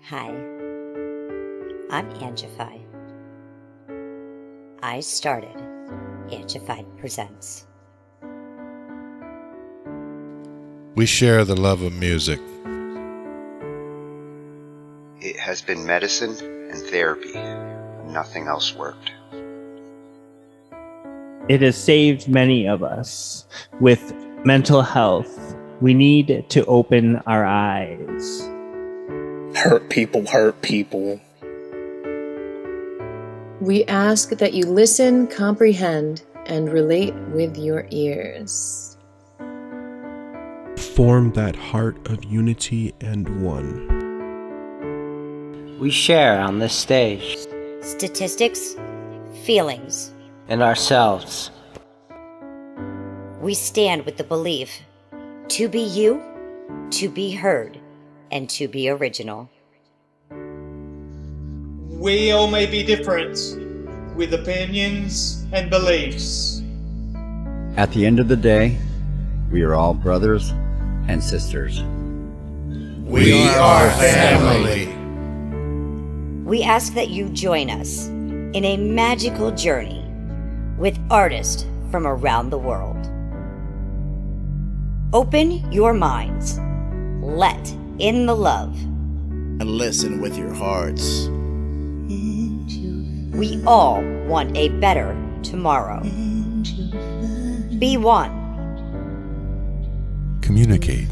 Hi, I'm Angified. I started Angified Presents. We share the love of music. It has been medicine and therapy. Nothing else worked. It has saved many of us. With mental health, we need to open our eyes. Hurt people hurt people. We ask that you listen, comprehend, and relate with your ears. Form that heart of unity and one. We share on this stage. Statistics, feelings, And ourselves. we stand with the belief to be you, to be heard, and to be original. We all may be different, with opinions and beliefs. At the end of the day, we are all brothers and sisters. We are family. We ask that you join us in a magical journey with artists from around the world. Open your minds, let in the love, and listen with your hearts. We all want a better tomorrow. Be one. Communicate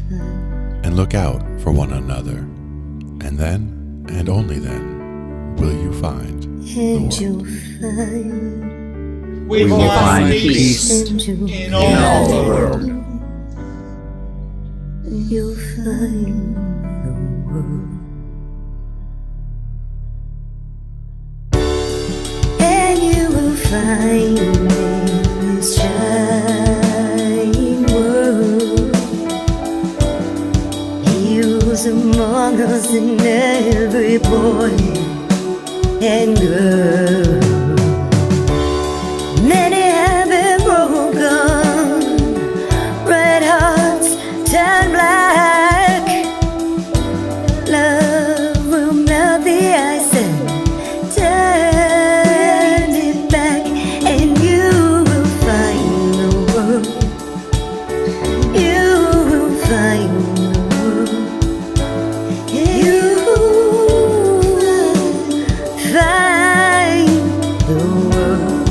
and look out for one another. And then, and only then, will you find the world. We will find peace in all the world. You'll find the world. And you will find this shining world. He was among us in every boy and girl. Many have been broken, red hearts turn black. Love will melt the ice and turn it back, and you will find the world. You will find the world. You will find the world.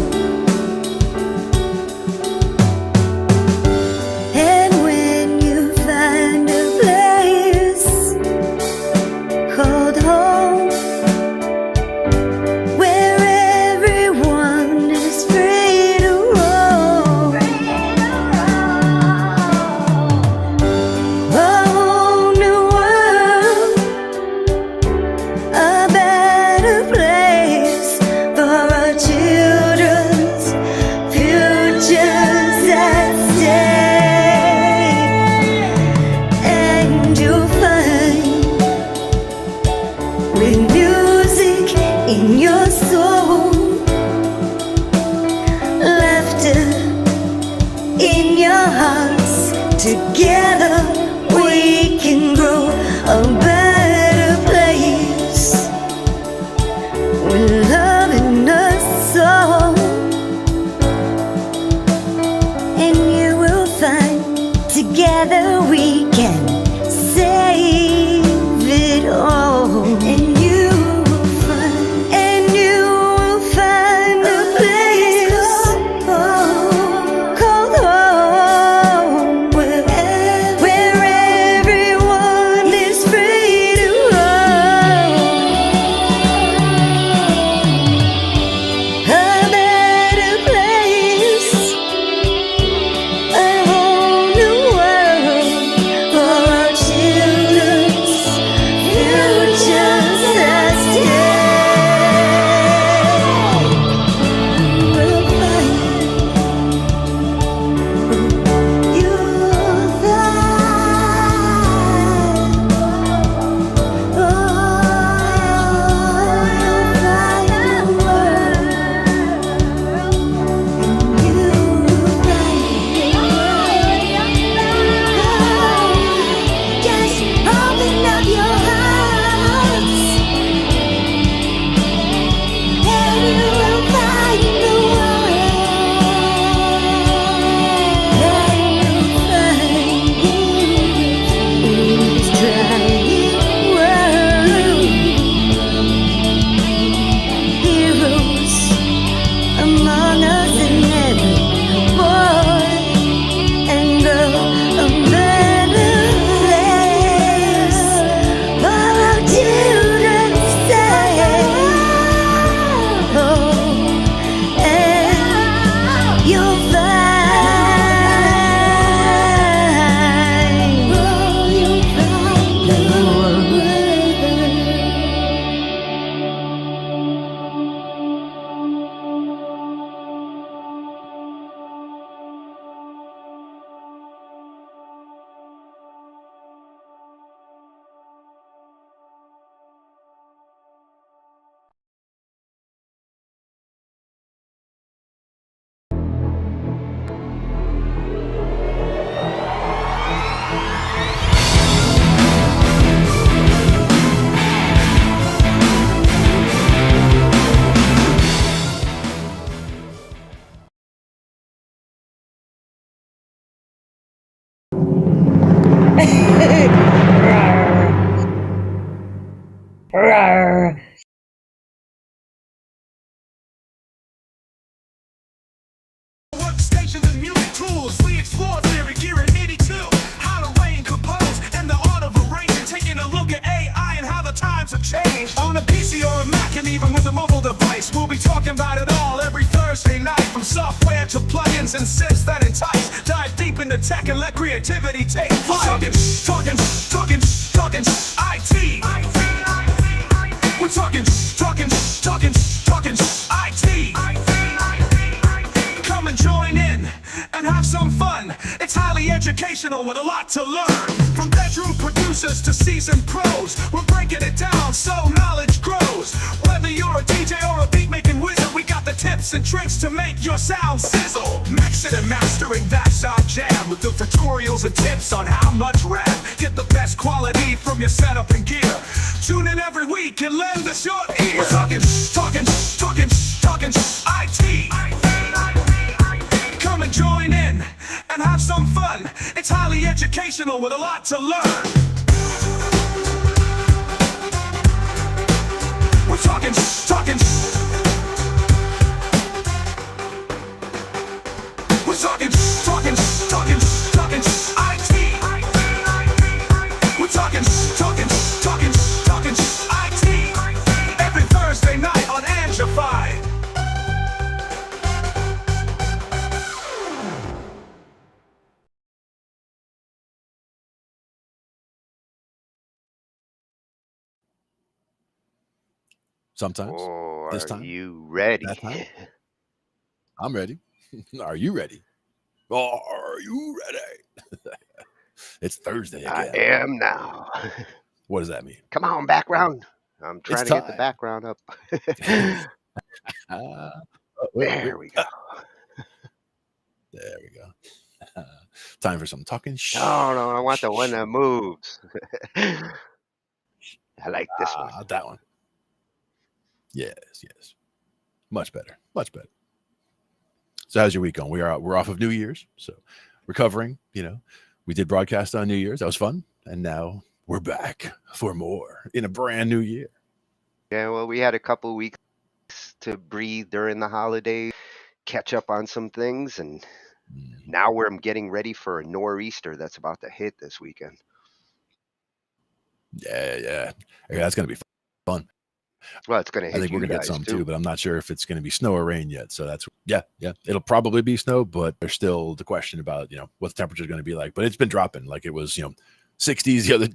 And when you find a place called home, where everyone is free to roam, a whole new world, a better place for our children's futures at stake. And you'll find, with music in your soul, laughter in your hearts, together we can grow a better place, with love in us all. And you will find, together we can save it all. And you will find a place called home, where inventions and music tools. We explore theory, gear and MIDI too. How to arrange, compose, and the art of arranging. Taking a look at AI and how the times have changed. On a PC or a Mac and even with a mobile device, we'll be talking about it all every Thursday night. From software to plugins and synths that entice. Dive deep into tech and let creativity take flight. Talkin IT. We're talking IT. Come and join in and have some fun. It's highly educational with a lot to learn. From bedroom producers to seasoned pros, we're breaking it down so knowledge grows. Whether you're a DJ or a beat making wizard, we got the tips and tricks to make your sound sizzle. Mixing and mastering, that's our jam. With the tutorials and tips on how much RAM. Get the best quality from your setup and gear. Tune in every week and lend us your ear. We're talking IT. Come and join in and have some fun. It's highly educational with a lot to learn. We're talking IT. We're talking IT. Every Thursday night on Angified. Sometimes. Oh, This are time. you ready? That time. I'm ready. Are you ready? Oh, are you ready? It's Thursday I again. am now. What does that mean? Come on, background. I'm trying It's to get the time. background up. Wait. There we go. There we go. Time for some talking shh. No, I want the one that moves. I like this one. That one. Yes. Much better. So how's your week going? We're off of New Year's, so recovering. We did broadcast on New Year's. That was fun, and now we're back for more in a brand new year. Yeah, well, we had a couple weeks to breathe during the holidays, catch up on some things, and now we're getting ready for a nor'easter that's about to hit this weekend. Yeah. That's gonna be fun. Well, it's going to hit I think you we're gonna guys get some too. too, but I'm not sure if it's gonna be snow or rain yet. So that's yeah. It'll probably be snow, but there's still the question about what the temperature is going to be like. But it's been dropping. Like it was 60s the other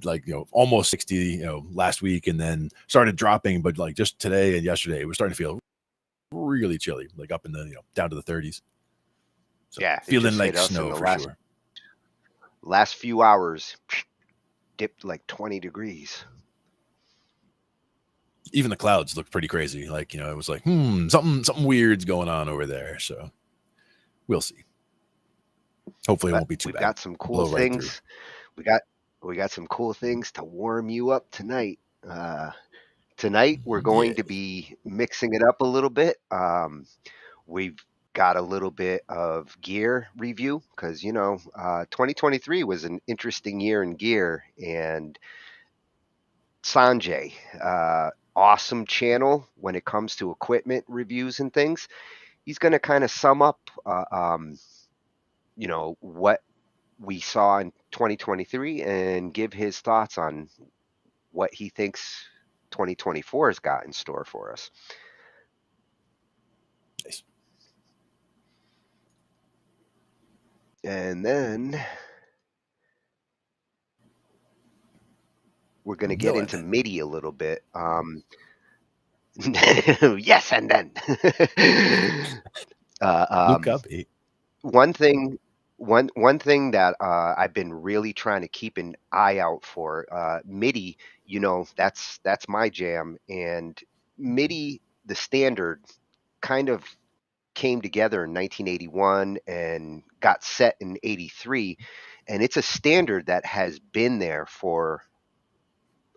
almost 60 last week, and then started dropping. But like just today and yesterday, it was starting to feel really chilly, like up in the down to the 30s. So Yeah, feeling like snow for sure. Last few hours dipped like 20 degrees. Even the clouds look pretty crazy. Like, it was like, something weird's going on over there. So we'll see. Hopefully it won't be too bad. We got some cool things. We got some cool things to warm you up tonight. Tonight we're going to be mixing it up a little bit. We've got a little bit of gear review because 2023 was an interesting year in gear, and Sanjay, awesome channel when it comes to equipment reviews and things. He's going to kind of sum up, what we saw in 2023 and give his thoughts on what he thinks 2024 has got in store for us. Nice. And then we're going to get into MIDI a little bit. Yes, and then one thing that I've been really trying to keep an eye out for, MIDI. That's my jam, and MIDI, the standard, kind of came together in 1981 and got set in 83, and it's a standard that has been there for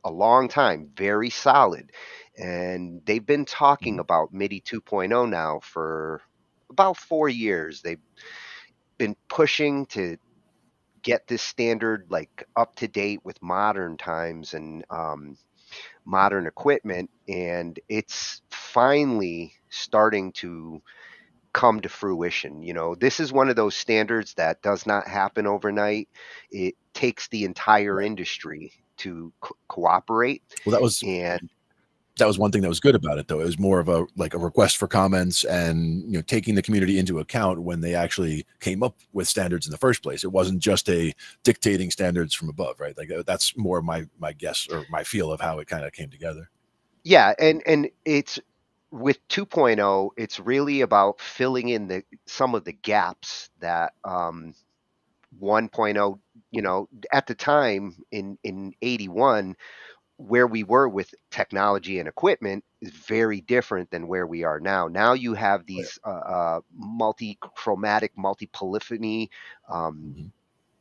a long time, very solid. And they've been talking about MIDI 2.0 now for about 4 years. They've been pushing to get this standard like up to date with modern times and modern equipment, and it's finally starting to come to fruition. You know, this is one of those standards that does not happen overnight. It takes the entire industry to cooperate. Well, that was one thing that was good about it, though. It was more of a request for comments and, you know, taking the community into account when they actually came up with standards in the first place. It wasn't just a dictating standards from above, right? Like that's more my guess or my feel of how it kind of came together. Yeah, and it's with 2.0, it's really about filling in some of the gaps that 1.0, you know, at the time in 81, where we were with technology and equipment is very different than where we are now. Now you have these multi-chromatic, multi-polyphony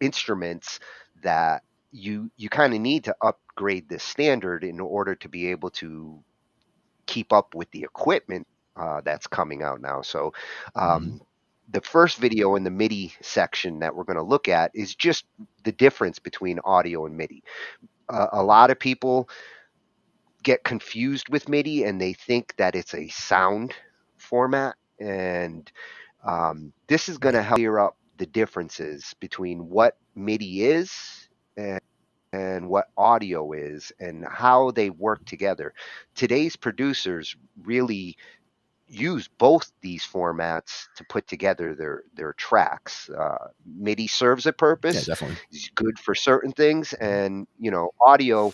instruments that you kind of need to upgrade this standard in order to be able to keep up with the equipment that's coming out now. So the first video in the MIDI section that we're going to look at is just the difference between audio and MIDI. A lot of people get confused with MIDI and they think that it's a sound format, and this is going to help clear up the differences between what MIDI is and what audio is and how they work together. Today's producers really use both these formats to put together their tracks. MIDI serves a purpose. Yeah, definitely. It's good for certain things, and you know, audio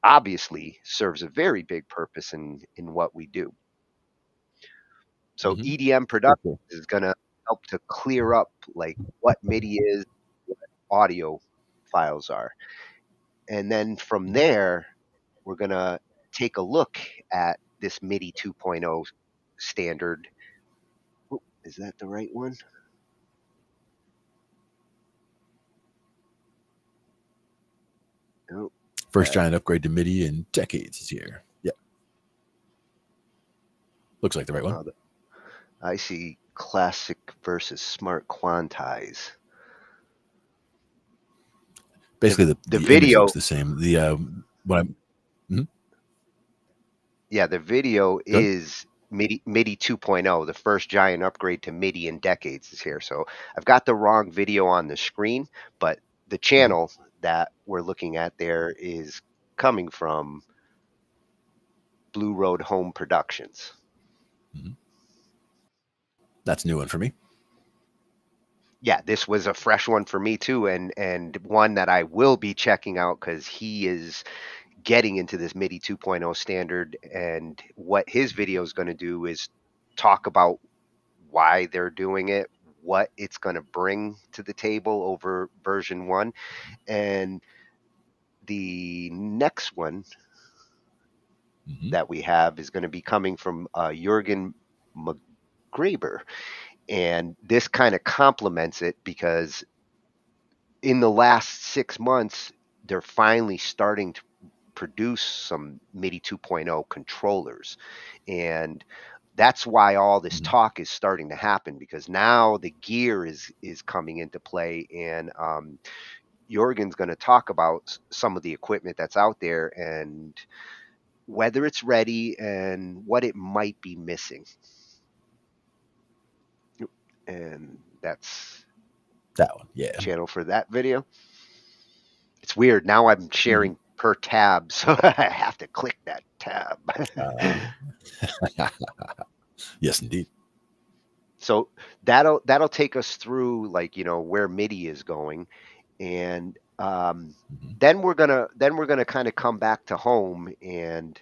obviously serves a very big purpose in what we do. So EDM production is going to help to clear up like what MIDI is, what audio files are. And then from there, we're going to take a look at this MIDI 2.0 standard. Oh, is that the right one? Oh, first giant upgrade to MIDI in decades is here. Yeah. Looks like the right one. I see classic versus smart quantize. Basically, the video looks the same. Yeah, the video is MIDI 2.0. The first giant upgrade to MIDI in decades is here. So I've got the wrong video on the screen, but the channel that we're looking at there is coming from Blue Road Home Productions. That's a new one for me. Yeah, this was a fresh one for me too, and one that I will be checking out because he is getting into this MIDI 2.0 standard, and what his video is going to do is talk about why they're doing it, what it's going to bring to the table over version 1. And the next one that we have is going to be coming from Jürgen McGraber. And this kind of complements it because in the last 6 months, they're finally starting to produce some MIDI 2.0 controllers. And that's why all this talk is starting to happen, because now the gear is coming into play. And Jürgen's going to talk about some of the equipment that's out there and whether it's ready and what it might be missing. And that's that one. Yeah. Channel for that video. It's weird. Now I'm sharing per tab, so I have to click that tab. Yes, indeed. So that'll take us through, like, you know, where MIDI is going, and then we're gonna kind of come back to home, and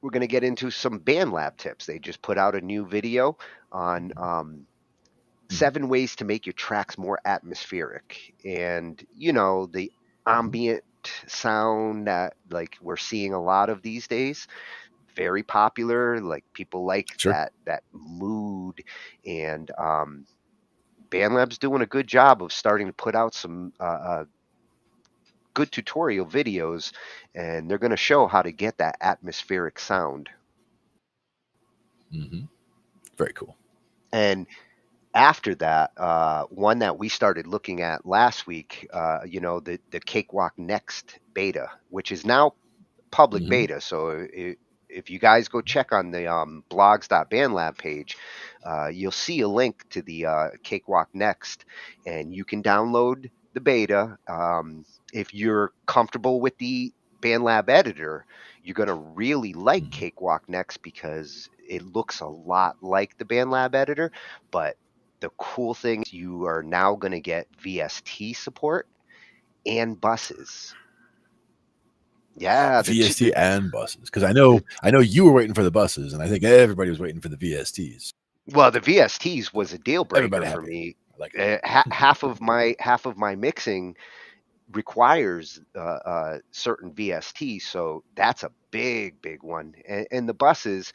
we're gonna get into some Bandlab tips. They just put out a new video on 7 ways to make your tracks more atmospheric, and you know, the ambient sound that like we're seeing a lot of these days. Very popular. Like people like that mood, and Bandlab's doing a good job of starting to put out some good tutorial videos, and they're going to show how to get that atmospheric sound. Very cool. And after that, one that we started looking at last week, you know, the Cakewalk Next beta, which is now public beta, so if you guys go check on the blogs.bandlab page, you'll see a link to the Cakewalk Next, and you can download the beta. If you're comfortable with the Bandlab editor, you're going to really like Cakewalk Next because it looks a lot like the Bandlab editor. But the cool thing is you are now going to get VST support and buses. Yeah, VST and buses, because I know you were waiting for the buses, and I think everybody was waiting for the VSTs. Well, the VSTs was a deal breaker Everybody for happy. me. Like half of my mixing requires certain VSTs, so that's a big one. And the buses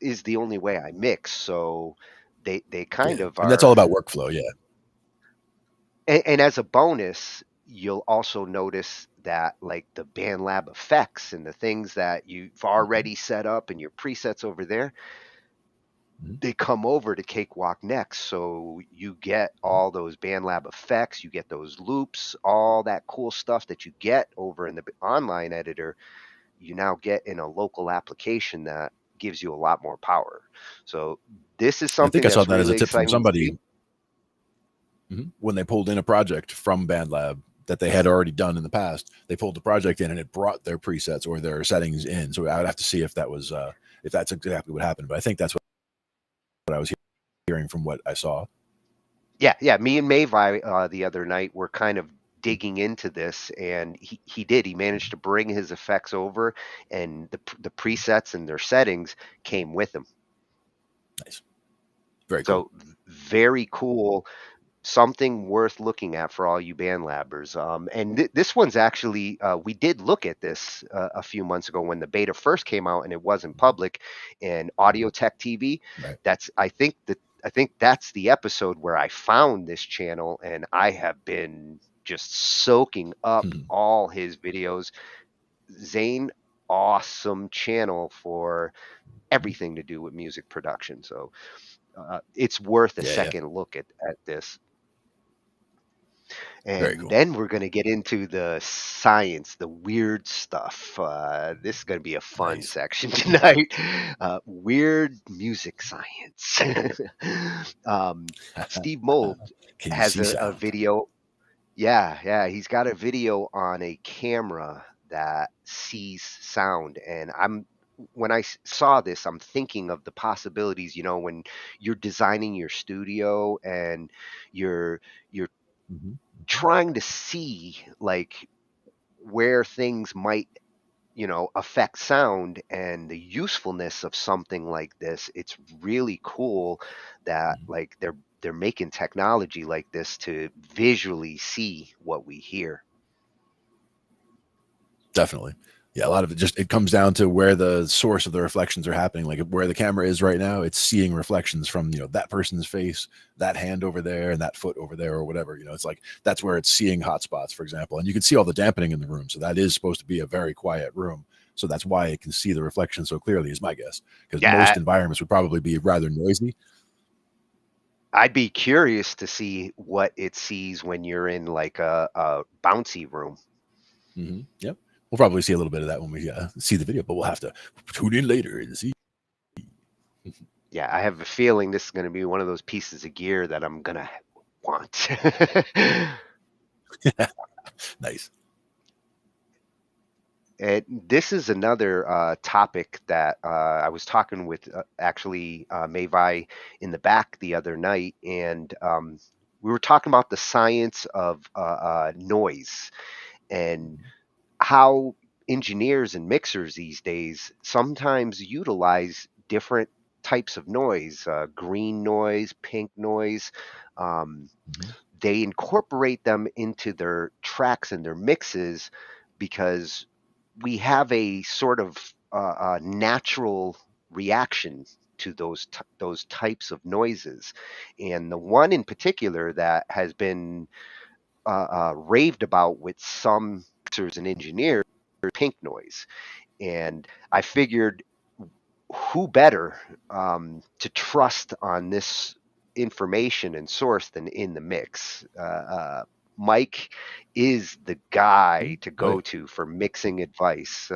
is the only way I mix, so they kind of are. And that's all about workflow, yeah. And as a bonus, you'll also notice that like the Bandlab effects and the things that you've already set up and your presets over there, they come over to Cakewalk Next. So you get all those Bandlab effects, you get those loops, all that cool stuff that you get over in the online editor, you now get in a local application that gives you a lot more power. So this is something I think I saw that's that as a really tip from exciting to see. somebody when they pulled in a project from Bandlab that they had already done in the past. They pulled the project in and it brought their presets or their settings in. So I would have to see if that was if that's exactly what happened. But I think that's what I was hearing from what I saw. Yeah. Me and Mavi the other night were kind of digging into this, and he managed to bring his effects over, and the presets and their settings came with him. Nice. Very cool. So very cool. Something worth looking at for all you Bandlabbers. And this one's actually, we did look at this a few months ago when the beta first came out and it wasn't public, and Audio Tech TV. Right. I think that's the episode where I found this channel, and I have been just soaking up all his videos. Zane, awesome channel for everything to do with music production. So it's worth a second look at this. And then we're going to get into the science, the weird stuff. This is going to be a fun section tonight. Weird music science. Steve Mold has a video. Yeah. He's got a video on a camera that sees sound. And when I saw this, I'm thinking of the possibilities, when you're designing your studio and you're trying to see like where things might affect sound and the usefulness of something like this. It's really cool that like they're making technology like this to visually see what we hear. Definitely. Yeah, a lot of it comes down to where the source of the reflections are happening. Like where the camera is right now, it's seeing reflections from, that person's face, that hand over there, and that foot over there, or whatever. It's like that's where it's seeing hotspots, for example. And you can see all the dampening in the room. So that is supposed to be a very quiet room. So that's why it can see the reflection so clearly, is my guess. Because most environments would probably be rather noisy. I'd be curious to see what it sees when you're in like a bouncy room. Yep. We'll probably see a little bit of that when we see the video, but we'll have to tune in later and see. Yeah, I have a feeling this is going to be one of those pieces of gear that I'm going to want. Nice. And this is another topic that I was talking with actually Mavi in the back the other night, and we were talking about the science of noise and how engineers and mixers these days sometimes utilize different types of noise, green noise, pink noise. They incorporate them into their tracks and their mixes because we have a sort of natural reaction to those types of noises. And the one in particular that has been raved about with some mixers and engineers, pink noise. And I figured who better to trust on this information and source than in the mix. Mike is the guy to go to for mixing advice.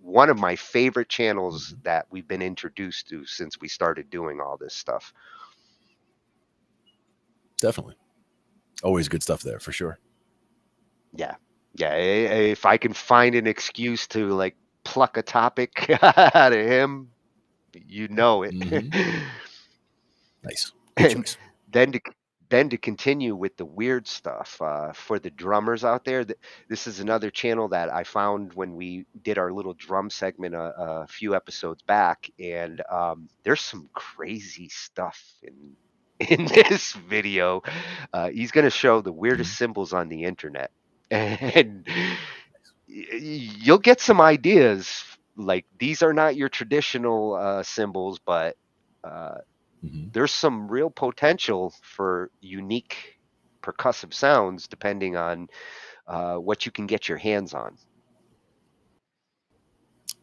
one of my favorite channels that we've been introduced to since we started doing all this stuff. Definitely. Always good stuff there for sure. Yeah. Yeah. If I can find an excuse to like pluck a topic out of him, you know it. Nice. Good choice. Then to continue with the weird stuff for the drummers out there, this is another channel that I found when we did our little drum segment a few episodes back, and there's some crazy stuff in this video. He's going to show the weirdest cymbals on the internet, and you'll get some ideas. Like, these are not your traditional cymbals, but there's some real potential for unique percussive sounds depending on what you can get your hands on.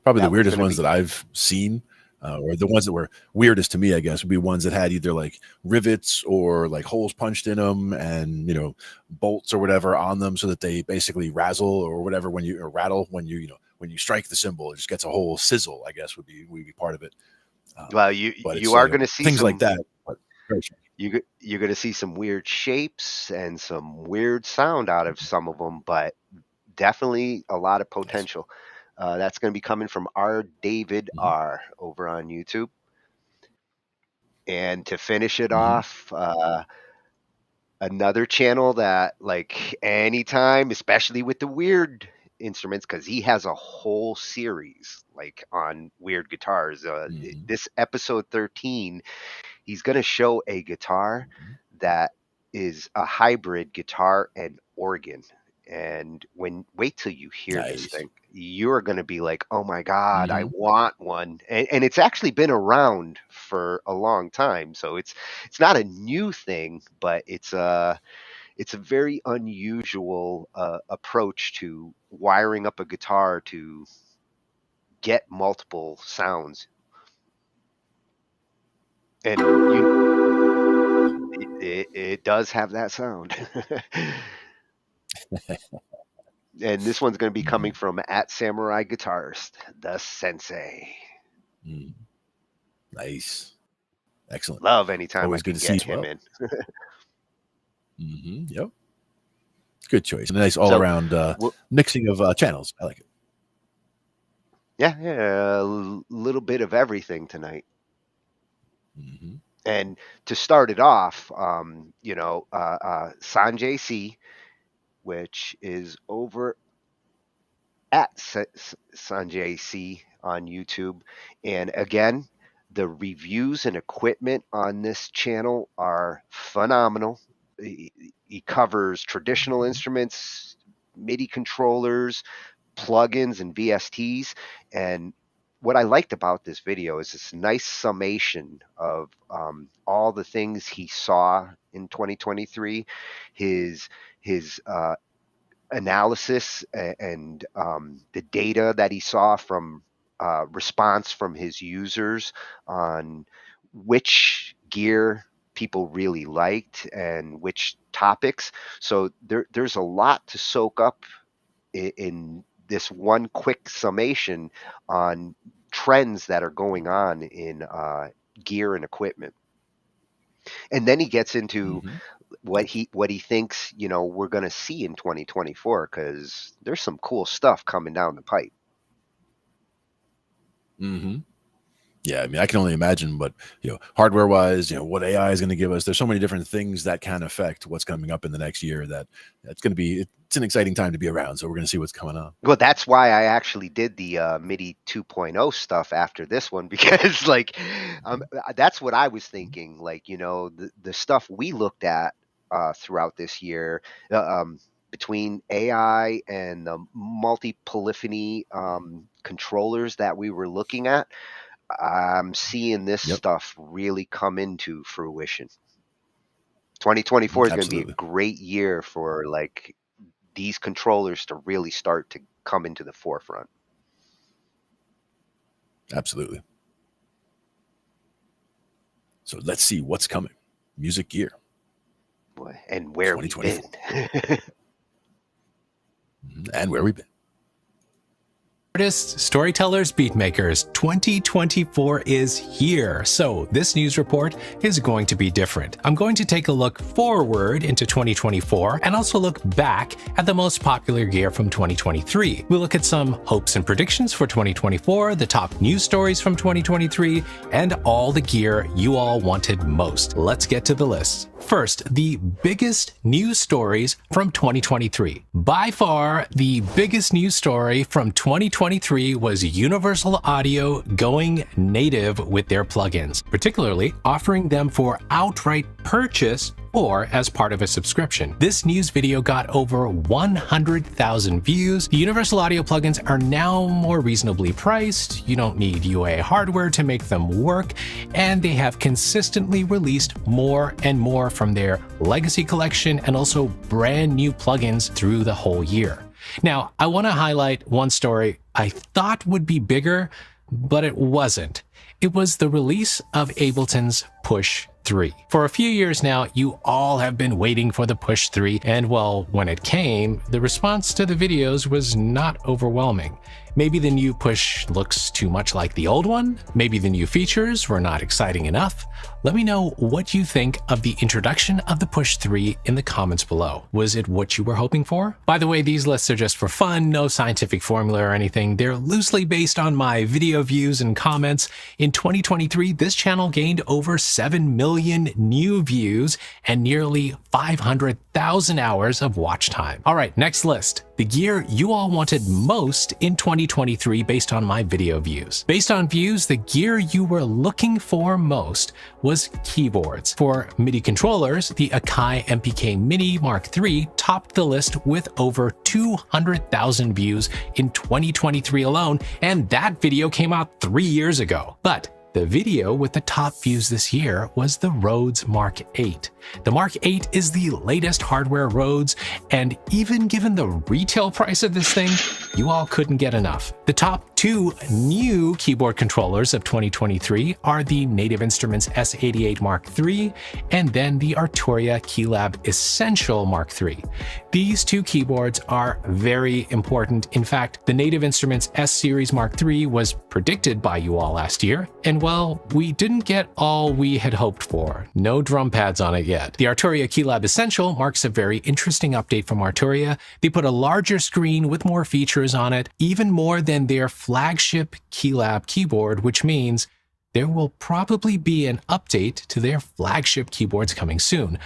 Probably the weirdest ones that I've seen, or the ones that were weirdest to me, I guess, would be ones that had either like rivets or like holes punched in them, and bolts or whatever on them, so that they basically razzle or whatever when you rattle when you when you strike the cymbal. It just gets a whole sizzle, I guess, would be part of it. Well, you are going to see things like that. But you're going to see some weird shapes and some weird sound out of some of them, but definitely a lot of potential. That's going to be coming from R. David R. over on YouTube. And to finish it off, another channel that, like, anytime, especially with the weird instruments, because he has a whole series like on weird guitars. This episode 13, he's going to show a guitar that is a hybrid guitar and organ. And wait till you hear this thing, you're going to be like, oh my God, I want one. And it's actually been around for a long time. So it's not a new thing, but it's a very unusual approach to wiring up a guitar to get multiple sounds. And it does have that sound. And this one's going to be coming from @Samurai Guitarist, the Sensei. Nice. Excellent. Love anytime Always I can good to see get him in. Yep. Good choice. And a nice all-around mixing of channels. I like it. Yeah, a little bit of everything tonight. And to start it off, Sanjay C, which is over at Sanjay C on YouTube. And again, the reviews and equipment on this channel are phenomenal. He covers traditional instruments, MIDI controllers, plugins, and VSTs. And what I liked about this video is this nice summation of all the things he saw in 2023, his analysis and the data that he saw from response from his users on which gear people really liked and which topics. So there's a lot to soak up in this one quick summation on trends that are going on in gear and equipment. And then he gets into what he thinks, we're going to see in 2024, because there's some cool stuff coming down the pipe. Yeah, I mean, I can only imagine, but hardware wise, what AI is going to give us. There's so many different things that can affect what's coming up in the next year that it's going to be. It's an exciting time to be around. So we're going to see what's coming on. Well, that's why I actually did the MIDI 2.0 stuff after this one, because that's what I was thinking. Like, the stuff we looked at throughout this year, between AI and the multi-polyphony controllers that we were looking at, I'm seeing this stuff really come into fruition. 2024 is going to be a great year for these controllers to really start to come into the forefront. Absolutely. So let's see what's coming. Music gear. And where we've been. And where we've been. Artists, storytellers, beatmakers, 2024 is here. So this news report is going to be different. I'm going to take a look forward into 2024 and also look back at the most popular gear from 2023. We'll look at some hopes and predictions for 2024, the top news stories from 2023, and all the gear you all wanted most. Let's get to the list. First, the biggest news stories from 2023. By far, the biggest news story from 2023 was Universal Audio going native with their plugins, particularly offering them for outright purchase or as part of a subscription. This news video got over 100,000 views. The Universal Audio plugins are now more reasonably priced. You don't need UA hardware to make them work, and they have consistently released more and more from their legacy collection and also brand new plugins through the whole year. Now, I want to highlight one story I thought would be bigger, but it wasn't. It was the release of Ableton's Push 3. For a few years now, you all have been waiting for the Push 3, and well, when it came, the response to the videos was not overwhelming. Maybe the new Push looks too much like the old one. Maybe the new features were not exciting enough. Let me know what you think of the introduction of the Push 3 in the comments below. Was it what you were hoping for? By the way, these lists are just for fun, no scientific formula or anything. They're loosely based on my video views and comments. In 2023, this channel gained over 7 million new views and nearly 500,000 hours of watch time. All right, next list. The gear you all wanted most in 2023 based on my video views. Based on views, the gear you were looking for most was keyboards. For MIDI controllers, the Akai MPK Mini Mark III topped the list with over 200,000 views in 2023 alone, and that video came out 3 years ago. But the video with the top views this year was the Rhodes Mark VIII. The Mark VIII is the latest hardware Rhodes, and even given the retail price of this thing, you all couldn't get enough. The top two new keyboard controllers of 2023 are the Native Instruments S88 Mark III and then the Arturia Keylab Essential Mark III. These two keyboards are very important. In fact, the Native Instruments S-Series Mark III was predicted by you all last year, and well, we didn't get all we had hoped for. No drum pads on it yet. The Arturia Keylab Essential marks a very interesting update from Arturia. They put a larger screen with more features on it, even more than their flagship Keylab keyboard, which means there will probably be an update to their flagship keyboards coming soon.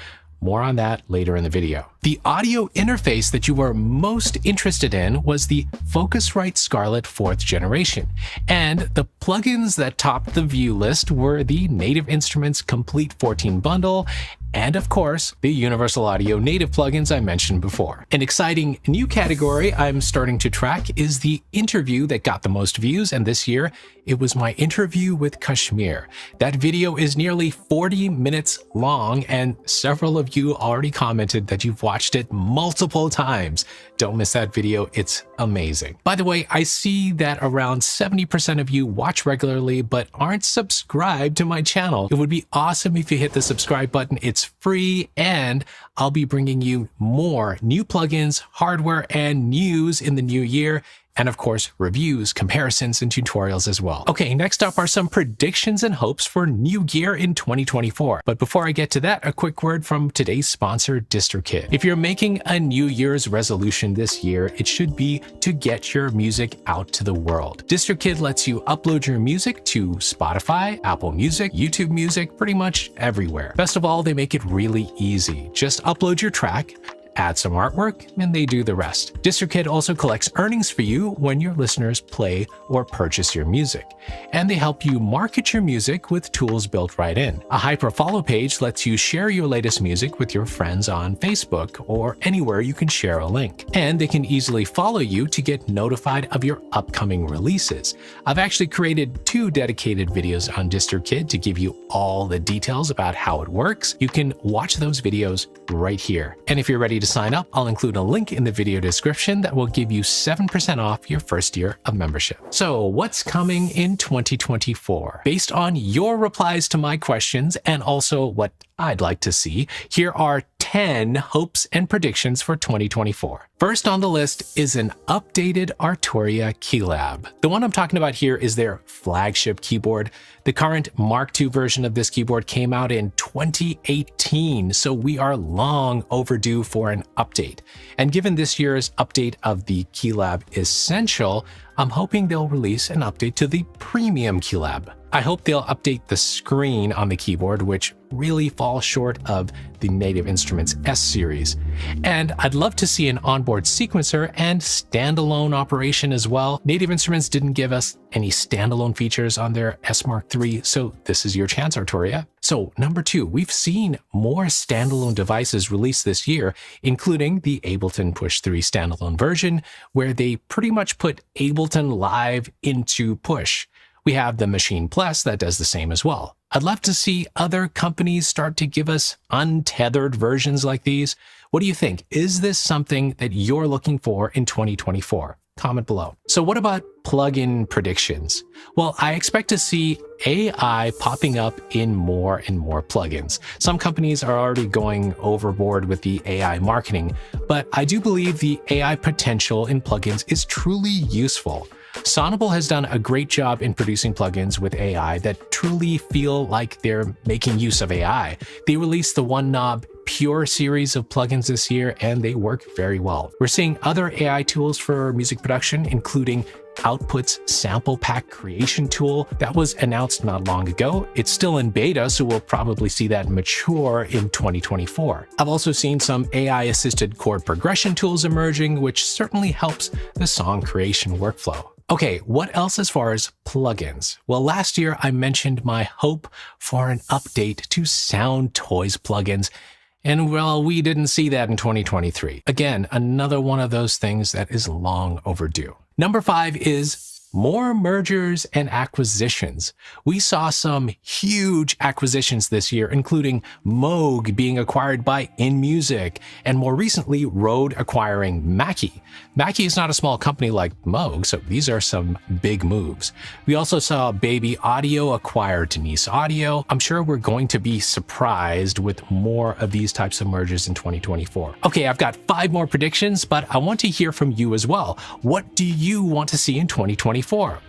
More on that later in the video. The audio interface that you were most interested in was the Focusrite Scarlett 4th generation, and the plugins that topped the view list were the Native Instruments Complete 14 bundle and of course, the Universal Audio native plugins I mentioned before. An exciting new category I'm starting to track is the interview that got the most views, and this year it was my interview with Kashmir. That video is nearly 40 minutes long, and several of you already commented that you've watched it multiple times. Don't miss that video, it's amazing. By the way, I see that around 70% of you watch regularly but aren't subscribed to my channel. It would be awesome if you hit the subscribe button. It's free, and I'll be bringing you more new plugins, hardware, and news in the new year. And of course, reviews, comparisons, and tutorials as well. Okay, next up are some predictions and hopes for new gear in 2024. But before I get to that, a quick word from today's sponsor, DistroKid. If you're making a New Year's resolution this year, it should be to get your music out to the world. DistroKid lets you upload your music to Spotify, Apple Music, YouTube Music, pretty much everywhere. Best of all, they make it really easy. Just upload your track, add some artwork, and they do the rest. DistroKid also collects earnings for you when your listeners play or purchase your music. And they help you market your music with tools built right in. A hyperfollow page lets you share your latest music with your friends on Facebook or anywhere you can share a link. And they can easily follow you to get notified of your upcoming releases. I've actually created 2 dedicated videos on DistroKid to give you all the details about how it works. You can watch those videos right here. And if you're ready to sign up, I'll include a link in the video description that will give you 7% off your first year of membership. So what's coming in 2024? Based on your replies to my questions and also what I'd like to see, here are 10 10 hopes and predictions for 2024. First on the list is an updated Arturia Keylab. The one I'm talking about here is their flagship keyboard. The current Mark II version of this keyboard came out in 2018, so we are long overdue for an update. And given this year's update of the Keylab Essential, I'm hoping they'll release an update to the Premium Keylab. I hope they'll update the screen on the keyboard, which really falls short of the Native Instruments S series. And I'd love to see an onboard sequencer and standalone operation as well. Native Instruments didn't give us any standalone features on their S Mark III, so this is your chance, Arturia. So number 2, we've seen more standalone devices released this year, including the Ableton Push 3 standalone version, where they pretty much put Ableton Live into Push. We have the Machine Plus that does the same as well. I'd love to see other companies start to give us untethered versions like these. What do you think? Is this something that you're looking for in 2024? Comment below. So what about plugin predictions? Well, I expect to see AI popping up in more and more plugins. Some companies are already going overboard with the AI marketing, but I do believe the AI potential in plugins is truly useful. Sonable has done a great job in producing plugins with AI that truly feel like they're making use of AI. They released the One Knob Pure series of plugins this year, and they work very well. We're seeing other AI tools for music production, including Output's sample pack creation tool that was announced not long ago. It's still in beta, so we'll probably see that mature in 2024. I've also seen some AI-assisted chord progression tools emerging, which certainly helps the song creation workflow. Okay, what else as far as plugins? Well, last year I mentioned my hope for an update to Sound Toys plugins, and well, we didn't see that in 2023. Again, another one of those things that is long overdue. Number 5 is more mergers and acquisitions. We saw some huge acquisitions this year, including Moog being acquired by InMusic, and more recently, Rode acquiring Mackie. Mackie is not a small company like Moog, so these are some big moves. We also saw Baby Audio acquire Denise Audio. I'm sure we're going to be surprised with more of these types of mergers in 2024. Okay, I've got 5 more predictions, but I want to hear from you as well. What do you want to see in 2024?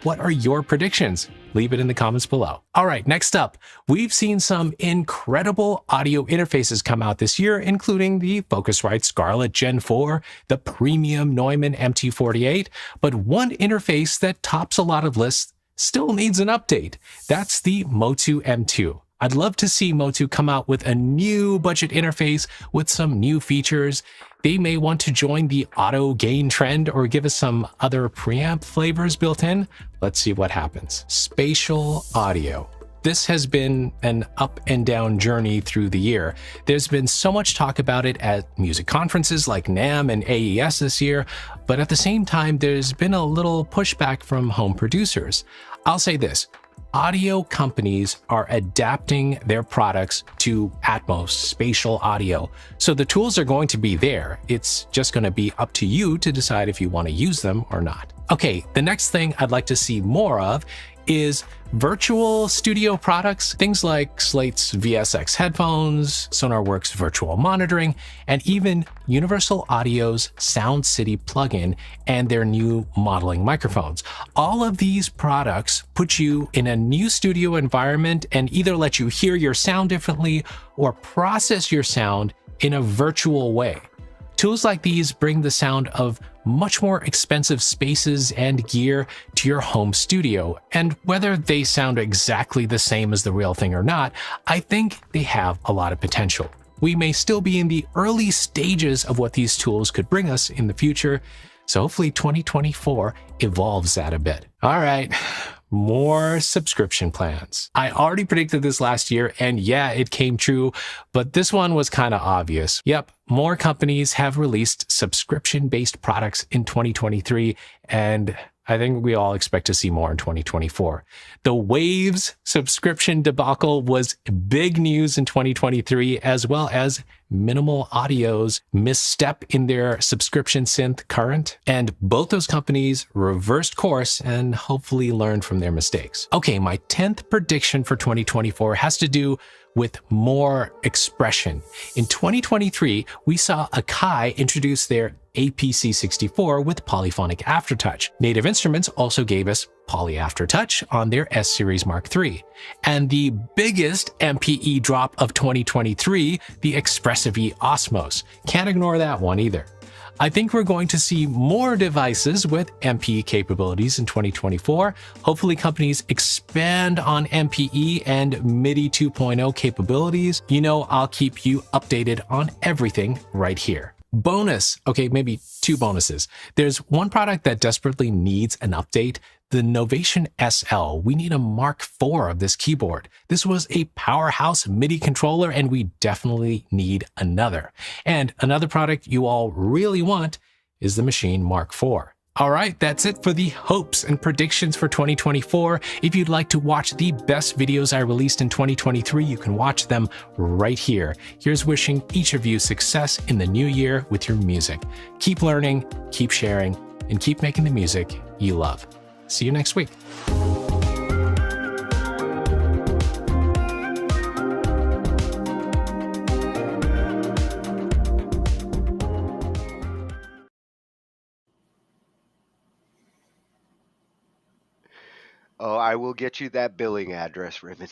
What are your predictions? Leave it in the comments below. All right, next up, we've seen some incredible audio interfaces come out this year, including the Focusrite Scarlett Gen 4, the premium Neumann MT48, but one interface that tops a lot of lists still needs an update. That's the Motu M2. I'd love to see Motu come out with a new budget interface with some new features. They may want to join the auto gain trend or give us some other preamp flavors built in. Let's see what happens. Spatial audio. This has been an up and down journey through the year. There's been so much talk about it at music conferences like NAMM and AES this year, but at the same time, there's been a little pushback from home producers. I'll say this. Audio companies are adapting their products to Atmos, spatial audio. So the tools are going to be there. It's just going to be up to you to decide if you want to use them or not. Okay, the next thing I'd like to see more of is virtual studio products, things like Slate's VSX headphones, SonarWorks virtual monitoring, and even Universal Audio's Sound City plugin and their new modeling microphones. All of these products put you in a new studio environment and either let you hear your sound differently or process your sound in a virtual way. Tools like these bring the sound of much more expensive spaces and gear to your home studio, and whether they sound exactly the same as the real thing or not, I think they have a lot of potential. We may still be in the early stages of what these tools could bring us in the future, so hopefully 2024 evolves that a bit. All right. More subscription plans. I already predicted this last year, and yeah, it came true, but this one was kind of obvious. Yep, more companies have released subscription-based products in 2023, and I think we all expect to see more in 2024. The Waves subscription debacle was big news in 2023, as well as Minimal Audio's misstep in their subscription synth Current. And both those companies reversed course and hopefully learned from their mistakes. Okay, my 10th prediction for 2024 has to do with more expression. In 2023, we saw Akai introduce their APC64 with polyphonic aftertouch. Native Instruments also gave us Poly Aftertouch on their S-Series Mark III. And the biggest MPE drop of 2023, the Expressive E Osmos. Can't ignore that one either. I think we're going to see more devices with MPE capabilities in 2024. Hopefully companies expand on MPE and MIDI 2.0 capabilities. You know, I'll keep you updated on everything right here. Bonus, okay, maybe two bonuses. There's one product that desperately needs an update, the Novation SL. We need a Mark IV of this keyboard. This was a powerhouse MIDI controller, and we definitely need another. And another product you all really want is the Machine Mark IV. All right, that's it for the hopes and predictions for 2024. If you'd like to watch the best videos I released in 2023, you can watch them right here. Here's wishing each of you success in the new year with your music. Keep learning, keep sharing, and keep making the music you love. See you next week. Oh, I will get you that billing address, Ribbon.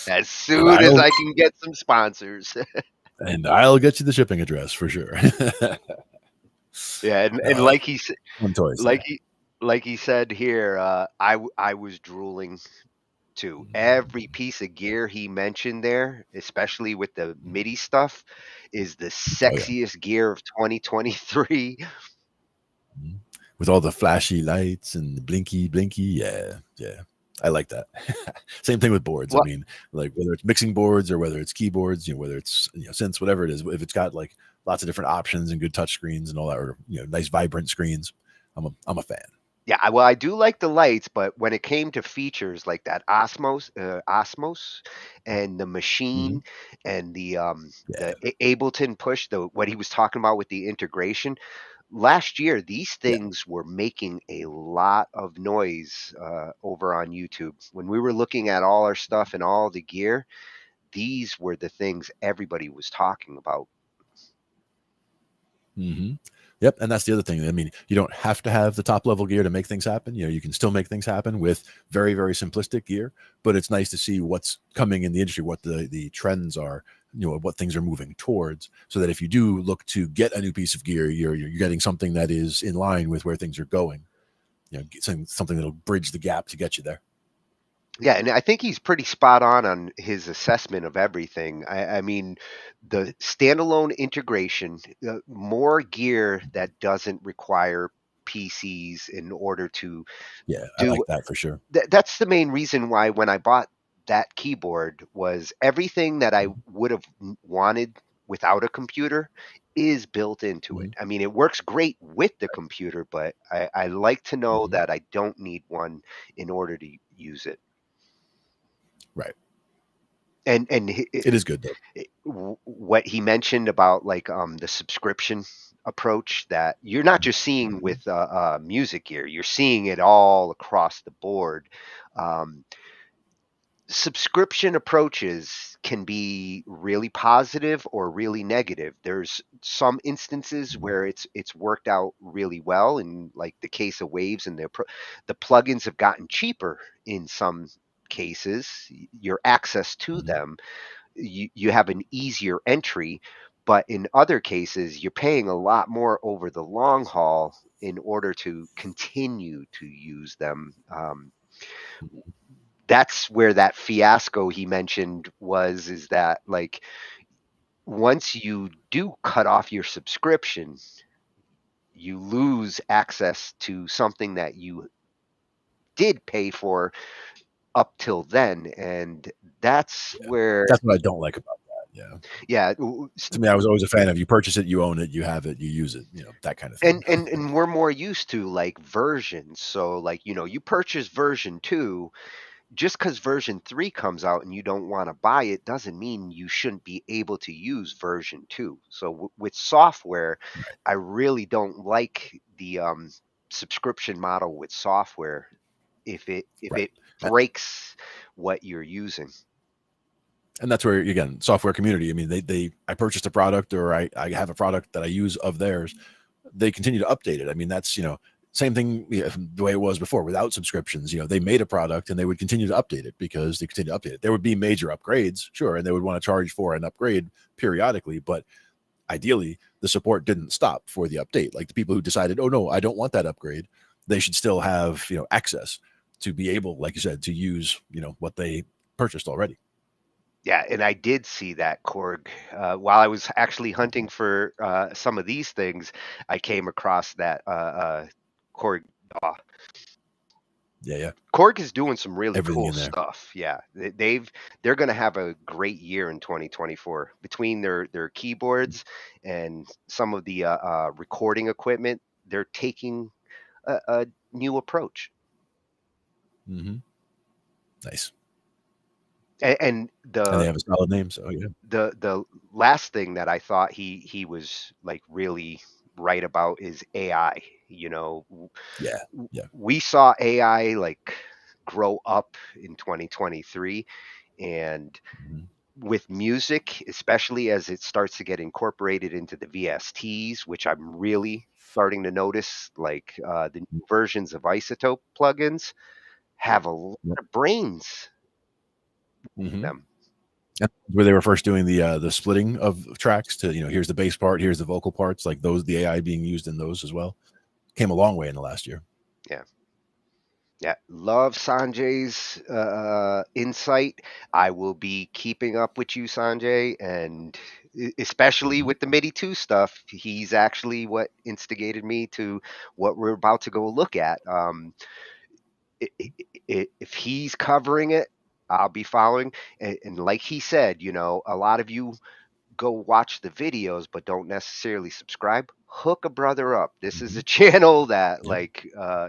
As soon as I can get some sponsors. And I'll get you the shipping address for sure. Yeah, and like he said, toys, like he said here, I was drooling too. Every piece of gear he mentioned there, especially with the MIDI stuff, is the sexiest gear of 2023. With all the flashy lights and the blinky, yeah. I like that. Same thing with boards. I mean, like whether it's mixing boards or whether it's keyboards, you know, whether it's synths, whatever it is, if it's got like lots of different options and good touch screens and all that, or nice vibrant screens, I'm a fan. Yeah, well, I do like the lights, but when it came to features like that Osmos and the Machine and the Ableton push, what he was talking about with the integration, last year these things were making a lot of noise over on YouTube. When we were looking at all our stuff and all the gear, these were the things everybody was talking about. Yep, and that's the other thing. I mean, you don't have to have the top level gear to make things happen. You can still make things happen with very, very simplistic gear, but it's nice to see what's coming in the industry, what the trends are, what things are moving towards, so that if you do look to get a new piece of gear, you're getting something that is in line with where things are going. Something that'll bridge the gap to get you there. Yeah, and I think he's pretty spot on his assessment of everything. I mean, the standalone integration, more gear that doesn't require PCs in order to I like that for sure. That's the main reason why when I bought that keyboard was everything that I would have wanted without a computer is built into it. I mean, it works great with the computer, but I like to know that I don't need one in order to use it. Right. And it is good though. What he mentioned about like the subscription approach that you're not just seeing with music gear, you're seeing it all across the board. Subscription approaches can be really positive or really negative. There's some instances where it's worked out really well, in like the case of Waves, and the plugins have gotten cheaper in some cases. Your access to them, you have an easier entry, but in other cases you're paying a lot more over the long haul in order to continue to use them. That's where that fiasco he mentioned is that like once you do cut off your subscription, you lose access to something that you did pay for up till then, and that's where that's what I don't like about that. Yeah. To me, I was always a fan of you purchase it, you own it, you have it, you use it, that kind of thing. And we're more used to like versions. So like, you purchase version 2, just because version 3 comes out and you don't want to buy it doesn't mean you shouldn't be able to use version 2. So with software, I really don't like the subscription model with software if it breaks what you're using. And that's where, again, software community. I mean, I purchased a product, or I have a product that I use of theirs. They continue to update it. I mean, that's, same thing, the way it was before without subscriptions. They made a product and they would continue to update it because they continue to update it. There would be major upgrades, sure, and they would want to charge for an upgrade periodically, but ideally the support didn't stop for the update. Like the people who decided, oh no, I don't want that upgrade, they should still have, access to be able, like you said, to use, what they purchased already. Yeah, and I did see that, Korg. While I was actually hunting for some of these things, I came across that Korg. Yeah. Korg is doing some really Everything cool in there. stuff. Yeah, they're going to have a great year in 2024 between their keyboards and some of the recording equipment. They're taking a new approach. Mm-hmm. Nice. And they have a solid name, so yeah. The last thing that I thought he was like really right about is AI. Yeah. We saw AI like grow up in 2023, and with music, especially as it starts to get incorporated into the VSTs, which I'm really starting to notice, like the new versions of Isotope plugins have a lot of brains Mm-hmm. them. Where they were first doing the splitting of tracks to, here's the bass part, here's the vocal parts, like those, the AI being used in those as well, came a long way in the last year. Yeah, love Sanjay's insight. I will be keeping up with you, Sanjay, and especially with the MIDI 2 stuff. He's actually what instigated me to what we're about to go look at. If he's covering it, I'll be following. And like he said, a lot of you go watch the videos but don't necessarily subscribe. Hook a brother up. This is a channel that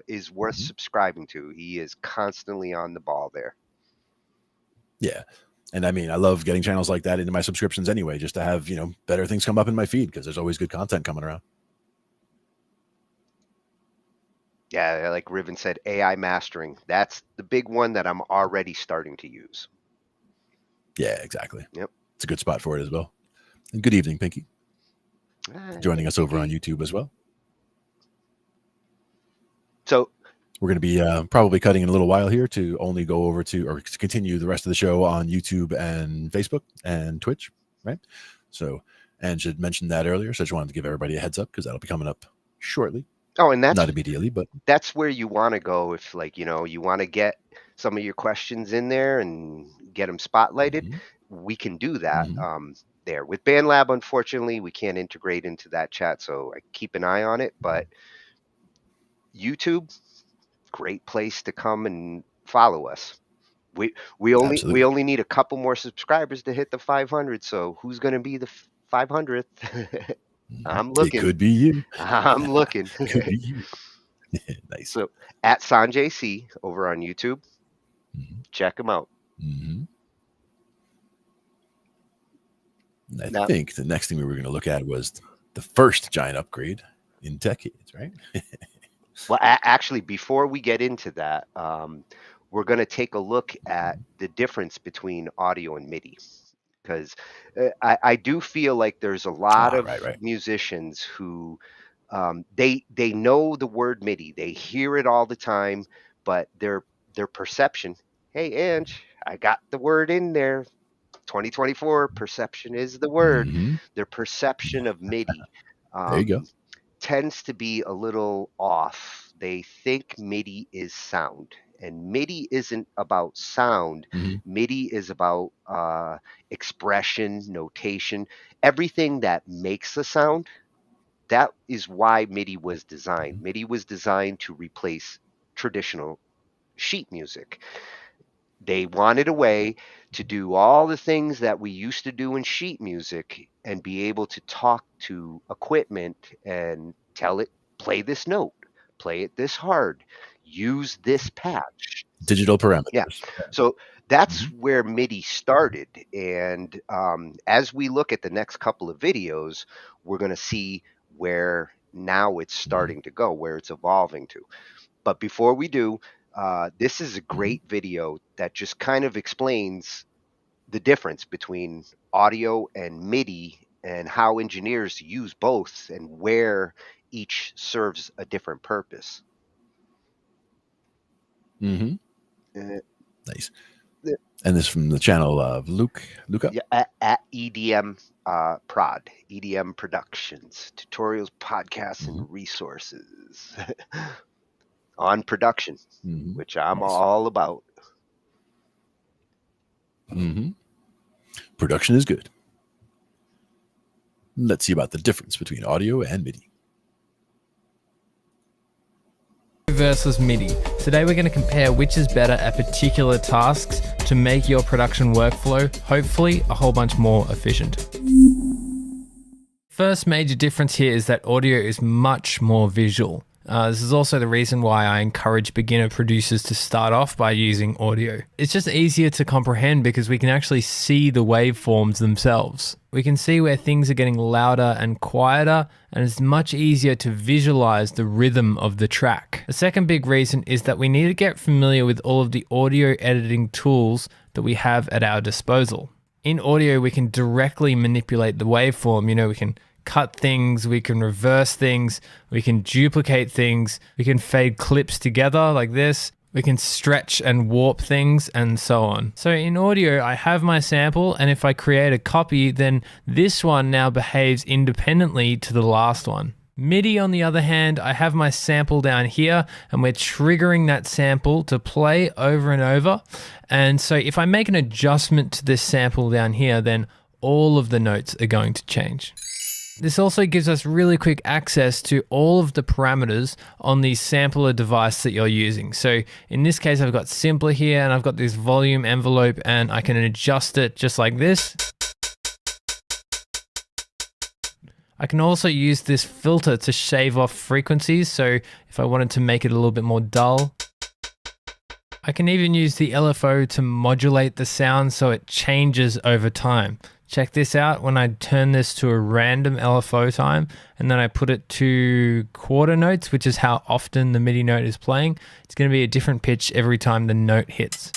is worth subscribing to. He is constantly on the ball there. Yeah. And I mean, I love getting channels like that into my subscriptions anyway, just to have, better things come up in my feed, because there's always good content coming around. Yeah, like Riven said, AI mastering. That's the big one that I'm already starting to use. Yeah, exactly. Yep. It's a good spot for it as well. And good evening, Pinky. Joining us over on YouTube as well. So we're going to be probably cutting in a little while here to only go over to continue the rest of the show on YouTube and Facebook and Twitch, right? So, and should mention that earlier. So I just wanted to give everybody a heads up because that'll be coming up shortly. Oh, and that's not immediately, but that's where you want to go if, you want to get some of your questions in there and get them spotlighted. We can do that there. With Bandlab, unfortunately, we can't integrate into that chat, so I keep an eye on it. But YouTube, great place to come and follow us. We only need a couple more subscribers to hit the 500. So who's going to be the 500th? I'm looking. It could be you. I'm looking. Could be you. Nice. So at Sanjay C over on YouTube, check him out. I think the next thing we were going to look at was the first giant upgrade in decades, right? Well, actually, before we get into that, we're going to take a look at the difference between audio and MIDI, because I do feel like there's a lot of musicians who they know the word MIDI, they hear it all the time, but their perception, hey, Ange, I got the word in there. 2024, perception is the word. Their perception of MIDI there you go. tends to be a little off. They think MIDI is sound, and MIDI isn't about sound. MIDI is about expression, notation, everything that makes a sound. That is why MIDI was designed. MIDI was designed to replace traditional sheet music. They wanted a way to do all the things that we used to do in sheet music and be able to talk to equipment and tell it, play this note, play it this hard, use this patch. Digital parameters. Yeah. So that's where MIDI started. And as we look at the next couple of videos, we're going to see where now it's starting to go, where it's evolving to. But before we do, this is a great video that just kind of explains the difference between audio and MIDI and how engineers use both and where each serves a different purpose. Mm-hmm. Uh, Nice. the- And this from the channel of Luca. Yeah, at EDM Prod, EDM Productions, tutorials, podcasts, and resources on production, which I'm all about. Mm-hmm. Production is good. Let's see about the difference between audio and MIDI. Versus MIDI. Today we're going to compare which is better at particular tasks to make your production workflow, hopefully, a whole bunch more efficient. First major difference here is that audio is much more visual. This is also the reason why I encourage beginner producers to start off by using audio. It's just easier to comprehend because we can actually see the waveforms themselves. We can see where things are getting louder and quieter, and it's much easier to visualize the rhythm of the track. The second big reason is that we need to get familiar with all of the audio editing tools that we have at our disposal. In audio, we can directly manipulate the waveform. We can cut things, we can reverse things, we can duplicate things, we can fade clips together like this, we can stretch and warp things, and so on. So in audio, I have my sample, and if I create a copy, then this one now behaves independently to the last one. MIDI, on the other hand, I have my sample down here, and we're triggering that sample to play over and over. And so if I make an adjustment to this sample down here, then all of the notes are going to change. This also gives us really quick access to all of the parameters on the sampler device that you're using. So in this case, I've got Simpler here, and I've got this volume envelope, and I can adjust it just like this. I can also use this filter to shave off frequencies. So if I wanted to make it a little bit more dull, I can even use the LFO to modulate the sound so it changes over time. Check this out. When I turn this to a random LFO time, and then I put it to quarter notes, which is how often the MIDI note is playing, it's going to be a different pitch every time the note hits.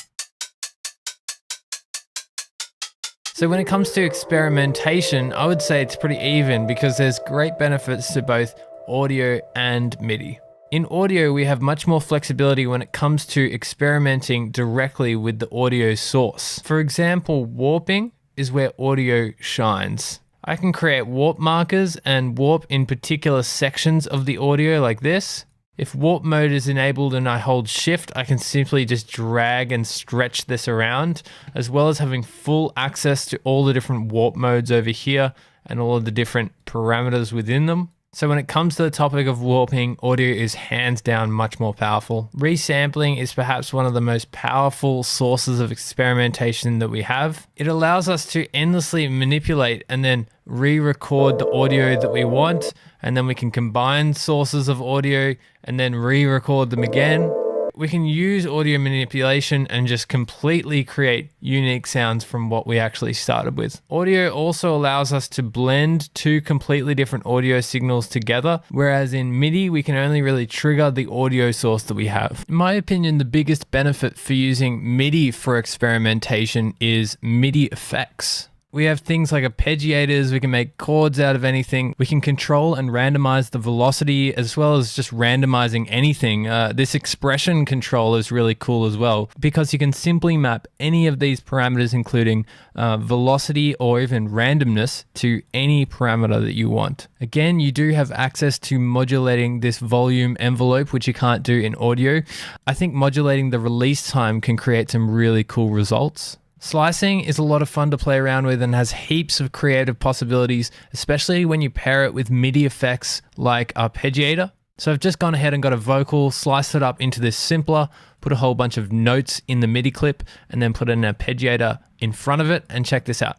So when it comes to experimentation, I would say it's pretty even because there's great benefits to both audio and MIDI. In audio, we have much more flexibility when it comes to experimenting directly with the audio source. For example, warping is where audio shines. I can create warp markers and warp in particular sections of the audio like this. If warp mode is enabled and I hold shift, I can simply just drag and stretch this around, as well as having full access to all the different warp modes over here and all of the different parameters within them. So when it comes to the topic of warping, audio is hands down much more powerful. Resampling is perhaps one of the most powerful sources of experimentation that we have. It allows us to endlessly manipulate and then re-record the audio that we want, and then we can combine sources of audio and then re-record them again. We can use audio manipulation and just completely create unique sounds from what we actually started with. Audio also allows us to blend two completely different audio signals together, whereas in MIDI, we can only really trigger the audio source that we have. In my opinion, the biggest benefit for using MIDI for experimentation is MIDI effects. We have things like arpeggiators, we can make chords out of anything. We can control and randomize the velocity as well as just randomizing anything. This expression control is really cool as well because you can simply map any of these parameters, including velocity or even randomness, to any parameter that you want. Again, you do have access to modulating this volume envelope, which you can't do in audio. I think modulating the release time can create some really cool results. Slicing is a lot of fun to play around with and has heaps of creative possibilities, especially when you pair it with MIDI effects like arpeggiator. So I've just gone ahead and got a vocal, sliced it up into this simpler, put a whole bunch of notes in the MIDI clip, and then put an arpeggiator in front of it, and check this out.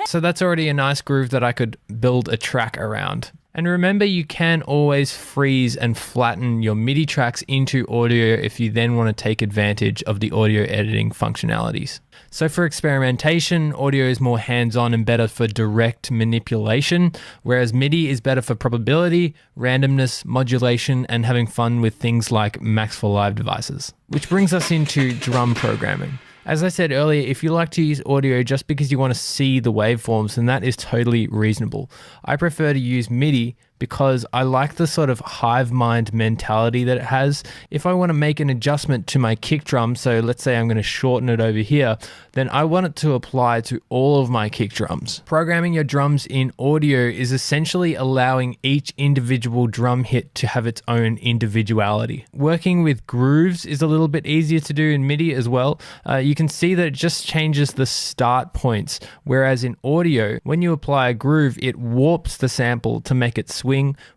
So that's already a nice groove that I could build a track around. And remember, you can always freeze and flatten your MIDI tracks into audio if you then want to take advantage of the audio editing functionalities. So for experimentation, audio is more hands-on and better for direct manipulation, whereas MIDI is better for probability, randomness, modulation, and having fun with things like Max for Live devices. Which brings us into drum programming. As I said earlier, if you like to use audio just because you want to see the waveforms, then that is totally reasonable. I prefer to use MIDI because I like the sort of hive mind mentality that it has. If I want to make an adjustment to my kick drum, so let's say I'm going to shorten it over here, then I want it to apply to all of my kick drums. Programming your drums in audio is essentially allowing each individual drum hit to have its own individuality. Working with grooves is a little bit easier to do in MIDI as well. You can see that it just changes the start points, whereas in audio, when you apply a groove, it warps the sample to make it swing,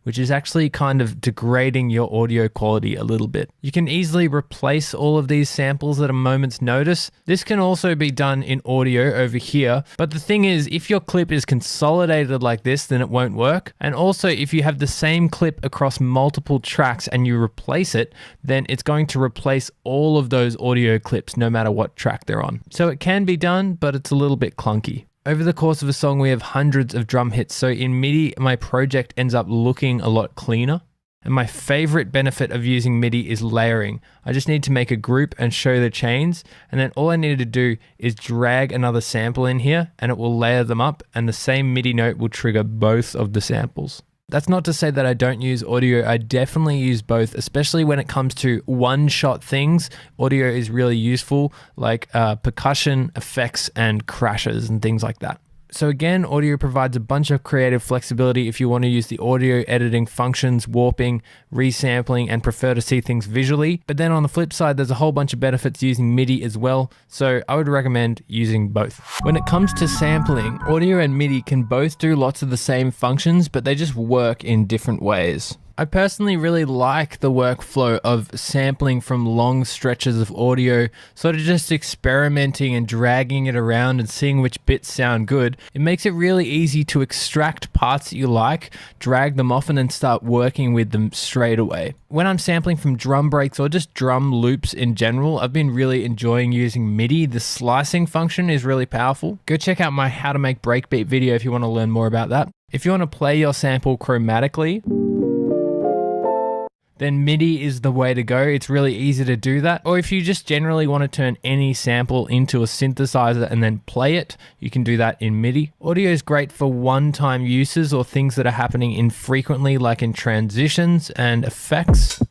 which is actually kind of degrading your audio quality a little bit. You can easily replace all of these samples at a moment's notice. This can also be done in audio over here, but the thing is, if your clip is consolidated like this, then it won't work. And also, if you have the same clip across multiple tracks and you replace it, then it's going to replace all of those audio clips no matter what track they're on. So it can be done, but it's a little bit clunky. Over the course of a song, we have hundreds of drum hits, so in MIDI, my project ends up looking a lot cleaner. And my favorite benefit of using MIDI is layering. I just need to make a group and show the chains, and then all I need to do is drag another sample in here, and it will layer them up, and the same MIDI note will trigger both of the samples. That's not to say that I don't use audio. I definitely use both, especially when it comes to one-shot things. Audio is really useful, like percussion, effects, and crashes and things like that. So again, audio provides a bunch of creative flexibility if you want to use the audio editing functions, warping, resampling, and prefer to see things visually. But then on the flip side, there's a whole bunch of benefits using MIDI as well. So I would recommend using both. When it comes to sampling, audio and MIDI can both do lots of the same functions, but they just work in different ways. I personally really like the workflow of sampling from long stretches of audio, sort of just experimenting and dragging it around and seeing which bits sound good. It makes it really easy to extract parts that you like, drag them off, and then start working with them straight away. When I'm sampling from drum breaks or just drum loops in general, I've been really enjoying using MIDI. The slicing function is really powerful. Go check out my How to Make Breakbeat video if you want to learn more about that. If you want to play your sample chromatically, then MIDI is the way to go. It's really easy to do that. Or if you just generally want to turn any sample into a synthesizer and then play it, you can do that in MIDI. Audio is great for one-time uses or things that are happening infrequently, like in transitions and effects.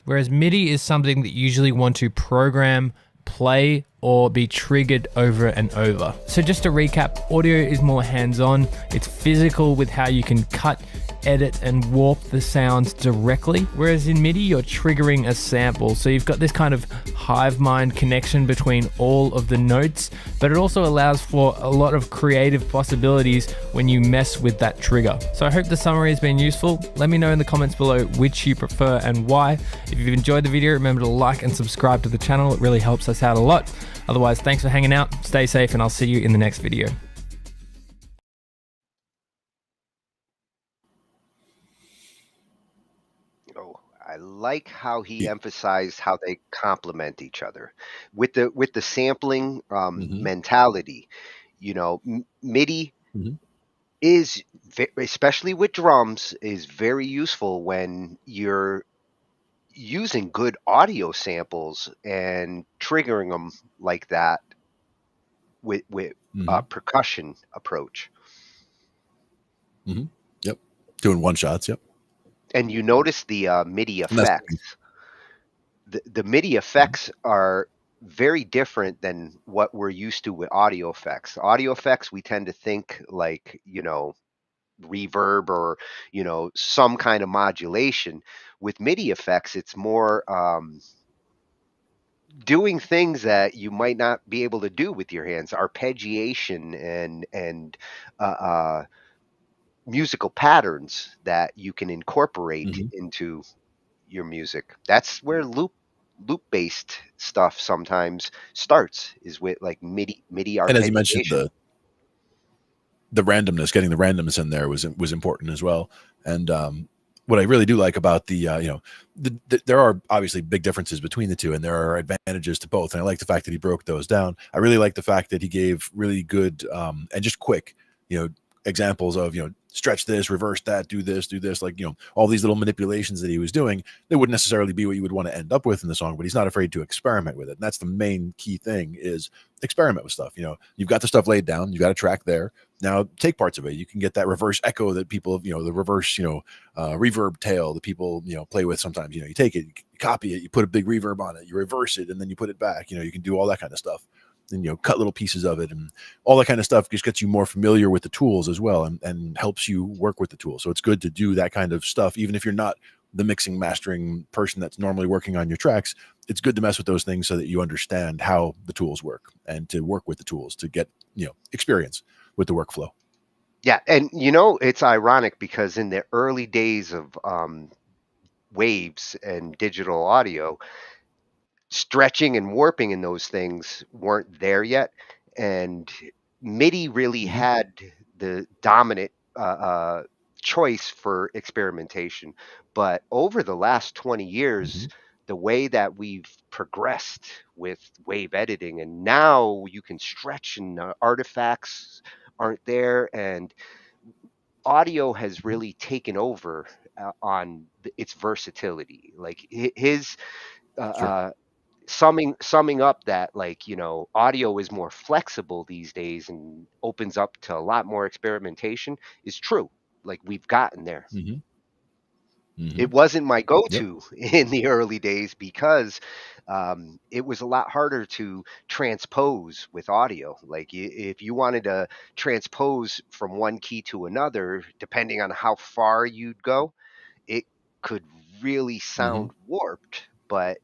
Whereas MIDI is something that you usually want to program, play, or be triggered over and over. So just to recap, audio is more hands-on. It's physical with how you can cut, edit, and warp the sounds directly. Whereas in MIDI, you're triggering a sample. So you've got this kind of hive mind connection between all of the notes, but it also allows for a lot of creative possibilities when you mess with that trigger. So I hope the summary has been useful. Let me know in the comments below which you prefer and why. If you've enjoyed the video, remember to like and subscribe to the channel. It really helps us out a lot. Otherwise, thanks for hanging out, stay safe, and I'll see you in the next video. Oh, I like how he emphasized how they complement each other with the sampling mentality. You know, MIDI is especially with drums is very useful when you're using good audio samples and triggering them like that with percussion approach. Yep, doing one shots. Yep. And you notice the MIDI effects. The MIDI effects are very different than what we're used to with audio effects. Audio effects, we tend to think like, you know, reverb or, you know, some kind of modulation. With MIDI effects, it's more doing things that you might not be able to do with your hands, arpeggiation and musical patterns that you can incorporate into your music. That's where loop based stuff sometimes starts, is with like MIDI arpeggiation. And as you mentioned, the randomness, getting the randomness in there was important as well. And what I really do like about the there are obviously big differences between the two, and there are advantages to both. And I like the fact that he broke those down. I really like the fact that he gave really good and just quick, examples of, stretch this, reverse that, do this, like, all these little manipulations that he was doing. They wouldn't necessarily be what you would want to end up with in the song, but he's not afraid to experiment with it. And that's the main key thing, is experiment with stuff. You've got the stuff laid down, you've got a track there. Now take parts of it. You can get that reverse echo that people, the reverse, reverb tail that people, play with sometimes. You take it, you copy it, you put a big reverb on it, you reverse it, and then you put it back. You can do all that kind of stuff. And cut little pieces of it, and all that kind of stuff just gets you more familiar with the tools as well, and helps you work with the tools. So it's good to do that kind of stuff, even if you're not the mixing mastering person that's normally working on your tracks. It's good to mess with those things so that you understand how the tools work, and to work with the tools to get experience with the workflow. Yeah, and it's ironic because in the early days of waves and digital audio, stretching and warping in those things weren't there yet, and MIDI really had the dominant choice for experimentation. But over the last 20 years, the way that we've progressed with wave editing, and now you can stretch and artifacts aren't there, and audio has really taken over on its versatility. Like his summing up that, like, audio is more flexible these days and opens up to a lot more experimentation is true. Like, we've gotten there. It wasn't my go-to in the early days because it was a lot harder to transpose with audio. Like, if you wanted to transpose from one key to another, depending on how far you'd go, it could really sound warped. But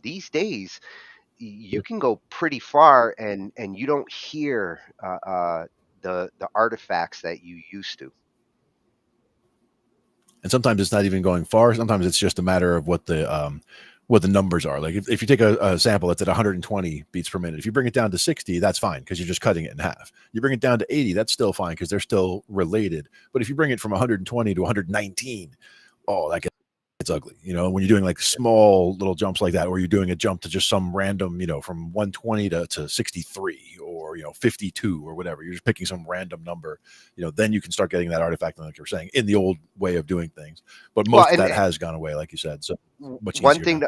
these days, you can go pretty far, and you don't hear the artifacts that you used to. And sometimes it's not even going far. Sometimes it's just a matter of what the numbers are. Like if you take a sample that's at 120 beats per minute, if you bring it down to 60, that's fine because you're just cutting it in half. You bring it down to 80, that's still fine because they're still related. But if you bring it from 120 to 119, that gets ugly. When you're doing like small little jumps like that, or you're doing a jump to just some random, from 120 to 63 or 52 or whatever, you're just picking some random number, then you can start getting that artifact, like you were saying, in the old way of doing things. But most of that has gone away, like you said. So much easier now.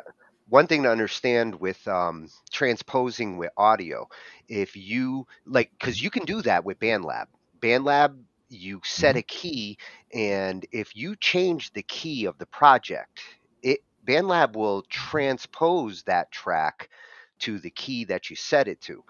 One thing to understand with transposing with audio, if you because you can do that with Bandlab, you set a key, and if you change the key of the project, Bandlab will transpose that track to the key that you set it to.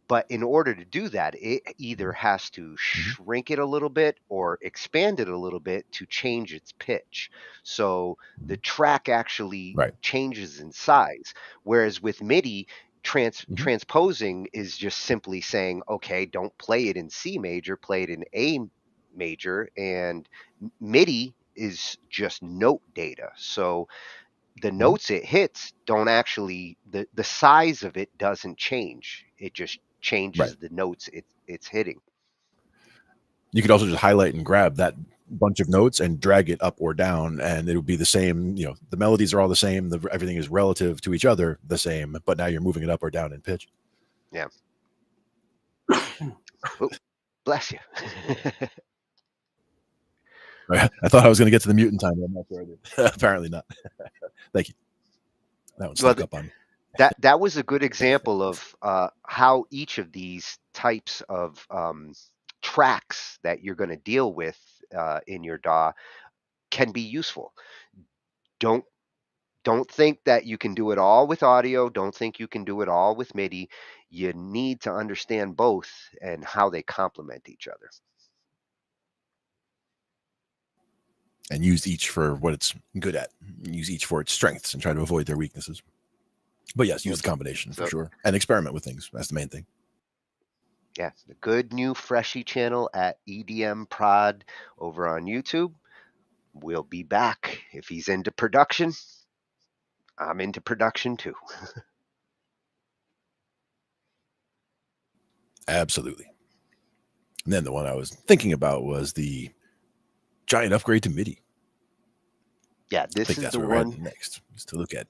But in order to do that, it either has to shrink it a little bit or expand it a little bit to change its pitch. So the track actually changes in size. Whereas with MIDI, transposing is just simply saying, okay, don't play it in C major, play it in A major. And MIDI is just note data. So the notes it hits don't actually, the size of it doesn't change. It just changes the notes it's hitting. You could also just highlight and grab that bunch of notes and drag it up or down, and it would be the same. The melodies are all the same. Everything is relative to each other the same, but now you're moving it up or down in pitch. Yeah. Oh, bless you. I thought I was going to get to the mutant time, but I'm not sure I did. Apparently not. Thank you. That one snuck up on me. That was a good example of how each of these types of tracks that you're going to deal with in your DAW can be useful. Don't think that you can do it all with audio. Don't think you can do it all with MIDI. You need to understand both and how they complement each other. And use each for what it's good at. Use each for its strengths and try to avoid their weaknesses. But yes, use the combination for sure. And experiment with things. That's the main thing. Yeah, the good new Freshie channel at EDM Prod over on YouTube. We'll be back. If he's into production, I'm into production too. Absolutely. And then the one I was thinking about was the giant upgrade to MIDI. Yeah, I this think is that's the where we're one. heading next, just to look at.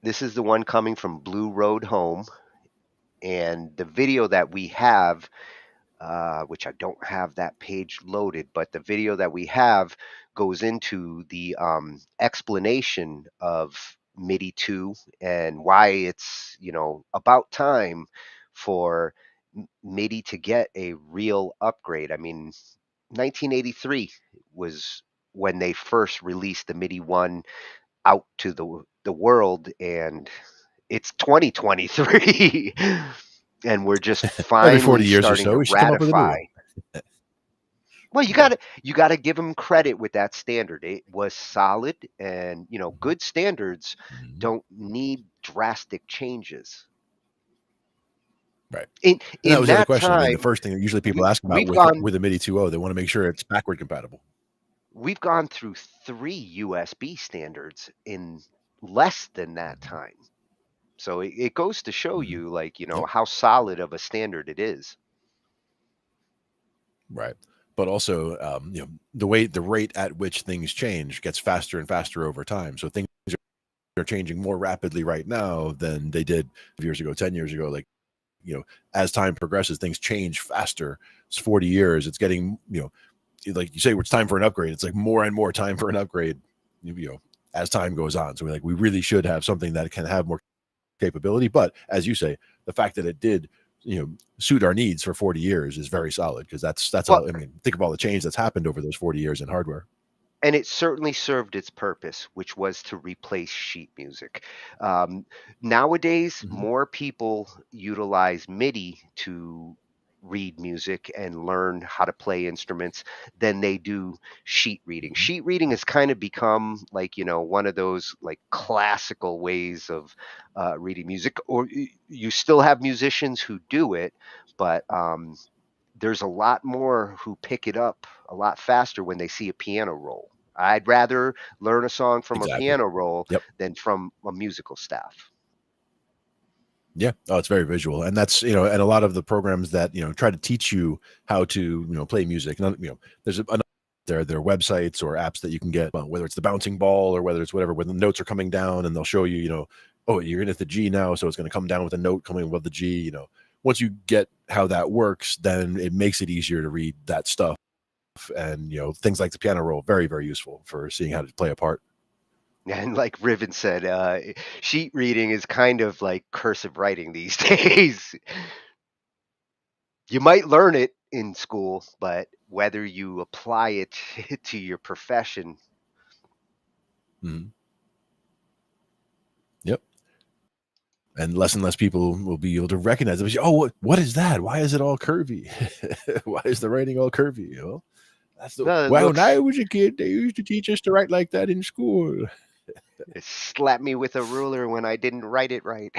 This is the one coming from Blue Road Home, and the video that we have, which I don't have that page loaded, but the video that we have goes into the explanation of MIDI 2 and why it's, about time for MIDI to get a real upgrade. I mean, 1983 was when they first released the MIDI 1 out to the world, and it's 2023. And we're just Every 40 finally years or starting so, to we should come up with a new ratify. one. Well, you gotta give them credit with that standard. It was solid, and good standards don't need drastic changes. Right. In And that in was the other that question. I mean, the time, first thing that usually people ask about we've gone with a MIDI 2.0, they want to make sure it's backward compatible. we've gone through 3 USB standards in less than that time. So it goes to show you, Yep. how solid of a standard it is. Right. But also, the rate at which things change gets faster and faster over time. So things are changing more rapidly right now than they did 5 years ago, 10 years ago. Like, as time progresses, things change faster. It's 40 years. It's getting, like you say, it's time for an upgrade. It's like more and more time for an upgrade, as time goes on. So we really should have something that can have more capability. But as you say, the fact that it did, suit our needs for 40 years is very solid, because that's Well, all. I mean, think of all the change that's happened over those 40 years in hardware. and it certainly served its purpose, which was to replace sheet music. Nowadays, more people utilize MIDI to read music and learn how to play instruments than they do sheet reading. Sheet reading has kind of become one of those classical ways of reading music. Or you still have musicians who do it, but there's a lot more who pick it up a lot faster when they see a piano roll. I'd rather learn a song from a Exactly. piano roll Yep. than from a musical staff. Yeah. Oh, it's very visual. And that's, and a lot of the programs that, try to teach you how to, play music. There's there are websites or apps that you can get, whether it's the bouncing ball or whether it's whatever, when the notes are coming down, and they'll show you, oh, you're in at the G now, so it's going to come down with a note coming above the G. Once you get how that works, then it makes it easier to read that stuff. And, things like the piano roll, very, very useful for seeing how to play a part. And like Riven said, sheet reading is kind of like cursive writing these days. You might learn it in school, but whether you apply it to your profession. Mhm. Yep. And less people will be able to recognize it. Oh, what is that? Why is it all curvy? Why is the writing all curvy? That's when I was a kid, they used to teach us to write like that in school. It slapped me with a ruler when I didn't write it right.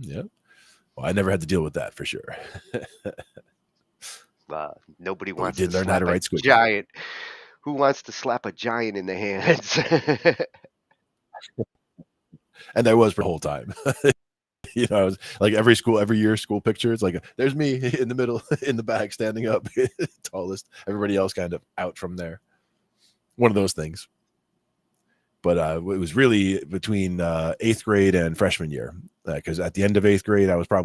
Yeah. Well, I never had to deal with that for sure. Nobody But we wants did to learn how slap to a write squid. giant. Who wants to slap a giant in the hands? And I was for the whole time. I was like, every year school picture, it's like, there's me in the middle, in the back, standing up, tallest. Everybody else kind of out from there. One of those things. But it was really between 8th grade and freshman year, because at the end of 8th grade, I was or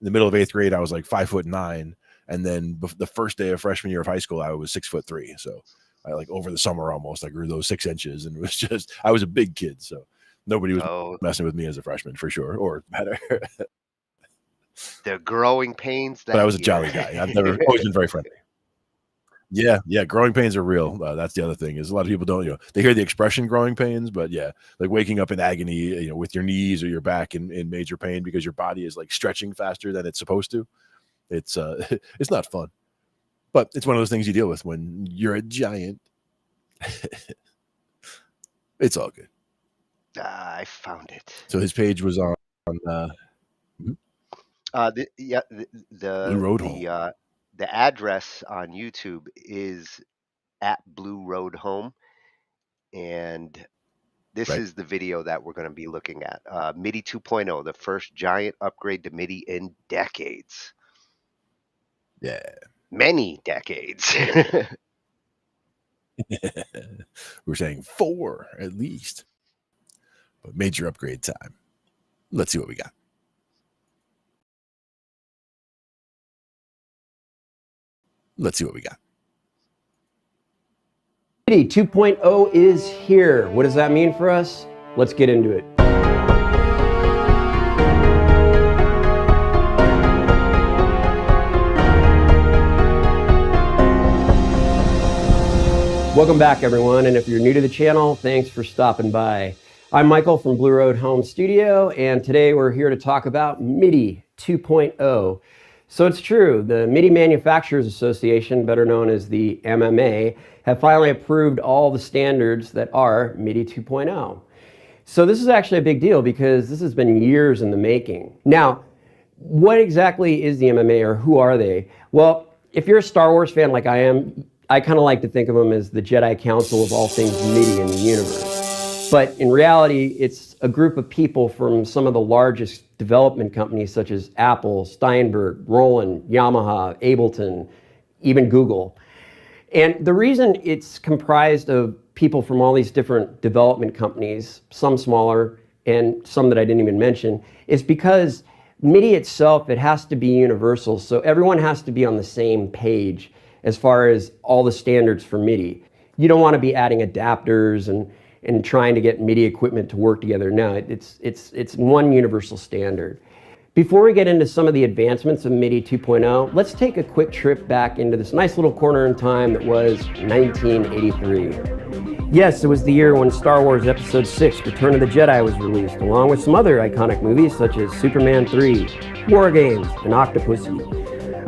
in the middle of 8th grade, I was like 5'9", and then the first day of freshman year of high school, I was 6'3". So I over the summer almost, I grew those 6 inches, and it was just, I was a big kid, so nobody was messing with me as a freshman for sure, or better. The growing pains. But I was a jolly guy. I've always been very friendly. Yeah, growing pains are real. That's the other thing, is a lot of people don't, they hear the expression growing pains, but yeah, like waking up in agony, with your knees or your back in major pain because your body is like stretching faster than it's supposed to. It's it's not fun, but it's one of those things you deal with when you're a giant. It's all good. I found it. So his page was on the Blue Road Home. The address on YouTube is at Blue Road Home, and this is the video that we're going to be looking at. MIDI 2.0, the first giant upgrade to MIDI in decades. Yeah. Many decades. We're saying 4 at least. But major upgrade time. Let's see what we got. Let's see what we got. MIDI 2.0 is here. What does that mean for us? Let's get into it. Welcome back, everyone, and if you're new to the channel, thanks for stopping by. I'm Michael from Blue Road Home Studio, and today we're here to talk about MIDI 2.0. So it's true, the MIDI Manufacturers Association, better known as the MMA, have finally approved all the standards that are MIDI 2.0. So this is actually a big deal because this has been years in the making. Now, what exactly is the MMA, or who are they? Well, if you're a Star Wars fan like I am, I kind of like to think of them as the Jedi Council of all things MIDI in the universe. But in reality, it's a group of people from some of the largest development companies such as Apple, Steinberg, Roland, Yamaha, Ableton, even Google. And the reason it's comprised of people from all these different development companies, some smaller and some that I didn't even mention, is because MIDI itself, it has to be universal. So everyone has to be on the same page as far as all the standards for MIDI. You don't want to be adding adapters and trying to get MIDI equipment to work together. No, it's one universal standard. Before we get into some of the advancements of MIDI 2.0, let's take a quick trip back into this nice little corner in time that was 1983. Yes, it was the year when Star Wars Episode 6, Return of the Jedi was released, along with some other iconic movies such as Superman 3, War Games, and Octopussy.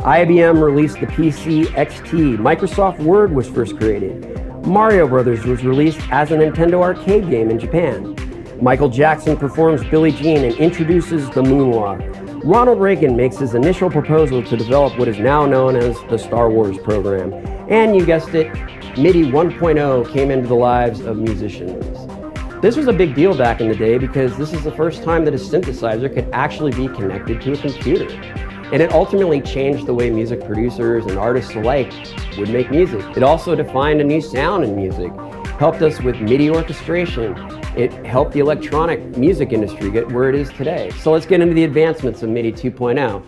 IBM released the PC XT, Microsoft Word was first created, Mario Brothers was released as a Nintendo arcade game in Japan, Michael Jackson performs Billie Jean and introduces the moonwalk, Ronald Reagan makes his initial proposal to develop what is now known as the Star Wars program, and you guessed it, MIDI 1.0 came into the lives of musicians. This was a big deal back in the day because this is the first time that a synthesizer could actually be connected to a computer. And it ultimately changed the way music producers and artists alike would make music. It also defined a new sound in music, helped us with MIDI orchestration. It helped the electronic music industry get where it is today. So let's get into the advancements of MIDI 2.0.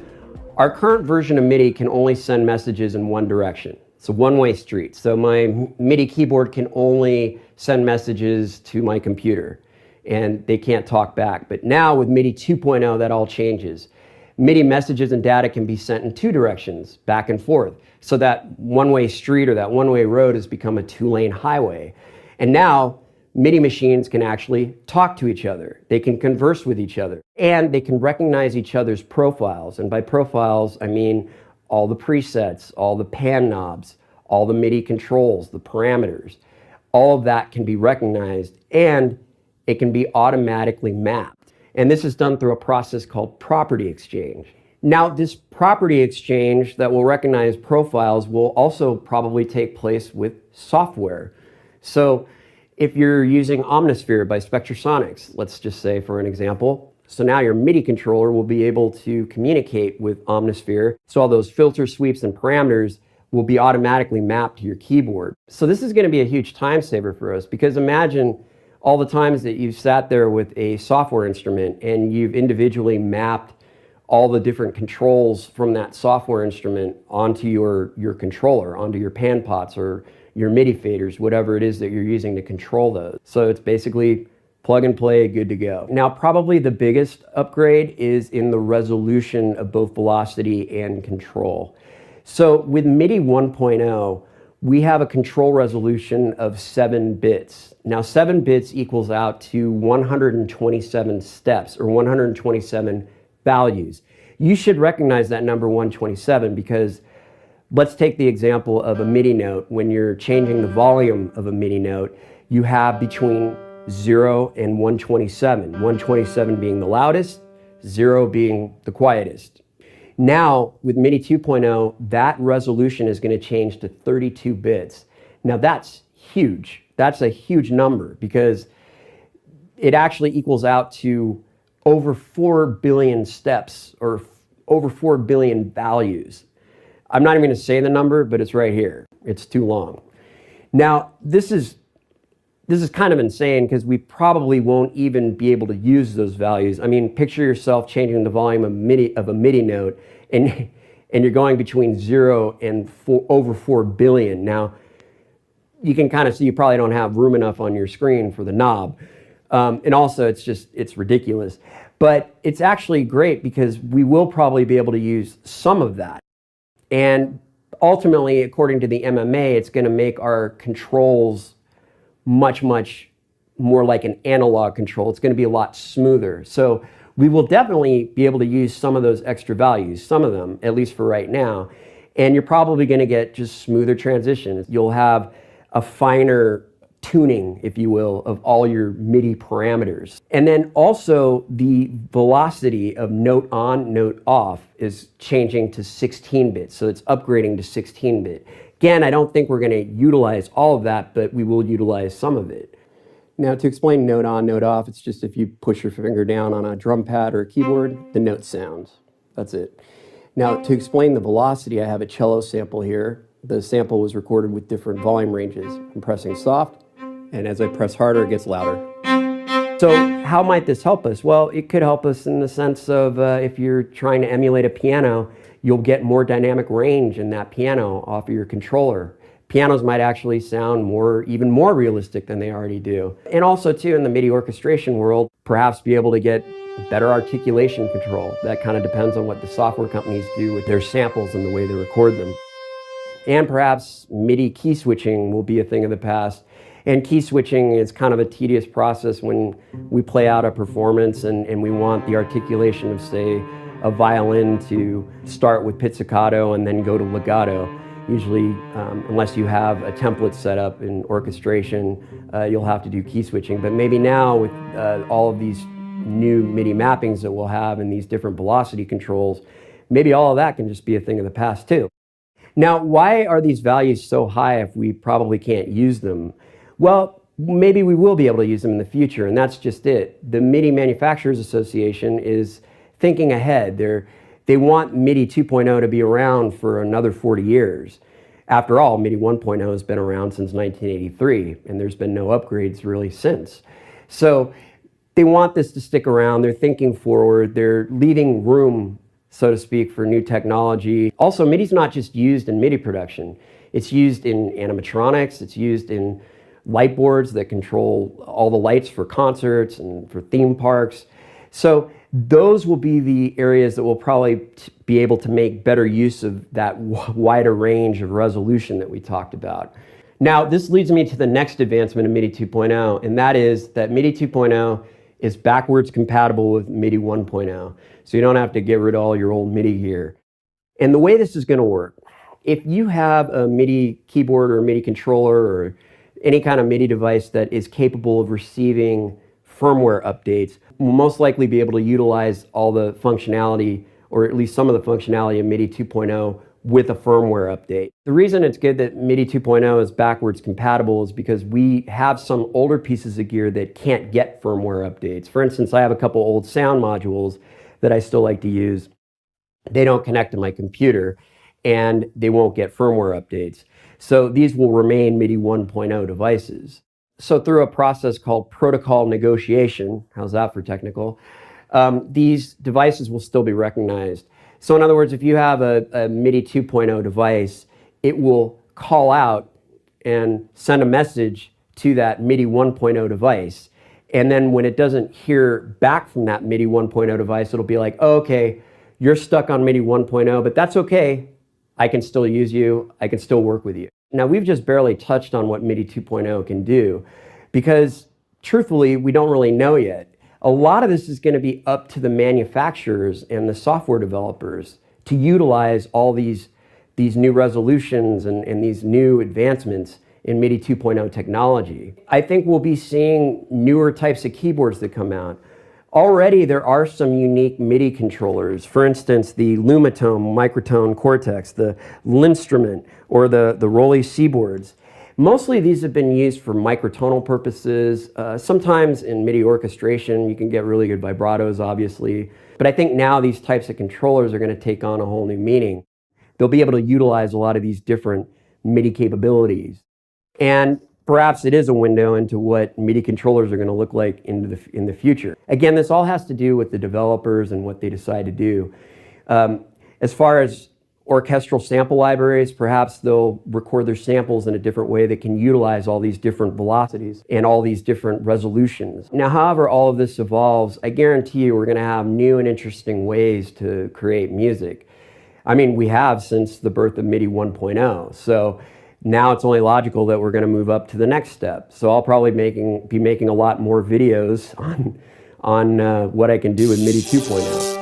Our current version of MIDI can only send messages in one direction. It's a one-way street. So my MIDI keyboard can only send messages to my computer, and they can't talk back. But now with MIDI 2.0, that all changes. MIDI messages and data can be sent in two directions, back and forth. So that one-way street or that one-way road has become a two-lane highway. And now MIDI machines can actually talk to each other. They can converse with each other. And they can recognize each other's profiles. And by profiles, I mean all the presets, all the pan knobs, all the MIDI controls, the parameters. All of that can be recognized, and it can be automatically mapped. And this is done through a process called property exchange. Now, this property exchange that will recognize profiles will also probably take place with software. So if you're using Omnisphere by Spectrasonics, let's just say for an example, so now your MIDI controller will be able to communicate with Omnisphere. So all those filter sweeps and parameters will be automatically mapped to your keyboard. So this is going to be a huge time saver for us, because imagine all the times that you've sat there with a software instrument and you've individually mapped all the different controls from that software instrument onto your controller, onto your pan pots or your MIDI faders, whatever it is that you're using to control those. So it's basically plug and play, good to go. Now, probably the biggest upgrade is in the resolution of both velocity and control. So with MIDI 1.0, we have a control resolution of 7 bits. Now 7 bits equals out to 127 steps, or 127 values. You should recognize that number 127 because let's take the example of a MIDI note. When you're changing the volume of a MIDI note, you have between 0 and 127. 127 being the loudest, 0 being the quietest. Now, with MIDI 2.0, that resolution is going to change to 32 bits. Now, that's huge. That's a huge number because it actually equals out to over 4 billion steps or over 4 billion values. I'm not even going to say the number, but it's right here. It's too long. Now, this is kind of insane because we probably won't even be able to use those values. I mean, picture yourself changing the volume of a MIDI note and you're going between 0 and over 4 billion. Now, you can kind of see you probably don't have room enough on your screen for the knob. And also, it's ridiculous. But it's actually great because we will probably be able to use some of that. And ultimately, according to the MMA, it's going to make our controls much, much more like an analog control. It's going to be a lot smoother. So we will definitely be able to use some of those extra values, some of them, at least for right now. And you're probably going to get just smoother transitions. You'll have a finer tuning, if you will, of all your MIDI parameters. And then also the velocity of note on, note off is changing to 16-bit. So it's upgrading to 16-bit. Again, I don't think we're going to utilize all of that, but we will utilize some of it. Now, to explain note on, note off, it's just if you push your finger down on a drum pad or a keyboard, the note sounds. That's it. Now, to explain the velocity, I have a cello sample here. The sample was recorded with different volume ranges. I'm pressing soft, and as I press harder, it gets louder. So how might this help us? Well, it could help us in the sense of if you're trying to emulate a piano, you'll get more dynamic range in that piano off of your controller. Pianos might actually sound even more realistic than they already do. And also too, in the MIDI orchestration world, perhaps be able to get better articulation control. That kind of depends on what the software companies do with their samples and the way they record them. And perhaps MIDI key switching will be a thing of the past. And key switching is kind of a tedious process when we play out a performance and we want the articulation of, say, a violin to start with pizzicato and then go to legato. Usually, unless you have a template set up in orchestration, you'll have to do key switching. But maybe now with all of these new MIDI mappings that we'll have and these different velocity controls, maybe all of that can just be a thing of the past too. Now, why are these values so high if we probably can't use them? Well, maybe we will be able to use them in the future, and that's just it. The MIDI Manufacturers Association is thinking ahead. They want MIDI 2.0 to be around for another 40 years. After all, MIDI 1.0 has been around since 1983, and there's been no upgrades really since. So they want this to stick around. They're thinking forward. They're leaving room, so to speak, for new technology. Also, MIDI's not just used in MIDI production. It's used in animatronics. It's used in light boards that control all the lights for concerts and for theme parks. So those will be the areas that will probably be able to make better use of that wider range of resolution that we talked about. Now, this leads me to the next advancement of MIDI 2.0, and that is that MIDI 2.0 is backwards compatible with MIDI 1.0. So you don't have to get rid of all your old MIDI gear. And the way this is going to work, if you have a MIDI keyboard or a MIDI controller or any kind of MIDI device that is capable of receiving firmware updates, will most likely be able to utilize all the functionality, or at least some of the functionality of MIDI 2.0 with a firmware update. The reason it's good that MIDI 2.0 is backwards compatible is because we have some older pieces of gear that can't get firmware updates. For instance, I have a couple old sound modules that I still like to use. They don't connect to my computer and they won't get firmware updates. So these will remain MIDI 1.0 devices. So through a process called protocol negotiation, how's that for technical, these devices will still be recognized. So in other words, if you have a MIDI 2.0 device, it will call out and send a message to that MIDI 1.0 device. And then when it doesn't hear back from that MIDI 1.0 device, it'll be like, oh, okay, you're stuck on MIDI 1.0, but that's okay. I can still use you. I can still work with you. Now, we've just barely touched on what MIDI 2.0 can do because, truthfully, we don't really know yet. A lot of this is going to be up to the manufacturers and the software developers to utilize all these new resolutions and these new advancements in MIDI 2.0 technology. I think we'll be seeing newer types of keyboards that come out. Already, there are some unique MIDI controllers. For instance, the Lumitone Microtone Cortex, the Linstrument, or the Rolly Seaboards. Mostly these have been used for microtonal purposes. Sometimes in MIDI orchestration, you can get really good vibratos, obviously. But I think now these types of controllers are going to take on a whole new meaning. they'll be able to utilize a lot of these different MIDI capabilities. And perhaps it is a window into what MIDI controllers are going to look like in the future. Again, this all has to do with the developers and what they decide to do. As far as orchestral sample libraries, perhaps they'll record their samples in a different way that can utilize all these different velocities and all these different resolutions. Now, however all of this evolves, I guarantee you we're going to have new and interesting ways to create music. I mean, we have since the birth of MIDI 1.0. So now it's only logical that we're going to move up to the next step. So I'll probably be making a lot more videos on what I can do with MIDI 2.0.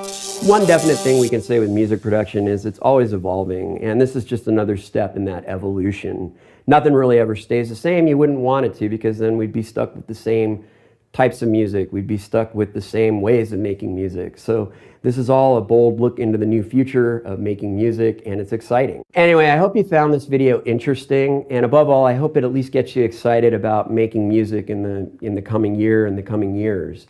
One definite thing we can say with music production is it's always evolving, and this is just another step in that evolution. Nothing really ever stays the same. You wouldn't want it to, because then we'd be stuck with the same types of music. We'd be stuck with the same ways of making music. So this is all a bold look into the new future of making music, and it's exciting. Anyway, I hope you found this video interesting, and above all, I hope it at least gets you excited about making music in the coming year and the coming years.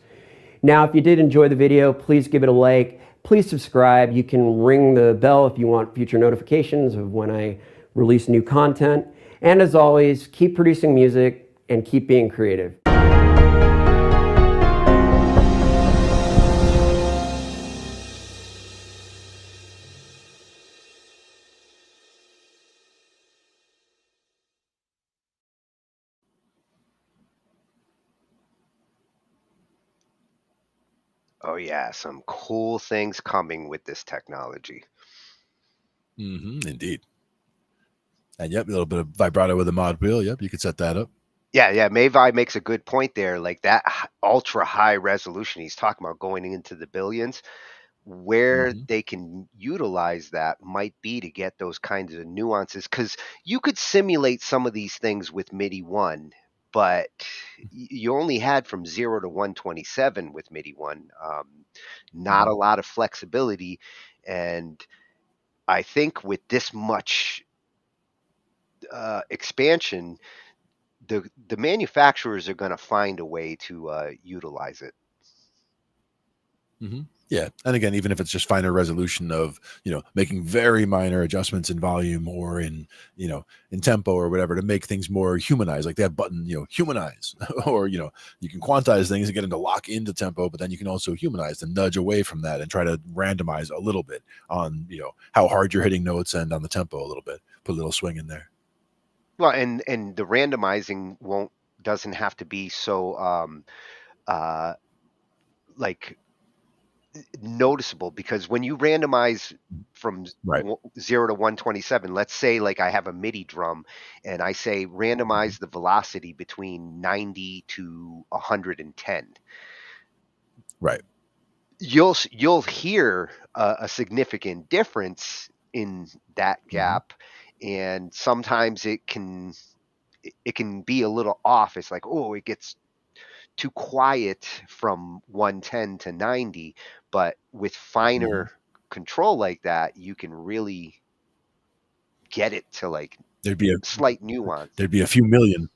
Now, if you did enjoy the video, please give it a like. Please subscribe. You can ring the bell if you want future notifications of when I release new content. And as always, keep producing music and keep being creative. Oh yeah, some cool things coming with this technology. Indeed. And yep, a little bit of vibrato with a mod wheel. Yep, you could set that up. Yeah, Mayvi makes a good point there. Like that ultra high resolution he's talking about going into the billions, where they can utilize that might be to get those kinds of nuances, because you could simulate some of these things with MIDI 1, but you only had from 0 to 127 with MIDI 1. Not a lot of flexibility, and I think with this much expansion, the manufacturers are going to find a way to utilize it. Yeah, and again, even if it's just finer resolution of making very minor adjustments in volume or in in tempo or whatever to make things more humanized, like that button humanize, or you can quantize things and get them to lock into tempo, but then you can also humanize and nudge away from that and try to randomize a little bit on how hard you're hitting notes and on the tempo a little bit, put a little swing in there. Well, and the randomizing doesn't have to be so like noticeable, because when you randomize from 0 to 127, let's say like I have a MIDI drum and I say randomize the velocity between 90 to 110. Right. You'll hear a significant difference in that gap, and sometimes it can be a little off. It's like, oh, it gets too quiet from 110 to 90, but with finer control like that, you can really get it to like there'd be a slight nuance. There'd be a few million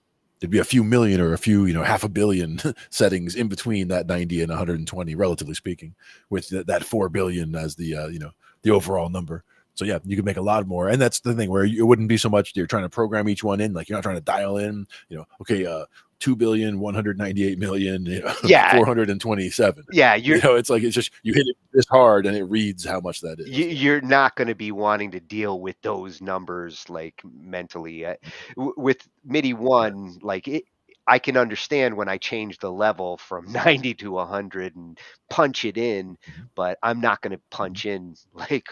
or a few half a billion settings in between that 90 and 120, relatively speaking, with that 4 billion as the the overall number. So yeah, you can make a lot more, and that's the thing where it wouldn't be so much you're trying to program each one in, like you're not trying to dial in, okay, 2,198,000,000, 427. Yeah, it's like, it's just you hit it this hard and it reads how much that is. You're not going to be wanting to deal with those numbers like mentally. With MIDI 1, like I can understand when I change the level from 90 to 100 and punch it in, but I'm not going to punch in like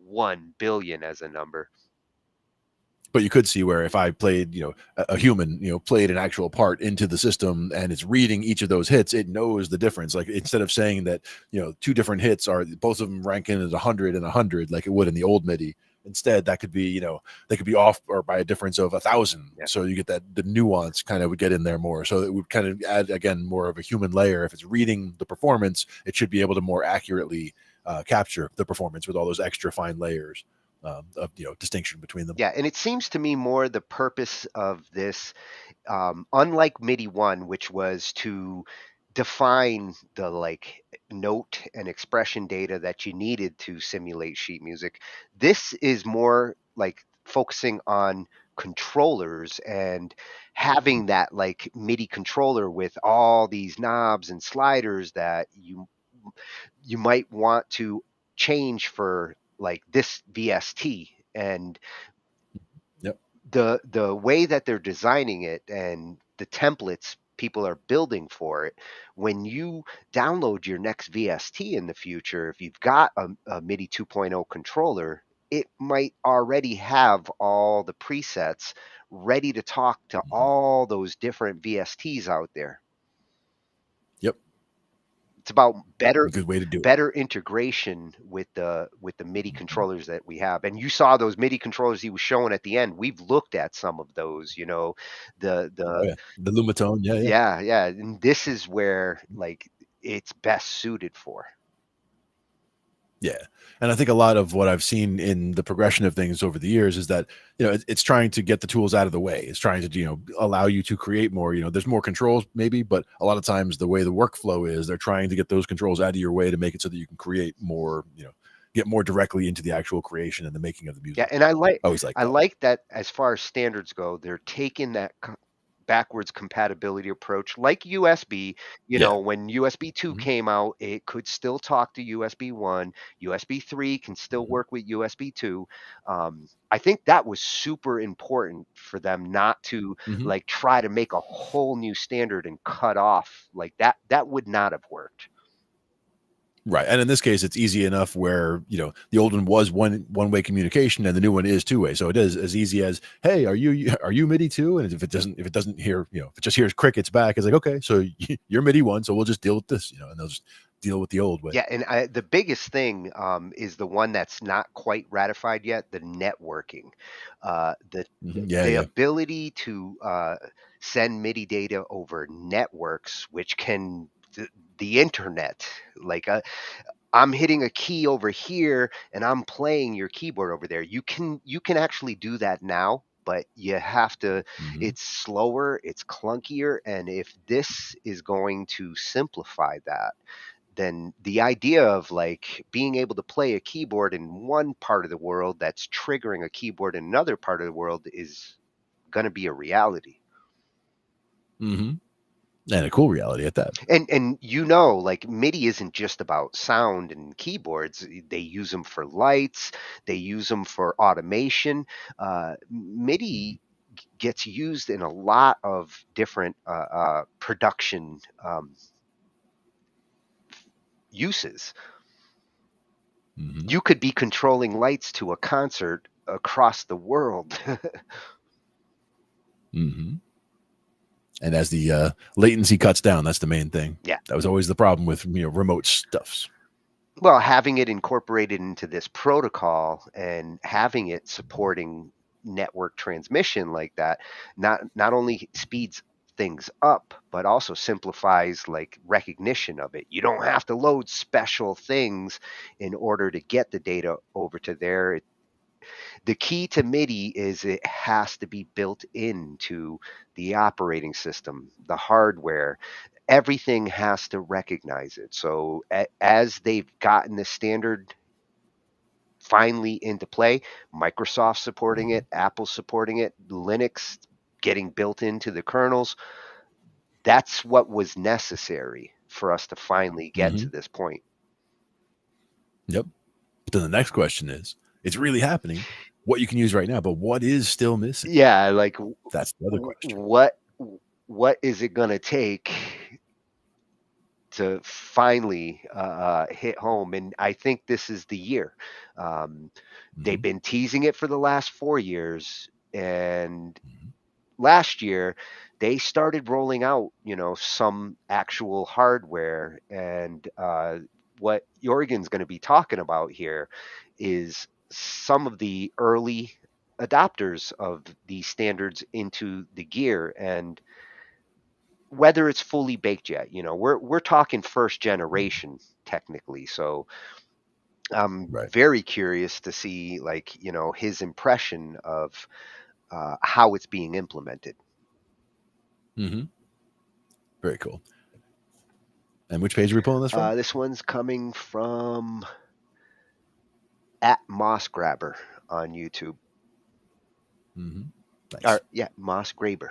1 billion as a number. But you could see where if I played, a human, played an actual part into the system and it's reading each of those hits, it knows the difference. Like instead of saying that, 2 different hits are both of them ranking as 100 and 100, like it would in the old MIDI. Instead, that could be, they could be off or by a difference of 1,000. Yeah. So you get the nuance kind of would get in there more. So it would kind of add, again, more of a human layer. If it's reading the performance, it should be able to more accurately capture the performance with all those extra fine layers of distinction between them. Yeah, and it seems to me more the purpose of this, unlike MIDI 1, which was to define the like note and expression data that you needed to simulate sheet music. This is more like focusing on controllers and having that like MIDI controller with all these knobs and sliders that you might want to change for like this VST. And Yep. the way that they're designing it and the templates people are building for it, when you download your next VST in the future, if you've got a MIDI 2.0 controller, it might already have all the presets ready to talk to all those different VSTs out there. Yep. It's about better Good way to do it. better integration with the MIDI controllers that we have. And you saw those MIDI controllers he was showing at the end. We've looked at some of those, you know, the The Lumitone. Yeah. yeah. And this is where like it's best suited for. Yeah. And I think a lot of what I've seen in the progression of things over the years is that, it's trying to get the tools out of the way. It's trying to, allow you to create more, there's more controls maybe, but a lot of times the way the workflow is, they're trying to get those controls out of your way to make it so that you can create more, get more directly into the actual creation and the making of the music. Yeah. And I that. like that as far as standards go, they're taking that backwards compatibility approach like USB. When USB 2 came out, it could still talk to USB 1. USB 3 can still work with USB 2. I think that was super important for them not to like try to make a whole new standard and cut off like that. That would not have worked. Right. And in this case, it's easy enough where, the old one was one-way communication and the new one is two-way. So it is as easy as, hey, are you MIDI too? And if it doesn't hear, if it just hears crickets back, it's like, okay, so you're MIDI 1, so we'll just deal with this, and they'll just deal with the old way. Yeah. And the biggest thing is the one that's not quite ratified yet, the networking. The ability to send MIDI data over networks, which can the internet, like I'm hitting a key over here and I'm playing your keyboard over there. You can actually do that now, but you have to, it's slower, it's clunkier. And if this is going to simplify that, then the idea of like being able to play a keyboard in one part of the world that's triggering a keyboard in another part of the world is going to be a reality. And a cool reality at that. And like MIDI isn't just about sound and keyboards. They use them for lights. They use them for automation. MIDI gets used in a lot of different production uses. You could be controlling lights to a concert across the world. And as the latency cuts down, that's the main thing. Yeah. That was always the problem with remote stuffs. Well, having it incorporated into this protocol and having it supporting network transmission like that, not only speeds things up, but also simplifies like recognition of it. You don't have to load special things in order to get the data over to there. The key to MIDI is it has to be built into the operating system, the hardware. Everything has to recognize it. So as they've gotten the standard finally into play, Microsoft supporting it, Apple supporting it, Linux getting built into the kernels, that's what was necessary for us to finally get to this point. Yep. But then the next question is, it's really happening. What you can use right now, but what is still missing? Yeah, like that's the other question. What is it going to take to finally hit home? And I think this is the year. They've been teasing it for the last 4 years, and last year they started rolling out, some actual hardware. And what Jorgen's going to be talking about here is some of the early adopters of these standards into the gear, and whether it's fully baked yet. We're talking first generation technically. So I'm very curious to see his impression of how it's being implemented. Very cool. And which page are we pulling this from? This one's coming from at Moss Grabber on YouTube. Nice. Yeah, Moss Graber.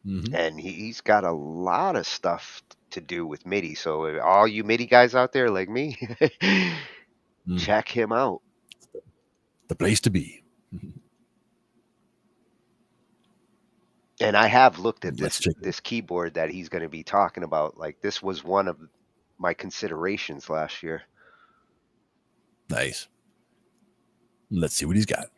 Mm-hmm. And he's got a lot of stuff to do with MIDI. So all you MIDI guys out there like me, check him out. The place to be. And I have looked at this keyboard that he's going to be talking about. Like, this was one of my considerations last year. Nice. Let's see what he's got.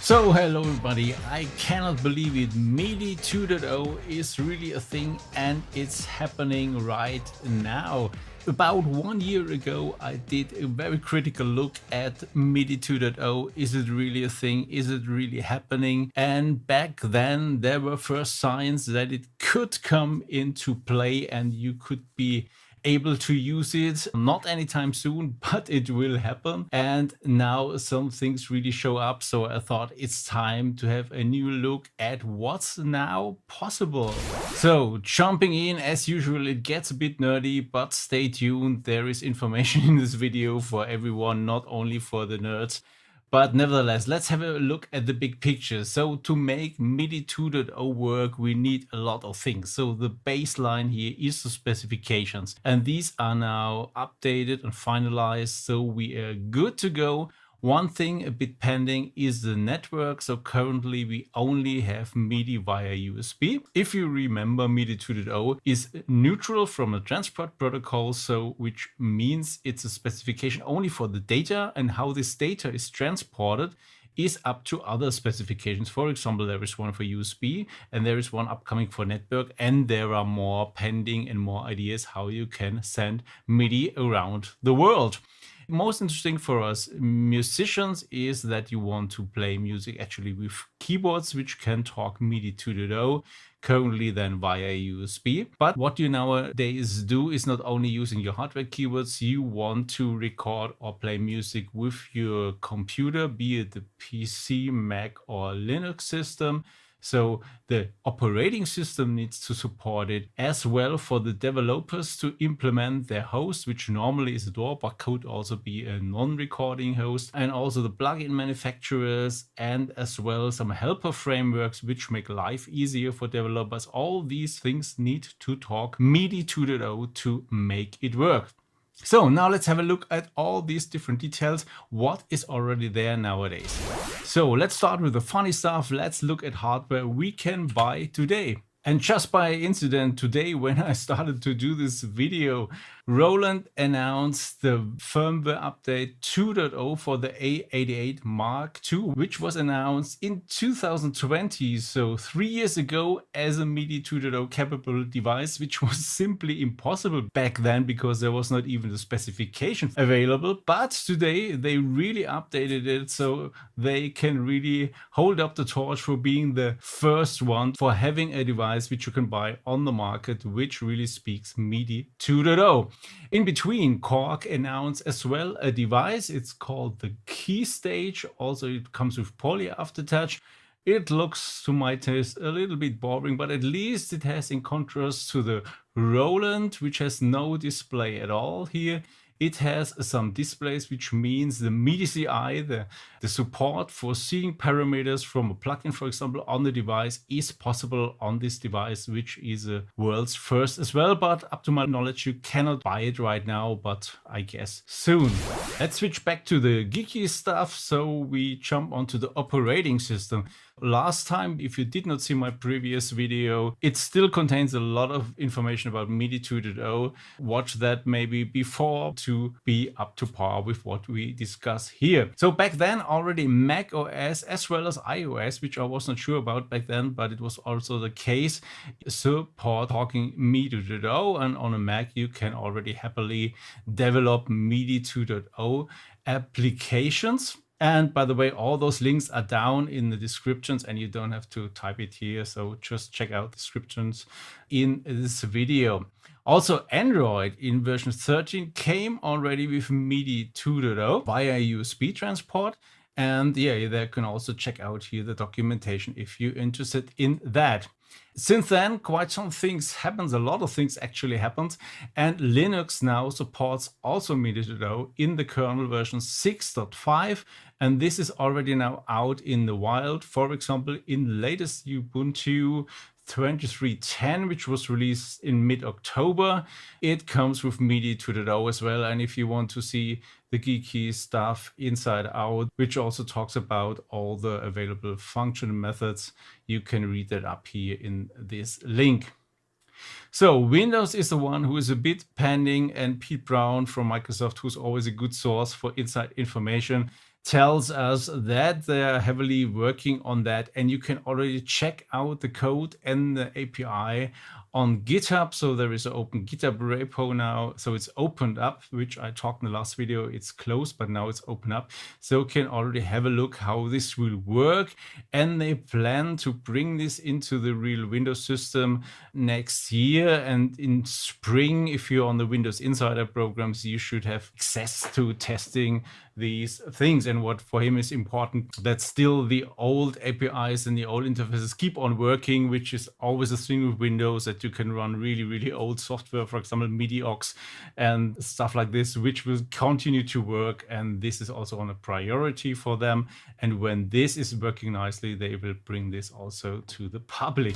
So hello everybody, I cannot believe it, MIDI 2.0 is really a thing and it's happening right now. About 1 year ago I did a very critical look at MIDI 2.0. Is it really a thing? Is it really happening? And back then there were first signs that it could come into play and you could be able to use it, not anytime soon, but it will happen. And now some things really show up, so I thought it's time to have a new look at what's now possible. So jumping in, as usual, it gets a bit nerdy, but stay tuned, there is information in this video for everyone, not only for the nerds. But nevertheless, let's have a look at the big picture. So to make MIDI 2.0 work, we need a lot of things. So the baseline here is the specifications, and these are now updated and finalized, so we are good to go. One thing a bit pending is the network. So currently we only have MIDI via USB. If you remember, MIDI 2.0 is neutral from a transport protocol, so which means it's a specification only for the data, and how this data is transported is up to other specifications. For example, there is one for USB and there is one upcoming for network, and there are more pending and more ideas how you can send MIDI around the world. Most interesting for us musicians is that you want to play music actually with keyboards which can talk MIDI 2.0, currently then via USB. But what you nowadays do is not only using your hardware keyboards, you want to record or play music with your computer, be it the PC, Mac or Linux system. So the operating system needs to support it as well for the developers to implement their host, which normally is a DAW, but could also be a non-recording host, and also the plugin manufacturers, and as well some helper frameworks which make life easier for developers. All these things need to talk MIDI 2.0 to make it work. So now let's have a look at all these different details, what is already there nowadays. So let's start with the funny stuff. Let's look at hardware we can buy today. And just by incident today, when I started to do this video, Roland announced the firmware update 2.0 for the A88 Mark II, which was announced in 2020, so 3 years ago, as a MIDI 2.0 capable device, which was simply impossible back then because there was not even the specification available. But today they really updated it, so they can really hold up the torch for being the first one for having a device which you can buy on the market, which really speaks MIDI 2.0. In between, Korg announced as well a device. It's called the Key Stage. Also, it comes with poly aftertouch. It looks, to my taste, a little bit boring, but at least it has, in contrast to the Roland, which has no display at all here, it has some displays, which means the MIDI CI, the support for seeing parameters from a plugin, for example, on the device is possible on this device, which is a world's first as well. But up to my knowledge, you cannot buy it right now, but I guess soon. Let's switch back to the geeky stuff. So we jump onto the operating system. Last time, if you did not see my previous video, it still contains a lot of information about MIDI 2.0. Watch that maybe before to be up to par with what we discuss here. So back then already Mac OS as well as iOS, which I was not sure about back then, but it was also the case, support talking MIDI 2.0, and on a Mac you can already happily develop MIDI 2.0 applications. And by the way, all those links are down in the descriptions and you don't have to type it here. So just check out descriptions in this video. Also, Android in version 13 came already with MIDI 2.0 via USB transport. And yeah, there can also check out here the documentation if you're interested in that. Since then, quite some things happened, a lot of things actually happened, and Linux now supports also MIDI 2.0 in the kernel version 6.5, and this is already now out in the wild. For example, in the latest Ubuntu 23.10, which was released in mid-October, it comes with MIDI 2.0 as well. And if you want to see the geeky stuff inside out, which also talks about all the available function methods, you can read that up here in this link. So Windows is the one who is a bit pending, and Pete Brown from Microsoft, who's always a good source for inside information, tells us that they're heavily working on that, and you can already check out the code and the API on GitHub. So there is an open GitHub repo now. So it's opened up, which I talked in the last video. It's closed, but now it's open up. So you can already have a look how this will work. And they plan to bring this into the real Windows system next year. And in spring, if you're on the Windows Insider programs, you should have access to testing these things. And what for him is important, that still the old APIs and the old interfaces keep on working, which is always a thing with Windows, that you can run really, really old software, for example, MIDI aux and stuff like this, which will continue to work. And this is also on a priority for them. And when this is working nicely, they will bring this also to the public.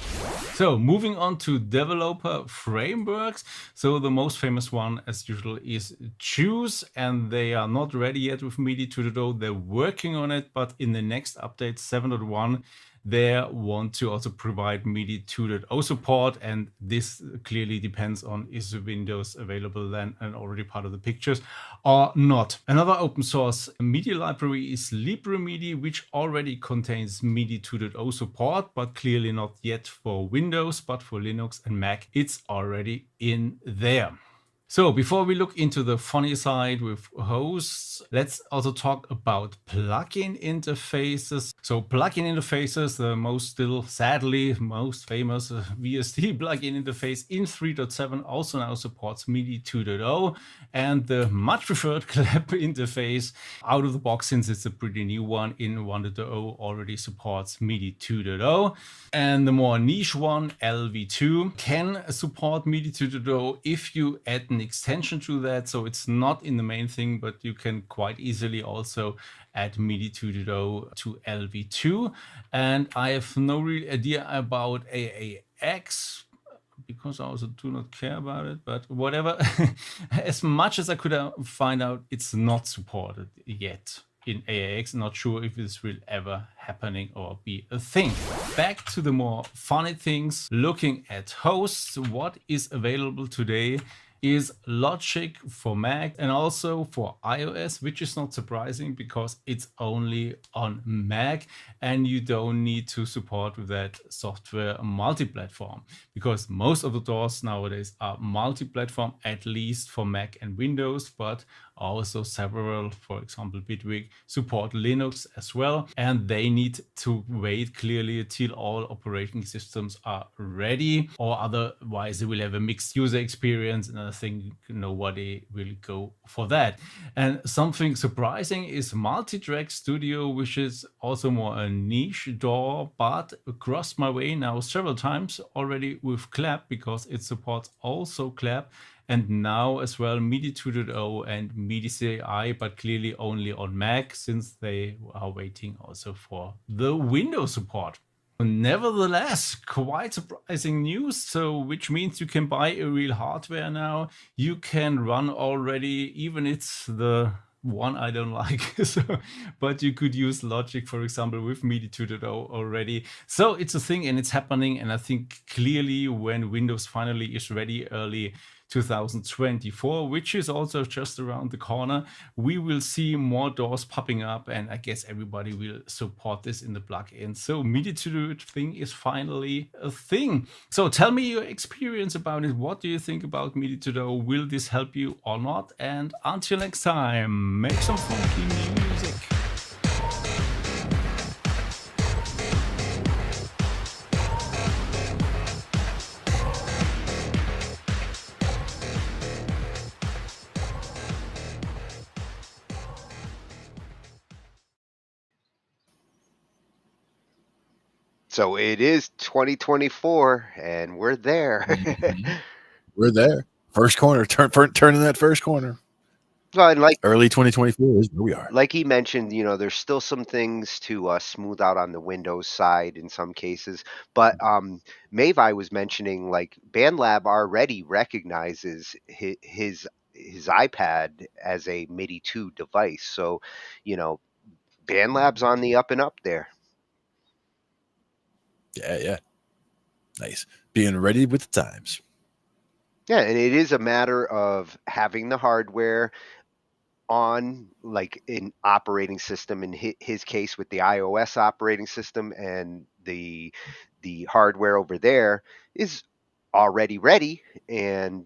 So moving on to developer frameworks. So the most famous one, as usual, is Choose, and they are not ready yet with MIDI 2.0. They're working on it, but in the next update 7.1, they want to also provide MIDI 2.0 support, and this clearly depends on is Windows available then and already part of the pictures or not. Another open source MIDI library is LibreMIDI, which already contains MIDI 2.0 support, but clearly not yet for Windows, but for Linux and Mac, it's already in there. So before we look into the funny side with hosts, let's also talk about plugin interfaces. So plugin interfaces, the most still, sadly, most famous VST plugin interface in 3.7 also now supports MIDI 2.0, and the much preferred clap interface out of the box, since it's a pretty new one, in 1.0 already supports MIDI 2.0. And the more niche one, LV2, can support MIDI 2.0 if you add an extension to that. So it's not in the main thing, but you can quite easily also add MIDI 2.0 to LV2. And I have no real idea about AAX, because I also do not care about it, but whatever. As much as I could find out, it's not supported yet in AAX. Not sure if this will ever happening or be a thing. Back to the more funny things, looking at hosts, what is available today is Logic for Mac and also for iOS, which is not surprising because it's only on Mac and you don't need to support with that software multi-platform, because most of the DAWs nowadays are multi-platform, at least for Mac and Windows, but also several, for example, Bitwig, support Linux as well. And they need to wait clearly till all operating systems are ready, or otherwise they will have a mixed user experience, and I think nobody will go for that. And something surprising is Multitrack Studio, which is also more a niche DAW, but crossed my way now several times already with Clap, because it supports also Clap. And now as well MIDI 2.0 and MIDI CAI, but clearly only on Mac, since they are waiting also for the Windows support. Nevertheless, quite surprising news. So, which means you can buy a real hardware now. You can run already, even it's the one I don't like, but you could use Logic, for example, with MIDI 2.0 already. So it's a thing and it's happening. And I think clearly when Windows finally is ready early 2024, which is also just around the corner, we will see more DAWs popping up, and I guess everybody will support this in the plugin. So MIDI 2.0 thing is finally a thing. So tell me your experience about it. What do you think about MIDI 2.0? Will this help you or not? And until next time, make some funky music. So it is 2024, and we're there. We're there. First corner, turning that first corner. Well, and like Early 2024 is where we are. like he mentioned, there's still some things to smooth out on the Windows side in some cases. But Mavi was mentioning like Bandlab already recognizes his iPad as a MIDI 2 device. So, Bandlab's on the up and up there. Yeah. Nice. Being ready with the times. Yeah, and it is a matter of having the hardware on like an operating system in his case with the iOS operating system, and the hardware over there is already ready, and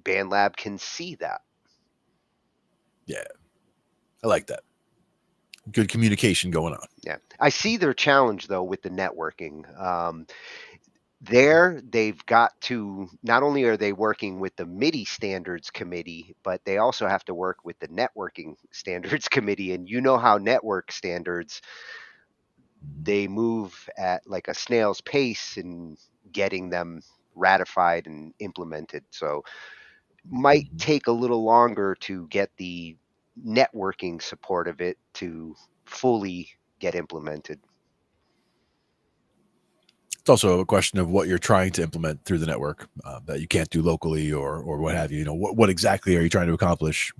Bandlab can see that. Yeah. I like that. Good communication going on. Yeah. I see their challenge though with the networking. There, they've got to, not only are they working with the MIDI standards committee, but they also have to work with the networking standards committee. And you know how network standards, they move at like a snail's pace in getting them ratified and implemented. So might take a little longer to get the networking support of it to fully get implemented. It's also a question of what you're trying to implement through the network that you can't do locally or what have you. What exactly are you trying to accomplish,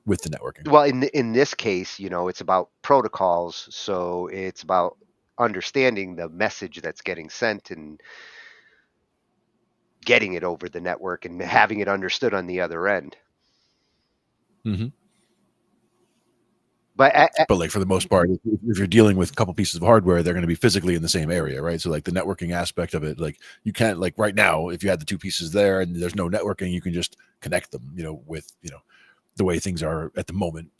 with the networking? Well, in this case, it's about protocols, so it's about understanding the message that's getting sent and getting it over the network and having it understood on the other end. Mm-hmm. But like for the most part, if you're dealing with a couple pieces of hardware, they're going to be physically in the same area, right? So like the networking aspect of it, like you can't, like right now, if you had the two pieces there and there's no networking, you can just connect them, with the way things are at the moment.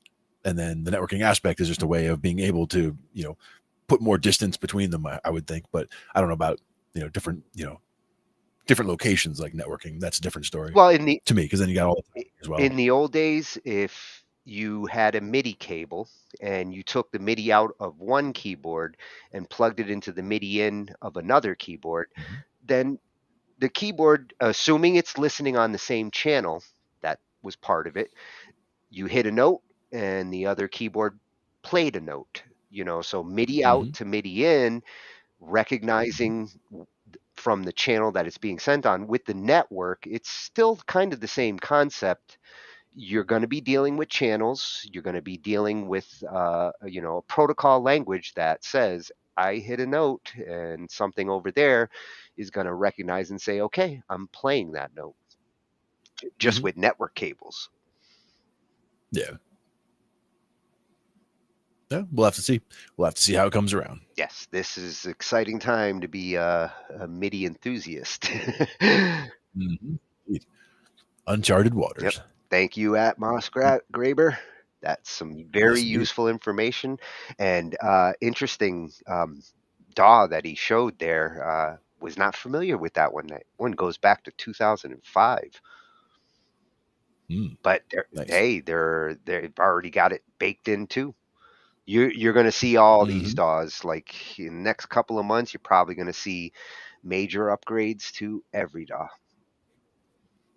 And then the networking aspect is just a way of being able to put more distance between them, I would think. But I don't know about different locations like networking. That's a different story. Well, to me, because then you got all the time as well. In the old days, if you had a MIDI cable and you took the MIDI out of one keyboard and plugged it into the MIDI in of another keyboard, then the keyboard, assuming it's listening on the same channel, that was part of it, you hit a note and the other keyboard played a note, so MIDI out to MIDI in, recognizing from the channel that it's being sent on. With the network, it's still kind of the same concept. You're going to be dealing with channels. You're going to be dealing with, a protocol language that says, I hit a note, and something over there is going to recognize and say, okay, I'm playing that note. Just with network cables. Yeah. Yeah, we'll have to see. We'll have to see how it comes around. Yes, this is an exciting time to be a MIDI enthusiast. Uncharted waters. Yep. Thank you, Atmos Graber. That's some very useful information and interesting DAW that he showed there. Was not familiar with that one. That one goes back to 2005. But hey, they've already got it baked in too. You're going to see all these DAWs. Like in the next couple of months, you're probably going to see major upgrades to every DAW.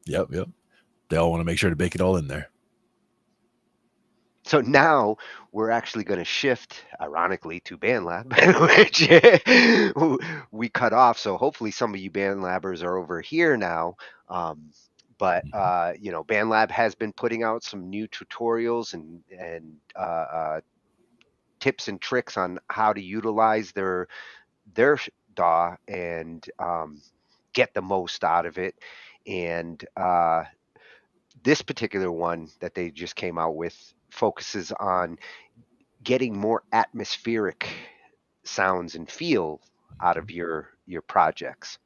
Yep. They all want to make sure to bake it all in there. So now we're actually going to shift, ironically, to Bandlab, which we cut off. So hopefully some of you Bandlabbers are over here now. But Bandlab has been putting out some new tutorials and tips and tricks on how to utilize their DAW and get the most out of it. And this particular one that they just came out with focuses on getting more atmospheric sounds and feel out of your projects.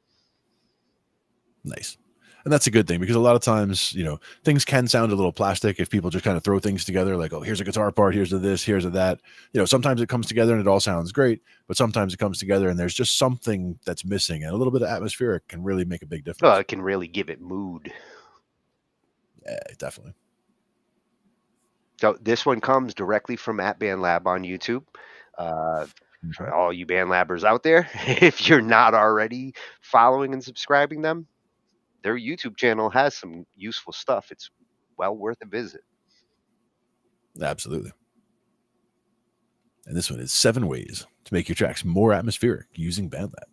Nice. And that's a good thing because a lot of times, things can sound a little plastic if people just kind of throw things together like, oh, here's a guitar part, here's a this, here's a that. Sometimes it comes together and it all sounds great, but sometimes it comes together and there's just something that's missing, and a little bit of atmospheric can really make a big difference. Well, it can really give it mood. Yeah, definitely. So this one comes directly from Bandlab on YouTube. for all you Bandlabbers out there, if you're not already following and subscribing them, their YouTube channel has some useful stuff. It's well worth a visit. Absolutely. And this one is 7 ways to make your tracks more atmospheric using Bandlab.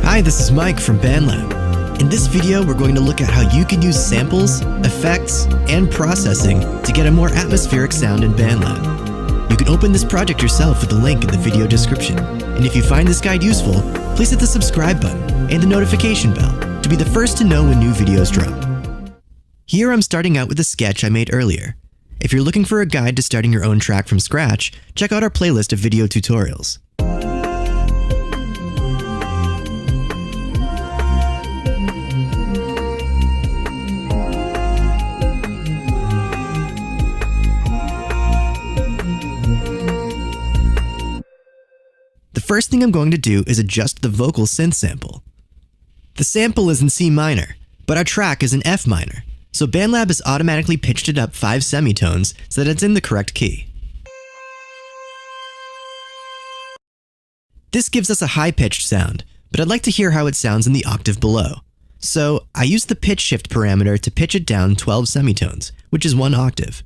Hi, this is Mike from Bandlab. In this video, we're going to look at how you can use samples, effects, and processing to get a more atmospheric sound in Bandlab. You can open this project yourself with the link in the video description. And if you find this guide useful, please hit the subscribe button and the notification bell to be the first to know when new videos drop. Here I'm starting out with a sketch I made earlier. If you're looking for a guide to starting your own track from scratch, check out our playlist of video tutorials. The first thing I'm going to do is adjust the vocal synth sample. The sample is in C minor, but our track is in F minor, so Bandlab has automatically pitched it up 5 semitones so that it's in the correct key. This gives us a high-pitched sound, but I'd like to hear how it sounds in the octave below. So I used the pitch shift parameter to pitch it down 12 semitones, which is 1 octave.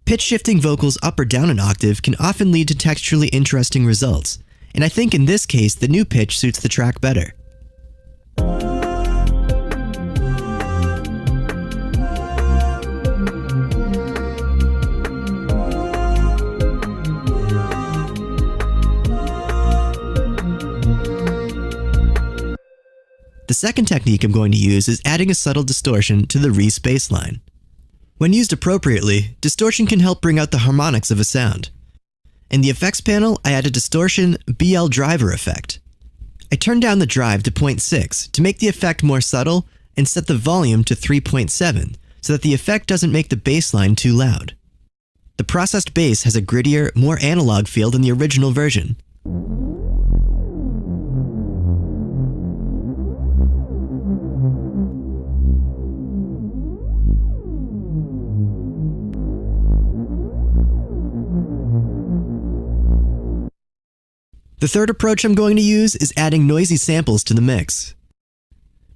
Pitch shifting vocals up or down an octave can often lead to texturally interesting results, and I think in this case the new pitch suits the track better. The second technique I'm going to use is adding a subtle distortion to the re-space line. When used appropriately, distortion can help bring out the harmonics of a sound. In the effects panel, I add a distortion BL driver effect. I turn down the drive to 0.6 to make the effect more subtle and set the volume to 3.7 so that the effect doesn't make the bass line too loud. The processed bass has a grittier, more analog feel than the original version. The third approach I'm going to use is adding noisy samples to the mix.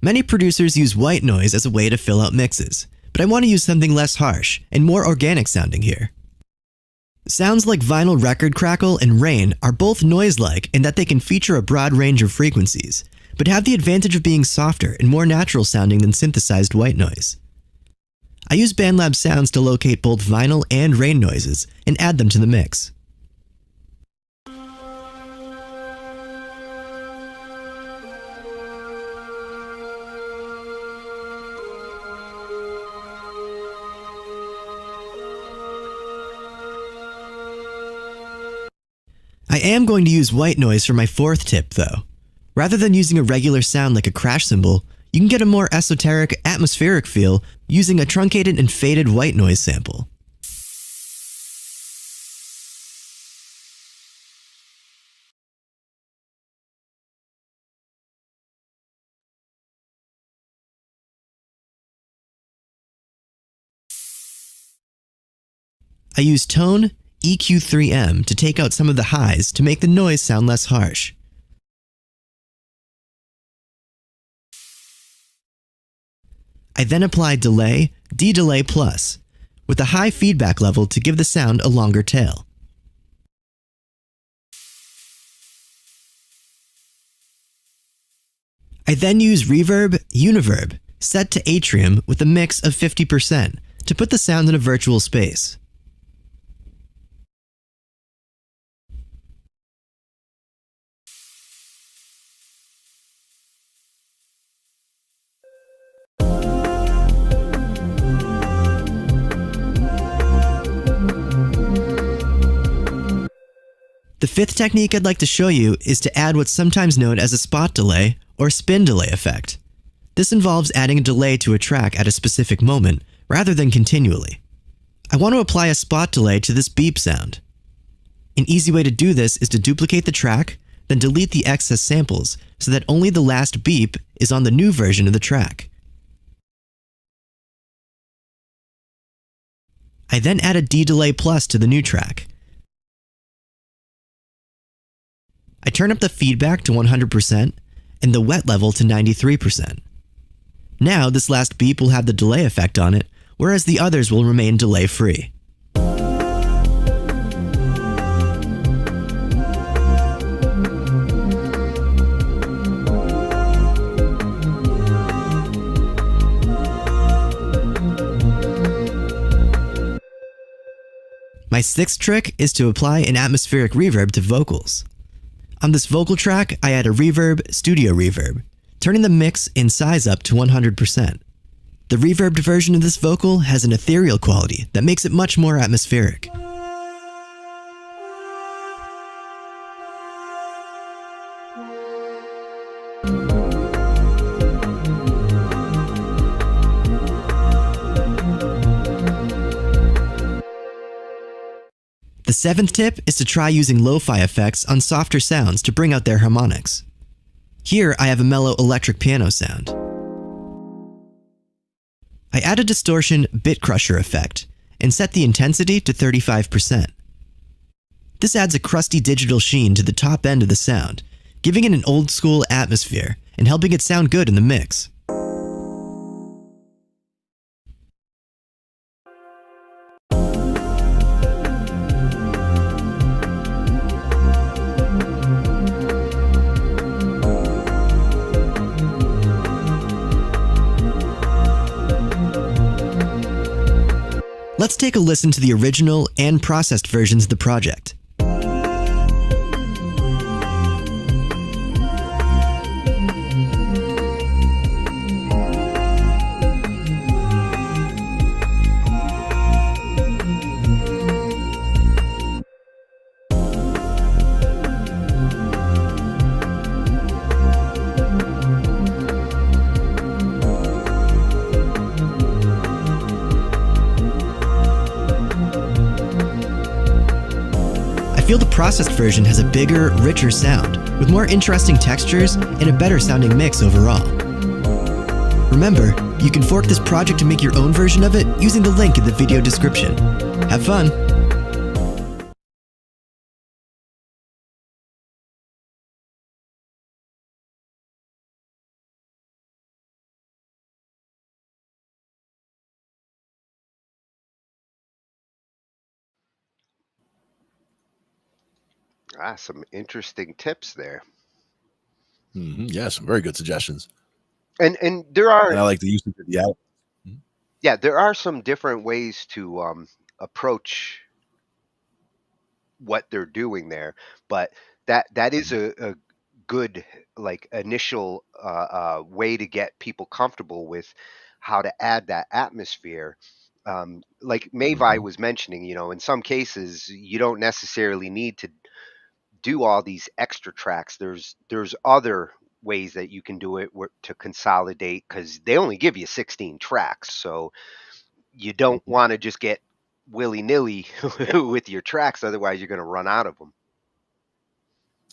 Many producers use white noise as a way to fill out mixes, but I want to use something less harsh and more organic sounding here. Sounds like vinyl record crackle and rain are both noise-like in that they can feature a broad range of frequencies, but have the advantage of being softer and more natural sounding than synthesized white noise. I use Bandlab sounds to locate both vinyl and rain noises and add them to the mix. I am going to use white noise for my fourth tip though. Rather than using a regular sound like a crash cymbal, you can get a more esoteric, atmospheric feel using a truncated and faded white noise sample. I use tone, EQ3M to take out some of the highs to make the noise sound less harsh. I then apply delay, D-delay plus, with a high feedback level to give the sound a longer tail. I then use reverb, univerb, set to atrium with a mix of 50% to put the sound in a virtual space. The fifth technique I'd like to show you is to add what's sometimes known as a spot delay or spin delay effect. This involves adding a delay to a track at a specific moment rather than continually. I want to apply a spot delay to this beep sound. An easy way to do this is to duplicate the track, then delete the excess samples so that only the last beep is on the new version of the track. I then add a D-Delay Plus to the new track. I turn up the feedback to 100% and the wet level to 93%. Now this last beep will have the delay effect on it, whereas the others will remain delay-free. My sixth trick is to apply an atmospheric reverb to vocals. On this vocal track, I add a reverb, studio reverb, turning the mix in size up to 100%. The reverbed version of this vocal has an ethereal quality that makes it much more atmospheric. The seventh tip is to try using lo-fi effects on softer sounds to bring out their harmonics. Here I have a mellow electric piano sound. I add a distortion bit crusher effect and set the intensity to 35%. This adds a crusty digital sheen to the top end of the sound, giving it an old school atmosphere and helping it sound good in the mix. Let's take a listen to the original and processed versions of the project. I feel the processed version has a bigger, richer sound, with more interesting textures and a better sounding mix overall. Remember, you can fork this project to make your own version of it using the link in the video description. Have fun! Some interesting tips there. Yeah, some very good suggestions. And there are, And I like the use of the out. yeah, there are some different ways to approach what they're doing there, but that is a good like initial way to get people comfortable with how to add that atmosphere. Like Mavi was mentioning, in some cases you don't necessarily need to do all these extra tracks. There's other ways that you can do it to consolidate, because they only give you 16 tracks, so you don't want to just get willy-nilly with your tracks, otherwise you're going to run out of them.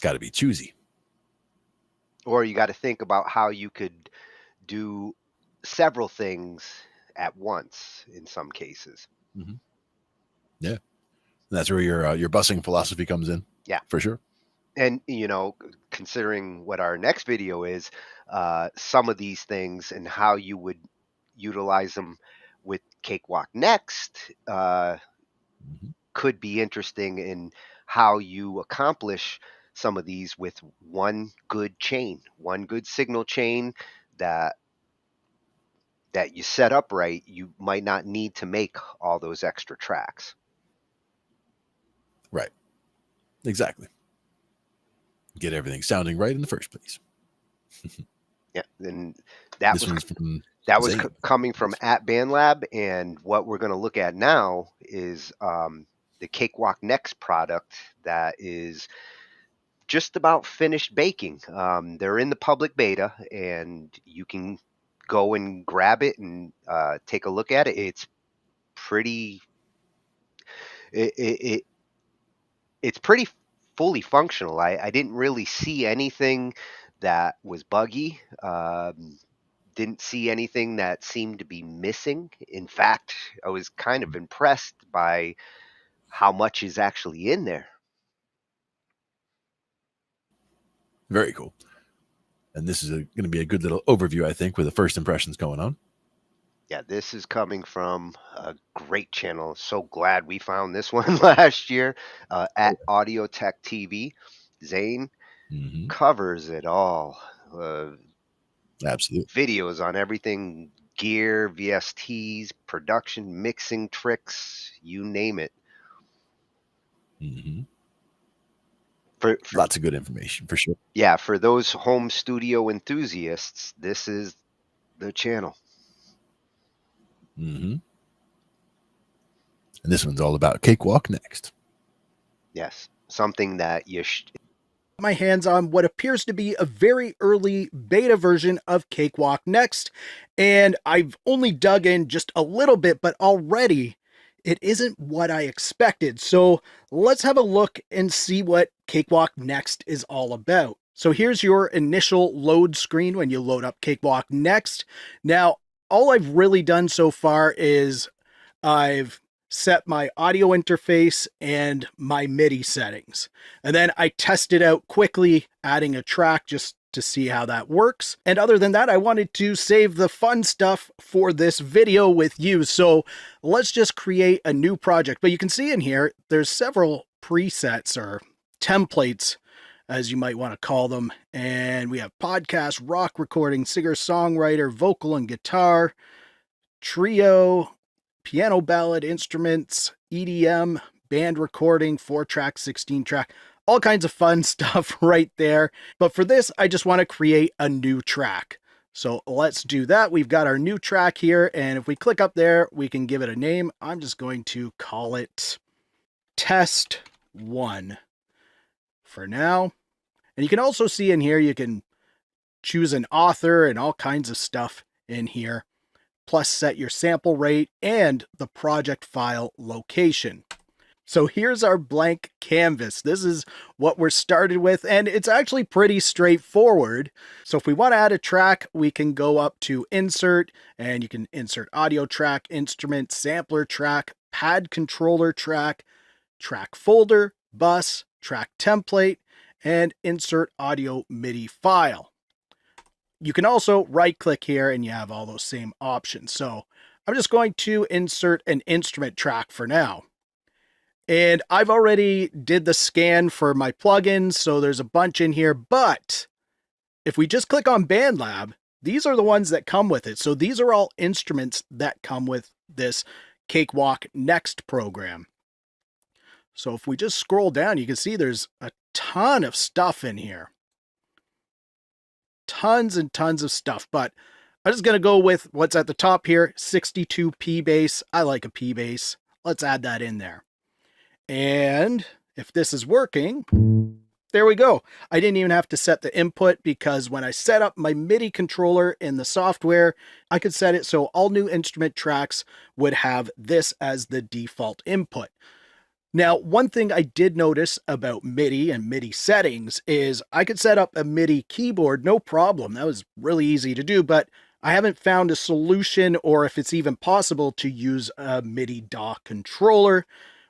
Got to be choosy. Or you got to think about how you could do several things at once in some cases. Yeah, that's where your busing philosophy comes in. Yeah, for sure. And considering what our next video is, some of these things and how you would utilize them with Cakewalk Next could be interesting in how you accomplish some of these with one good signal chain that you set up right. You might not need to make all those extra tracks. Right. Exactly. Get everything sounding right in the first place. Yeah, and that was coming from at Bandlab, and what we're going to look at now is the Cakewalk Next product that is just about finished baking. They're in the public beta, and you can go and grab it and take a look at it. It's pretty. It's pretty fully functional. I didn't really see anything that was buggy. Didn't see anything that seemed to be missing. In fact, I was kind of impressed by how much is actually in there. Very cool. And this is going to be a good little overview, I think, with the first impressions going on. Yeah, this is coming from a great channel. So glad we found this one last year at Audio Tech TV. Zane covers it all. Absolutely. Videos on everything, gear, VSTs, production, mixing tricks, you name it. For lots of good information for sure. Yeah, for those home studio enthusiasts, this is the channel. And this one's all about Cakewalk next. Yes, something that you my hands on what appears to be a very early beta version of Cakewalk Next, and I've only dug in just a little bit, but already it isn't what I expected. So let's have a look and see what Cakewalk Next is all about. So here's your initial load screen when you load up Cakewalk Next. Now, all I've really done so far is I've set my audio interface and my MIDI settings. And then I tested out quickly adding a track just to see how that works. And other than that, I wanted to save the fun stuff for this video with you. So let's just create a new project. But you can see in here, there's several presets or templates, as you might want to call them. And we have podcast, rock recording, singer-songwriter, vocal and guitar, trio, piano ballad, instruments, EDM, band recording, 4-track, 16-track, all kinds of fun stuff right there. But for this, I just want to create a new track. So let's do that. We've got our new track here, and if we click up there, we can give it a name. I'm just going to call it Test 1 for now. And you can also see in here, you can choose an author and all kinds of stuff in here. Plus set your sample rate and the project file location. So here's our blank canvas. This is what we're started with, and it's actually pretty straightforward. So if we want to add a track, we can go up to Insert, and you can insert audio track, instrument, sampler track, pad controller track, track folder, bus, track template, and insert audio MIDI file. You can also right-click here and you have all those same options. So I'm just going to insert an instrument track for now. And I've already did the scan for my plugins, so there's a bunch in here. But if we just click on Bandlab, these are the ones that come with it. So these are all instruments that come with this Cakewalk Next program. So if we just scroll down, you can see there's a ton of stuff in here. Tons and tons of stuff, but I'm just going to go with what's at the top here, 62 P bass. I like a P bass. Let's add that in there. And if this is working, there we go. I didn't even have to set the input because when I set up my MIDI controller in the software, I could set it so all new instrument tracks would have this as the default input. Now, one thing I did notice about MIDI and MIDI settings is I could set up a MIDI keyboard, no problem. That was really easy to do, but I haven't found a solution or if it's even possible to use a MIDI DAW controller,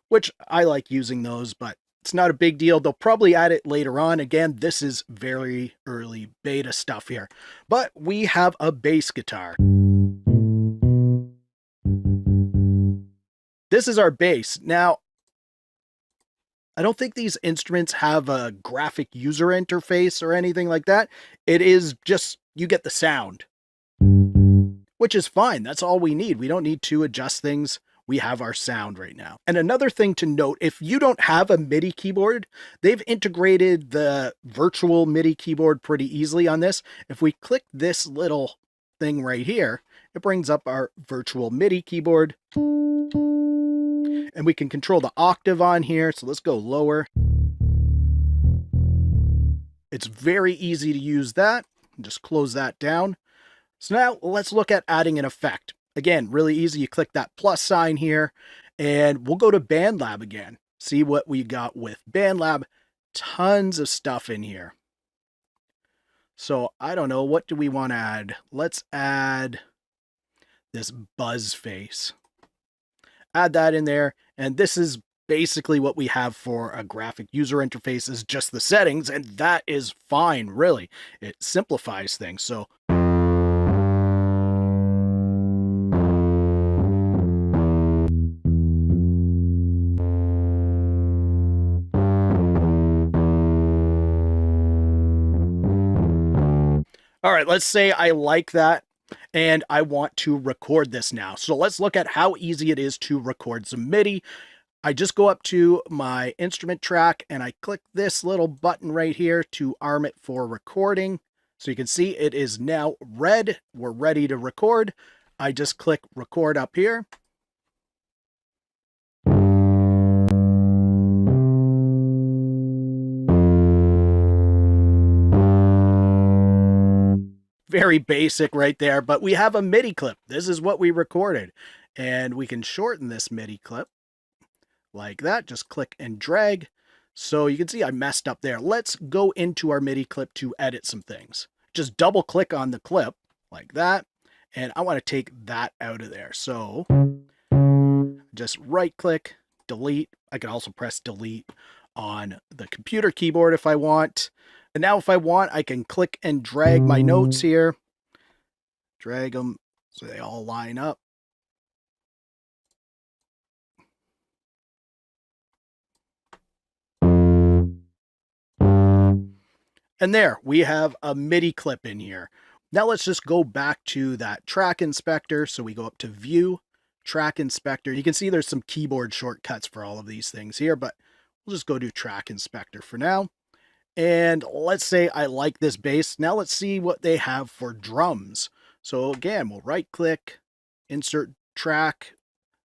which I like using those, but it's not a big deal. They'll probably add it later on. Again, this is very early beta stuff here, but we have a bass guitar. This is our bass. Now, I don't think these instruments have a graphic user interface or anything like that. It is just, you get the sound, which is fine. That's all we need. We don't need to adjust things. We have our sound right now. And another thing to note, if you don't have a MIDI keyboard, they've integrated the virtual MIDI keyboard pretty easily on this. If we click this little thing right here, it brings up our virtual MIDI keyboard. And we can control the octave on here. So let's go lower. It's very easy to use that. Just close that down. So now let's look at adding an effect. Again, really easy. You click that plus sign here and we'll go to Bandlab again. See what we got with Bandlab. tons of stuff in here. So I don't know, what do we want to add? Let's add this buzz face. Add that in there, and this is basically what we have for a graphic user interface, is just the settings, and that is fine, really. It simplifies things. So all right, let's say I like that and I want to record this now. So let's look at how easy it is to record some MIDI. I just go up to my instrument track and I click this little button right here to arm it for recording. So you can see it is now red. We're ready to record. I just click record up here. Very basic right there, but we have a MIDI clip. This is what we recorded. And we can shorten this MIDI clip like that. Just click and drag. So you can see I messed up there. Let's go into our MIDI clip to edit some things. Just double click on the clip like that. And I want to take that out of there. So just right click, delete. I can also press delete on the computer keyboard if I want. And now if I want, I can click and drag my notes here. Drag them so they all line up. And there, we have a MIDI clip in here. Now let's just go back to that track inspector. So we go up to View, Track Inspector. You can see there's some keyboard shortcuts for all of these things here, but we'll just go to Track Inspector for now. And let's say I like this bass. Now let's see what they have for drums. So again, we'll right click, insert track.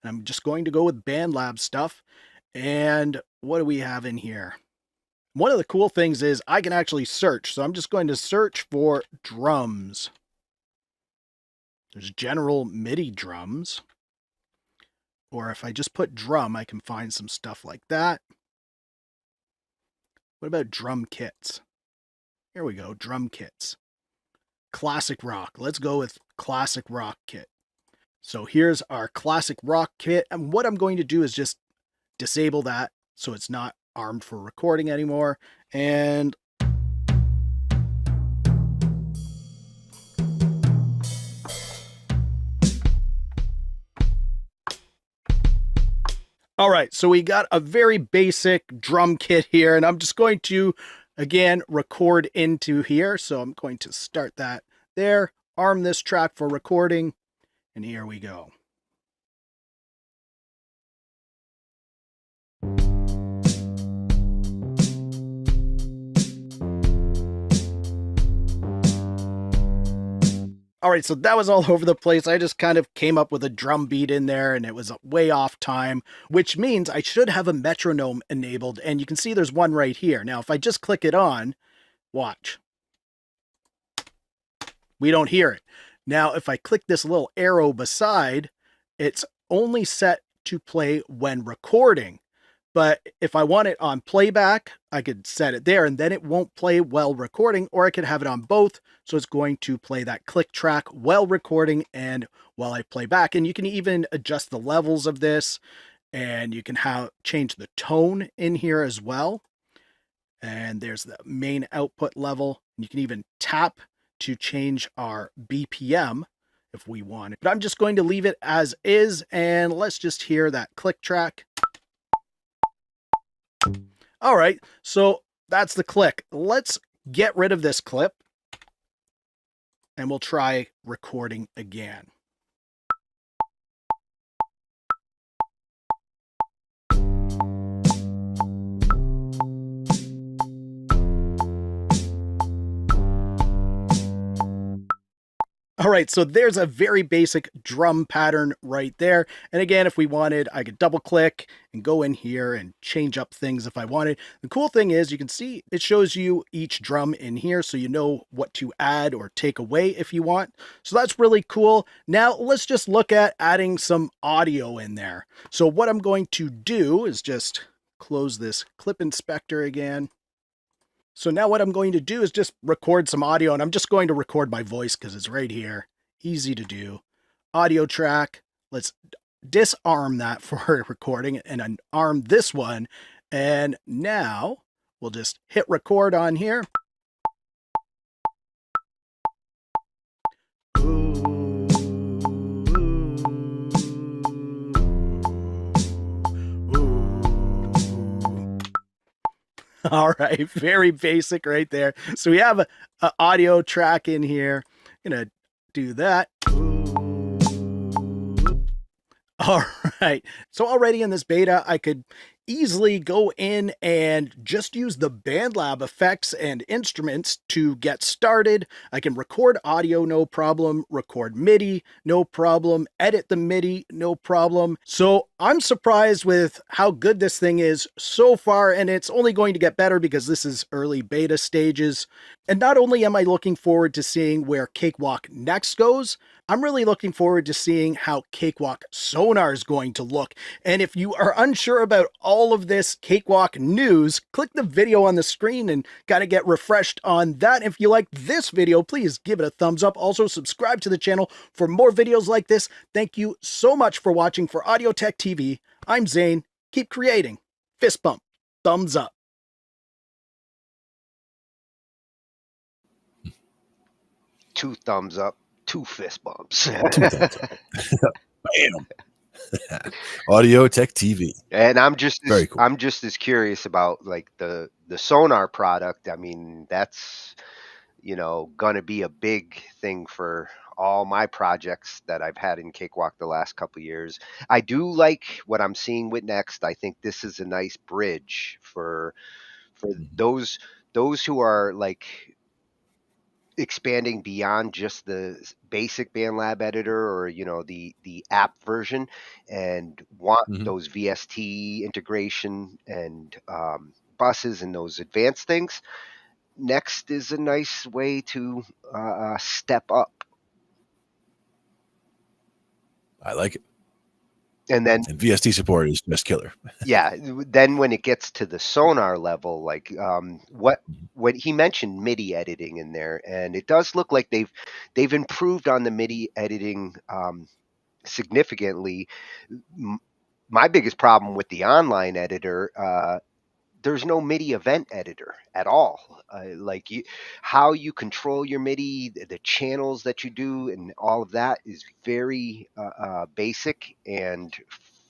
I'm just going to go with Bandlab stuff. And what do we have in here? One of the cool things is I can actually search. So I'm just going to search for drums. There's general MIDI drums. Or if I just put drum, I can find some stuff like that. What about drum kits? Here we go, drum kits. Classic rock. Let's go with classic rock kit. So here's our classic rock kit. And what I'm going to do is just disable that so it's not armed for recording anymore. And all right, so we got a very basic drum kit here, and I'm just going to, again, record into here. So I'm going to start that there, arm this track for recording, and here we go. All right, so that was all over the place. I just kind of came up with a drum beat in there and it was way off time, which means I should have a metronome enabled. And you can see there's one right here. Now, if I just click it on, watch. We don't hear it. Now, if I click this little arrow beside, it's only set to play when recording. But if I want it on playback, I could set it there and then it won't play while recording, or I could have it on both. So it's going to play that click track while recording and while I play back. And you can even adjust the levels of this, and you can change the tone in here as well. And there's the main output level. You can even tap to change our BPM if we want it. But I'm just going to leave it as is, and let's just hear that click track. All right, so that's the click. Let's get rid of this clip and we'll try recording again. All right, so there's a very basic drum pattern right there. And again, if we wanted, I could double click and go in here and change up things if I wanted. The cool thing is you can see it shows you each drum in here, so you know what to add or take away if you want. So that's really cool. Now let's just look at adding some audio in there. So what I'm going to do is just close this clip inspector again. So now what I'm going to do is just record some audio, and I'm just going to record my voice because it's right here. Easy to do. Audio track. Let's disarm that for recording and arm this one. And now we'll just hit record on here. All right, very basic right there. So we have a audio track in here. I'm gonna do that. All right. So already in this beta, I could easily go in and just use the Bandlab effects and instruments to get started. I can record audio, no problem, record MIDI, no problem, edit the MIDI, no problem. So I'm surprised with how good this thing is so far, and it's only going to get better because this is early beta stages. And not only am I looking forward to seeing where Cakewalk next goes, I'm really looking forward to seeing how Cakewalk Sonar is going to look. And if you are unsure about all of this Cakewalk news, click the video on the screen and gotta get refreshed on that. If you liked this video, please give it a thumbs up. Also, subscribe to the channel for more videos like this. Thank you so much for watching. For Audio Tech TV, I'm Zane. Keep creating. Fist bump. Thumbs up. 2 thumbs up, 2 fist bumps. 2 thumbs up. Bam. Audio Tech TV. And I'm just Very cool. I'm just as curious about like the Sonar product. I mean, that's gonna be a big thing for all my projects that I've had in Cakewalk the last couple of years. I do like what I'm seeing with next. I think this is a nice bridge for those who are like expanding beyond just the basic Bandlab editor or the app version and want those VST integration and buses and those advanced things. Next is a nice way to step up. I like it. And VST support is just killer. Yeah. Then when it gets to the Sonar level, like what he mentioned MIDI editing in there, and it does look like they've improved on the MIDI editing significantly. My biggest problem with the online editor, there's no MIDI event editor at all. How you control your MIDI, the channels that you do, and all of that is very basic. And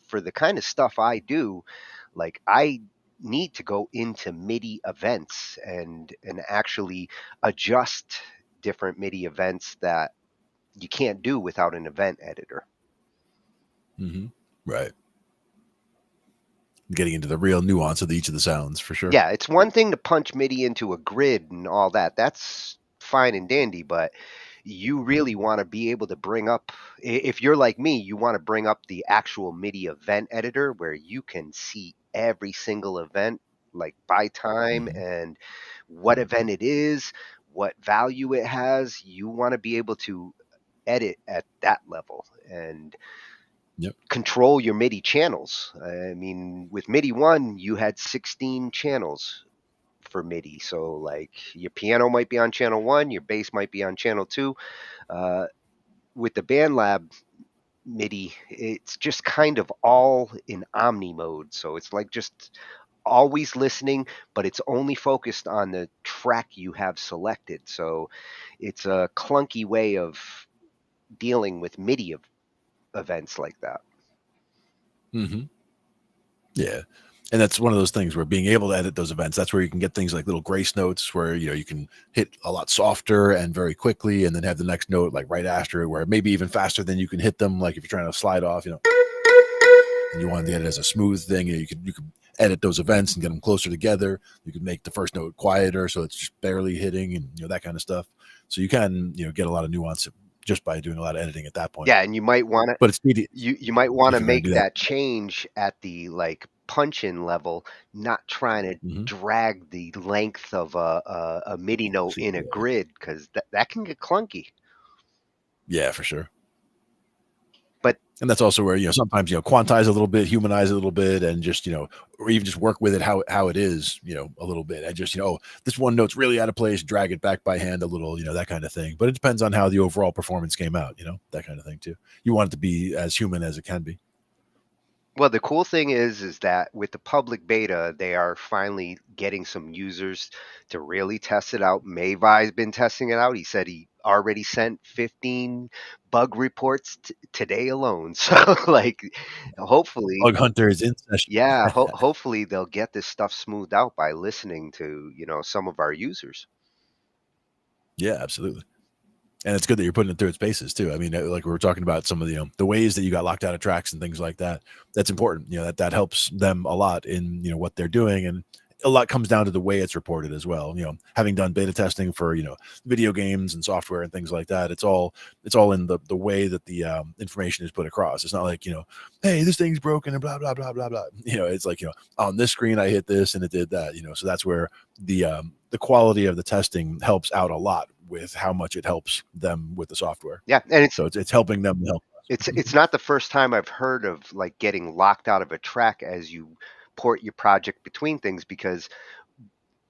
for the kind of stuff I do, like I need to go into MIDI events and actually adjust different MIDI events that you can't do without an event editor. Right. Getting into the real nuance of each of the sounds, for sure. Yeah, it's one thing to punch MIDI into a grid and all that. That's fine and dandy, but you really want to be able to bring up, if you're like me, you want to bring up the actual MIDI event editor where you can see every single event, like by time and what event it is, what value it has. You want to be able to edit at that level and control your MIDI channels. I mean, with MIDI 1, you had 16 channels for MIDI. So like your piano might be on channel 1, your bass might be on channel 2. With the Bandlab MIDI, it's just kind of all in omni mode. So it's like just always listening, but it's only focused on the track you have selected. So it's a clunky way of dealing with MIDI events like that. Yeah. And that's one of those things where being able to edit those events, that's where you can get things like little grace notes where, you can hit a lot softer and very quickly and then have the next note like right after it, where maybe even faster than you can hit them. Like if you're trying to slide off, and you want to edit as a smooth thing, you could edit those events and get them closer together. You can make the first note quieter so it's just barely hitting and that kind of stuff. So you can, get a lot of nuance just by doing a lot of editing at that point. Yeah, and you might want to, but it's needed. You might want to make that change at the like punch-in level, not trying to drag the length of a MIDI note in a grid, because that can get clunky. Yeah, for sure. And that's also where, sometimes, quantize a little bit, humanize it a little bit, and just, or even just work with it how it is, a little bit. And just, this one note's really out of place, drag it back by hand a little, that kind of thing. But it depends on how the overall performance came out, that kind of thing too. You want it to be as human as it can be. Well, the cool thing is that with the public beta, they are finally getting some users to really test it out. Mavai's been testing it out. He said he already sent 15 bug reports today alone. So, like, hopefully, Bug Hunter is in session. Yeah, hopefully they'll get this stuff smoothed out by listening to some of our users. Yeah, absolutely. And it's good that you're putting it through its paces too. I mean, like we were talking about some of the ways that you got locked out of tracks and things like that. That's important. That helps them a lot in what they're doing, and a lot comes down to the way it's reported as well. Having done beta testing for video games and software and things like that, it's all in the way that the information is put across. It's not like hey, this thing's broken and blah blah blah blah blah. It's like on this screen I hit this and it did that. So that's where the quality of the testing helps out a lot with how much it helps them with the software. Yeah, and it's helping them help. It's not the first time I've heard of like getting locked out of a track as you port your project between things, because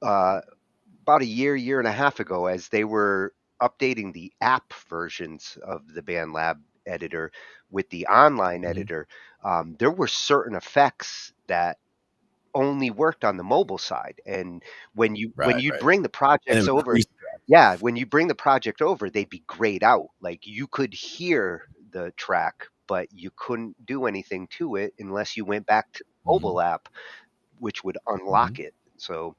about a year and a half ago, as they were updating the app versions of the Bandlab editor with the online editor, there were certain effects that only worked on the mobile side. And when you bring the projects over, when you bring the project over, they'd be grayed out. Like you could hear the track, but you couldn't do anything to it unless you went back to the mobile app, which would unlock it. So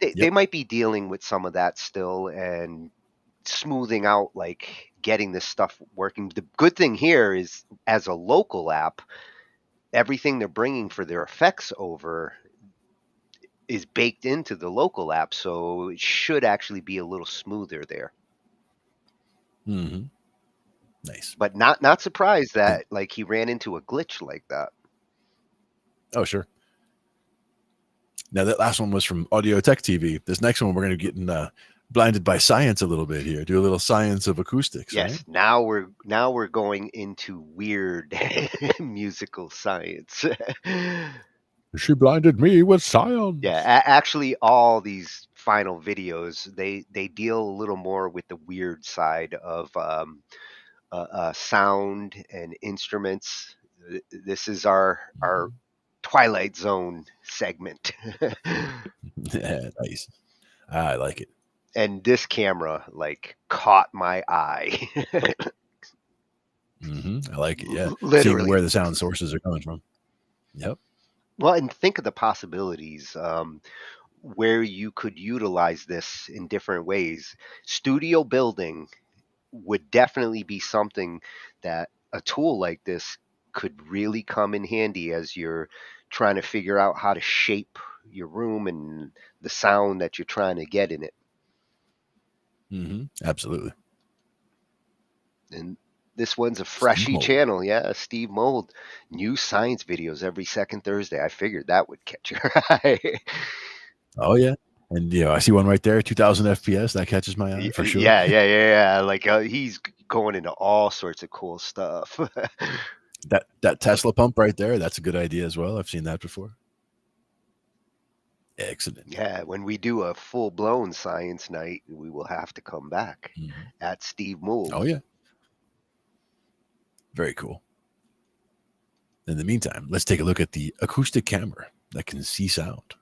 they might be dealing with some of that still and smoothing out, like getting this stuff working. The good thing here is, as a local app, everything they're bringing for their effects over is baked into the local app, so it should actually be a little smoother there. Nice. But not surprised that like he ran into a glitch like that. Oh, sure. Now that last one was from Audio Tech TV. This next one, we're going to get in blinded by science a little bit here. Do a little science of acoustics. Yes. Right? Now we're going into weird musical science. She blinded me with science. Yeah, actually, all these final videos, they deal a little more with the weird side of sound and instruments. This is our Twilight Zone segment. Yeah, nice. I like it. And this camera like caught my eye. I like it. Yeah, Literally. Seeing where the sound sources are coming from. Yep. Well, and think of the possibilities where you could utilize this in different ways. Studio building would definitely be something that a tool like this could really come in handy as you're trying to figure out how to shape your room and the sound that you're trying to get in it. Absolutely. And this one's a freshy channel. Yeah, Steve Mold. New science videos every second Thursday. I figured that would catch your eye. Oh, yeah. And, I see one right there, 2000 FPS. That catches my eye for sure. Yeah. Like he's going into all sorts of cool stuff. That Tesla pump right there, that's a good idea as well. I've seen that before. Excellent. Yeah, when we do a full-blown science night, we will have to come back at Steve Mould. Oh, yeah. Very cool. In the meantime, let's take a look at the acoustic camera that can see sound.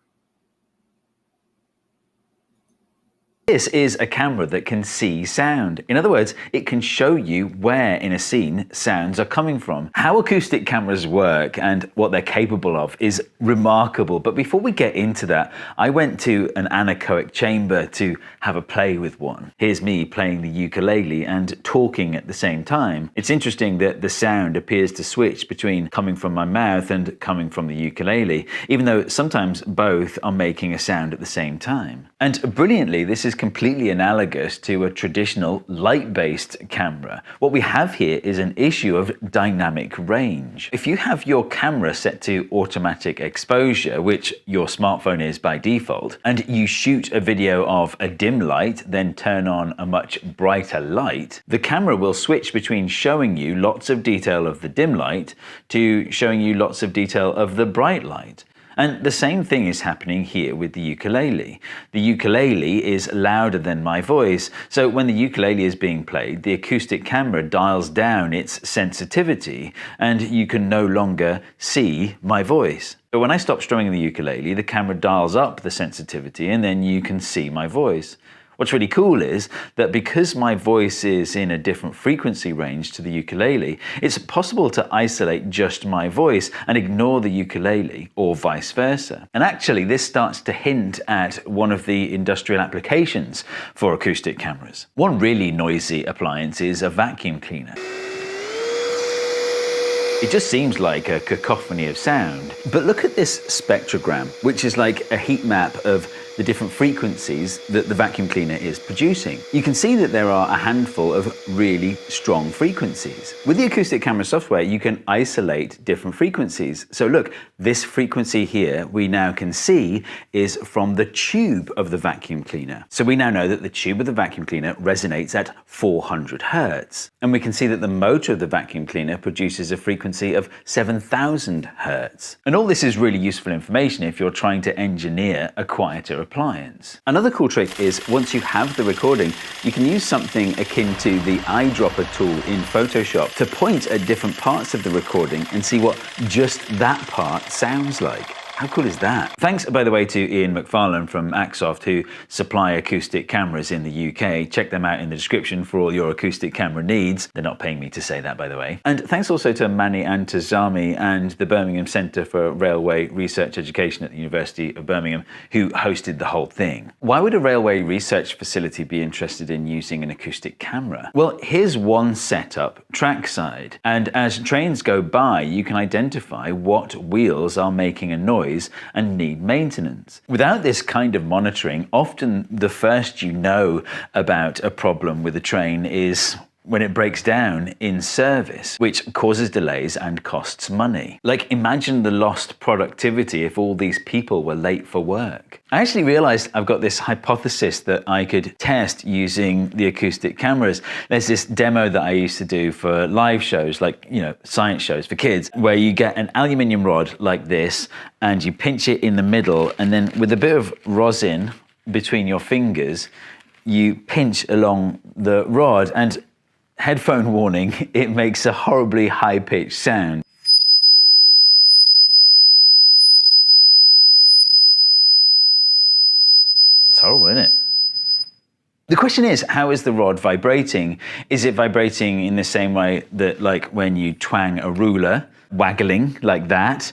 This is a camera that can see sound. In other words, it can show you where in a scene sounds are coming from. How acoustic cameras work and what they're capable of is remarkable. But before we get into that, I went to an anechoic chamber to have a play with one. Here's me playing the ukulele and talking at the same time. It's interesting that the sound appears to switch between coming from my mouth and coming from the ukulele, even though sometimes both are making a sound at the same time. And brilliantly, this is completely analogous to a traditional light-based camera. What we have here is an issue of dynamic range. If you have your camera set to automatic exposure, which your smartphone is by default, and you shoot a video of a dim light, then turn on a much brighter light, the camera will switch between showing you lots of detail of the dim light to showing you lots of detail of the bright light. And the same thing is happening here with the ukulele. The ukulele is louder than my voice, so when the ukulele is being played, the acoustic camera dials down its sensitivity and you can no longer see my voice. But when I stop strumming the ukulele, the camera dials up the sensitivity and then you can see my voice. What's really cool is that because my voice is in a different frequency range to the ukulele, it's possible to isolate just my voice and ignore the ukulele, or vice versa. And actually, this starts to hint at one of the industrial applications for acoustic cameras. One really noisy appliance is a vacuum cleaner. It just seems like a cacophony of sound. But look at this spectrogram, which is like a heat map of the different frequencies that the vacuum cleaner is producing. You can see that there are a handful of really strong frequencies. With the acoustic camera software, you can isolate different frequencies. So look, this frequency here we now can see is from the tube of the vacuum cleaner. So we now know that the tube of the vacuum cleaner resonates at 400 Hertz. And we can see that the motor of the vacuum cleaner produces a frequency of 7,000 Hertz. And all this is really useful information if you're trying to engineer a quieter appliance. Another cool trick is once you have the recording, you can use something akin to the eyedropper tool in Photoshop to point at different parts of the recording and see what just that part sounds like. How cool is that? Thanks, by the way, to Ian McFarlane from Acoustic, who supply acoustic cameras in the UK. Check them out in the description for all your acoustic camera needs. They're not paying me to say that, by the way. And thanks also to Mani Antazami and the Birmingham Centre for Railway Research Education at the University of Birmingham, who hosted the whole thing. Why would a railway research facility be interested in using an acoustic camera? Well, here's one setup, trackside. And as trains go by, you can identify what wheels are making a noise and need maintenance. Without this kind of monitoring, often the first you know about a problem with a train is when it breaks down in service, which causes delays and costs money. Like, imagine the lost productivity if all these people were late for work. I actually realized I've got this hypothesis that I could test using the acoustic cameras. There's this demo that I used to do for live shows, like, you know, science shows for kids, where you get an aluminium rod like this and you pinch it in the middle, and then with a bit of rosin between your fingers, you pinch along the rod, and headphone warning, it makes a horribly high-pitched sound. It's horrible, isn't it? The question is, how is the rod vibrating? Is it vibrating in the same way that, like, when you twang a ruler, waggling like that?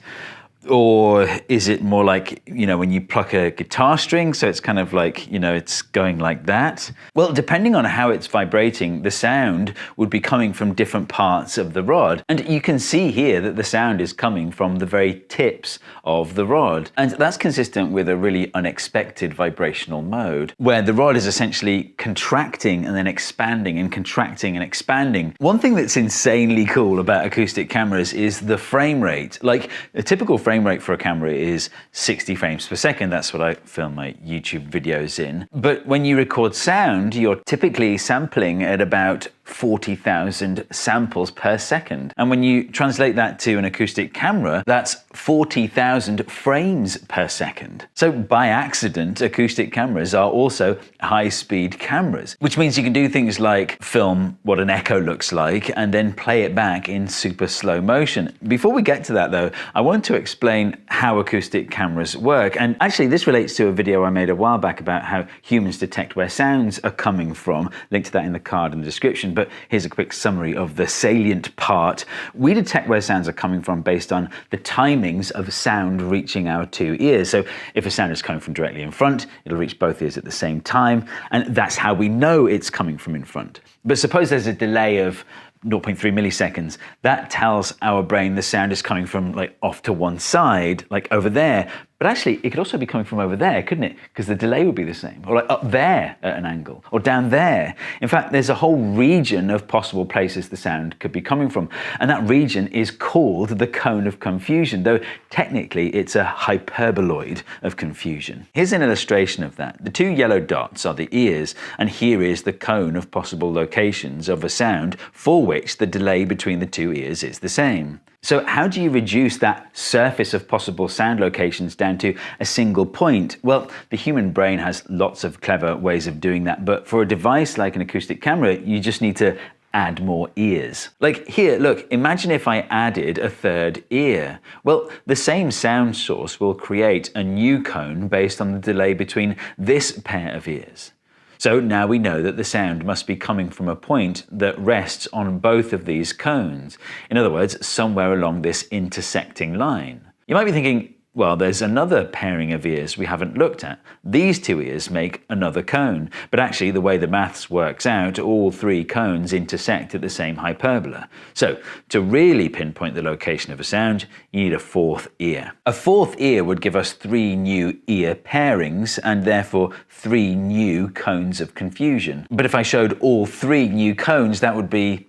Or is it more like, you know, when you pluck a guitar string, so it's kind of like, you know, it's going like that? Well, depending on how it's vibrating, the sound would be coming from different parts of the rod. And you can see here that the sound is coming from the very tips of the rod. And that's consistent with a really unexpected vibrational mode, where the rod is essentially contracting and then expanding and contracting and expanding. One thing that's insanely cool about acoustic cameras is the frame rate. Like, a typical frame rate for a camera is 60 frames per second. That's what I film my YouTube videos in. But when you record sound, you're typically sampling at about 40,000 samples per second. And when you translate that to an acoustic camera, that's 40,000 frames per second. So by accident, acoustic cameras are also high-speed cameras, which means you can do things like film what an echo looks like and then play it back in super slow motion. Before we get to that though, I want to explain how acoustic cameras work. And actually this relates to a video I made a while back about how humans detect where sounds are coming from. Link to that in the card in the description. But here's a quick summary of the salient part. We detect where sounds are coming from based on the timings of sound reaching our two ears. So if a sound is coming from directly in front, it'll reach both ears at the same time, and that's how we know it's coming from in front. But suppose there's a delay of 0.3 milliseconds. That tells our brain the sound is coming from like off to one side, like over there, but But actually, it could also be coming from over there, couldn't it? Because the delay would be the same. Or like up there at an angle, or down there. In fact, there's a whole region of possible places the sound could be coming from. And that region is called the cone of confusion, though technically it's a hyperboloid of confusion. Here's an illustration of that. The two yellow dots are the ears, and here is the cone of possible locations of a sound for which the delay between the two ears is the same. So how do you reduce that surface of possible sound locations down to a single point? Well, the human brain has lots of clever ways of doing that, but for a device like an acoustic camera, you just need to add more ears. Like here, look, imagine if I added a third ear. Well, the same sound source will create a new cone based on the delay between this pair of ears. So now we know that the sound must be coming from a point that rests on both of these cones. In other words, somewhere along this intersecting line. You might be thinking, well, there's another pairing of ears we haven't looked at. These two ears make another cone, but actually the way the maths works out, all three cones intersect at the same hyperbola. So to really pinpoint the location of a sound, you need a fourth ear. A fourth ear would give us three new ear pairings and therefore three new cones of confusion. But if I showed all three new cones, that would be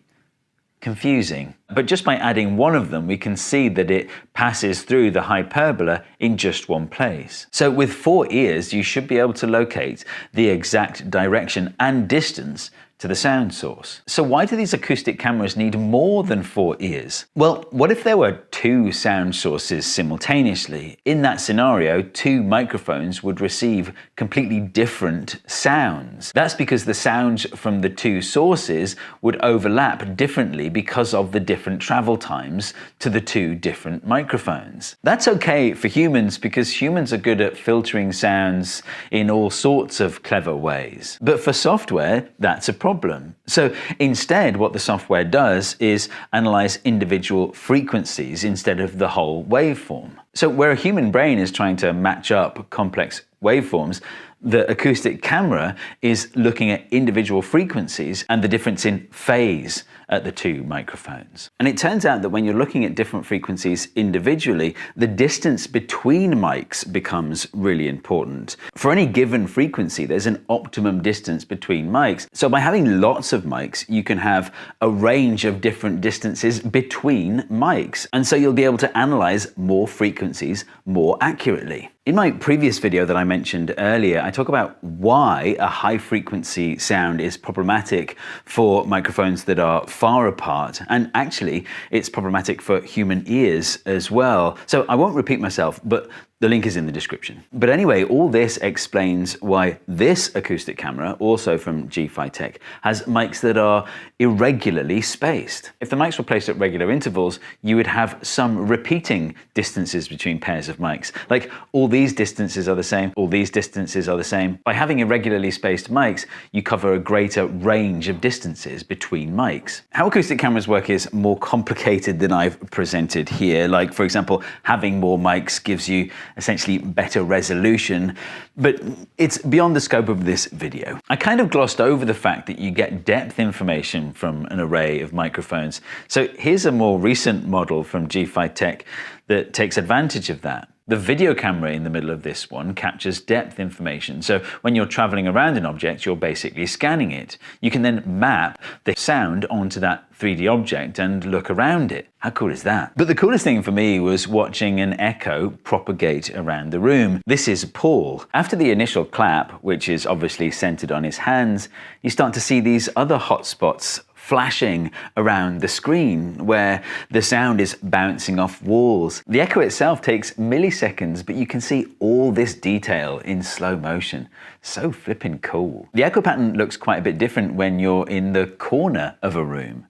confusing. But just by adding one of them, we can see that it passes through the hyperbola in just one place. So with four ears, you should be able to locate the exact direction and distance to the sound source. So why do these acoustic cameras need more than four ears? Well, what if there were two sound sources simultaneously? In that scenario, two microphones would receive completely different sounds. That's because the sounds from the two sources would overlap differently because of the different travel times to the two different microphones. That's okay for humans because humans are good at filtering sounds in all sorts of clever ways. But for software, that's a problem. So instead, what the software does is analyze individual frequencies instead of the whole waveform. So where a human brain is trying to match up complex waveforms, the acoustic camera is looking at individual frequencies and the difference in phase at the two microphones. And it turns out that when you're looking at different frequencies individually, the distance between mics becomes really important. For any given frequency, there's an optimum distance between mics. So by having lots of mics, you can have a range of different distances between mics. And so you'll be able to analyze more frequencies more accurately. In my previous video that I mentioned earlier, I talk about why a high frequency sound is problematic for microphones that are far apart, and actually it's problematic for human ears as well. So I won't repeat myself, but the link is in the description. But anyway, all this explains why this acoustic camera, also from G5 has mics that are irregularly spaced. If the mics were placed at regular intervals, you would have some repeating distances between pairs of mics. Like all these distances are the same, all these distances are the same. By having irregularly spaced mics, you cover a greater range of distances between mics. How acoustic cameras work is more complicated than I've presented here. Like, for example, having more mics gives you essentially better resolution, but it's beyond the scope of this video. I kind of glossed over the fact that you get depth information from an array of microphones. So here's a more recent model from G5 that takes advantage of that. The video camera in the middle of this one captures depth information. So when you're traveling around an object, you're basically scanning it. You can then map the sound onto that 3D object and look around it. How cool is that? But the coolest thing for me was watching an echo propagate around the room. This is Paul. After the initial clap, which is obviously centered on his hands, you start to see these other hotspots flashing around the screen where the sound is bouncing off walls. The echo itself takes milliseconds, but you can see all this detail in slow motion. So flippin' cool. The echo pattern looks quite a bit different when you're in the corner of a room.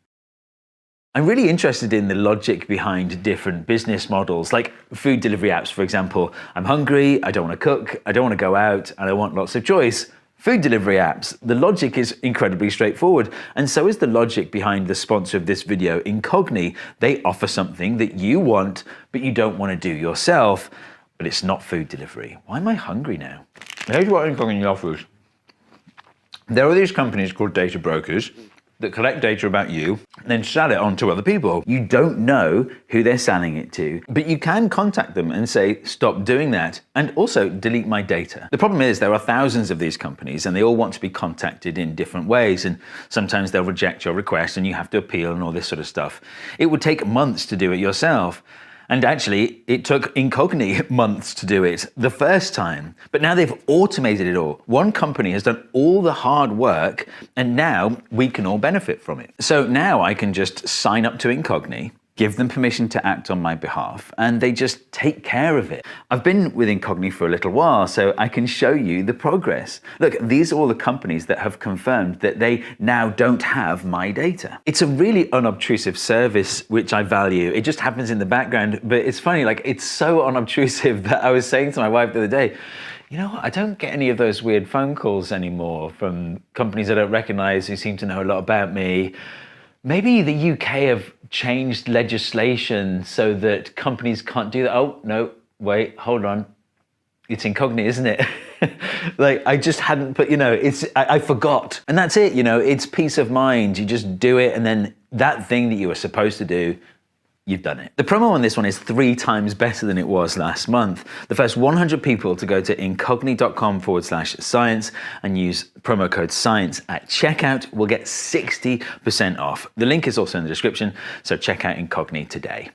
I'm really interested in the logic behind different business models, like food delivery apps, for example. I'm hungry, I don't want to cook, I don't want to go out, and I want lots of choice. Food delivery apps. The logic is incredibly straightforward, and so is the logic behind the sponsor of this video, Incogni. They offer something that you want, but you don't want to do yourself, but it's not food delivery. Why am I hungry now? Here's what Incogni offers. There are these companies called data brokers, that collect data about you and then sell it on to other people. You don't know who they're selling it to, but you can contact them and say, stop doing that, and also delete my data. The problem is there are thousands of these companies and they all want to be contacted in different ways, and sometimes they'll reject your request and you have to appeal and all this sort of stuff. It would take months to do it yourself. And actually, it took Incogni months to do it the first time. But now they've automated it all. One company has done all the hard work, and now we can all benefit from it. So now I can just sign up to Incogni, give them permission to act on my behalf, and they just take care of it. I've been with Incogni for a little while, so I can show you the progress. Look, these are all the companies that have confirmed that they now don't have my data. It's a really unobtrusive service, which I value. It just happens in the background, but it's funny, like, it's so unobtrusive that I was saying to my wife the other day, you know what, I don't get any of those weird phone calls anymore from companies I don't recognize who seem to know a lot about me. Maybe the UK have changed legislation so that companies can't do that. Oh, no, wait, hold on. It's Incogni, isn't it? Like, I just hadn't put, I forgot. And that's it, it's peace of mind. You just do it, and then that thing that you were supposed to do, you've done it. The promo on this one is 3 times better than it was last month. The first 100 people to go to incogni.com/science and use promo code SCIENCE at checkout will get 60% off. The link is also in the description, so check out Incogni today.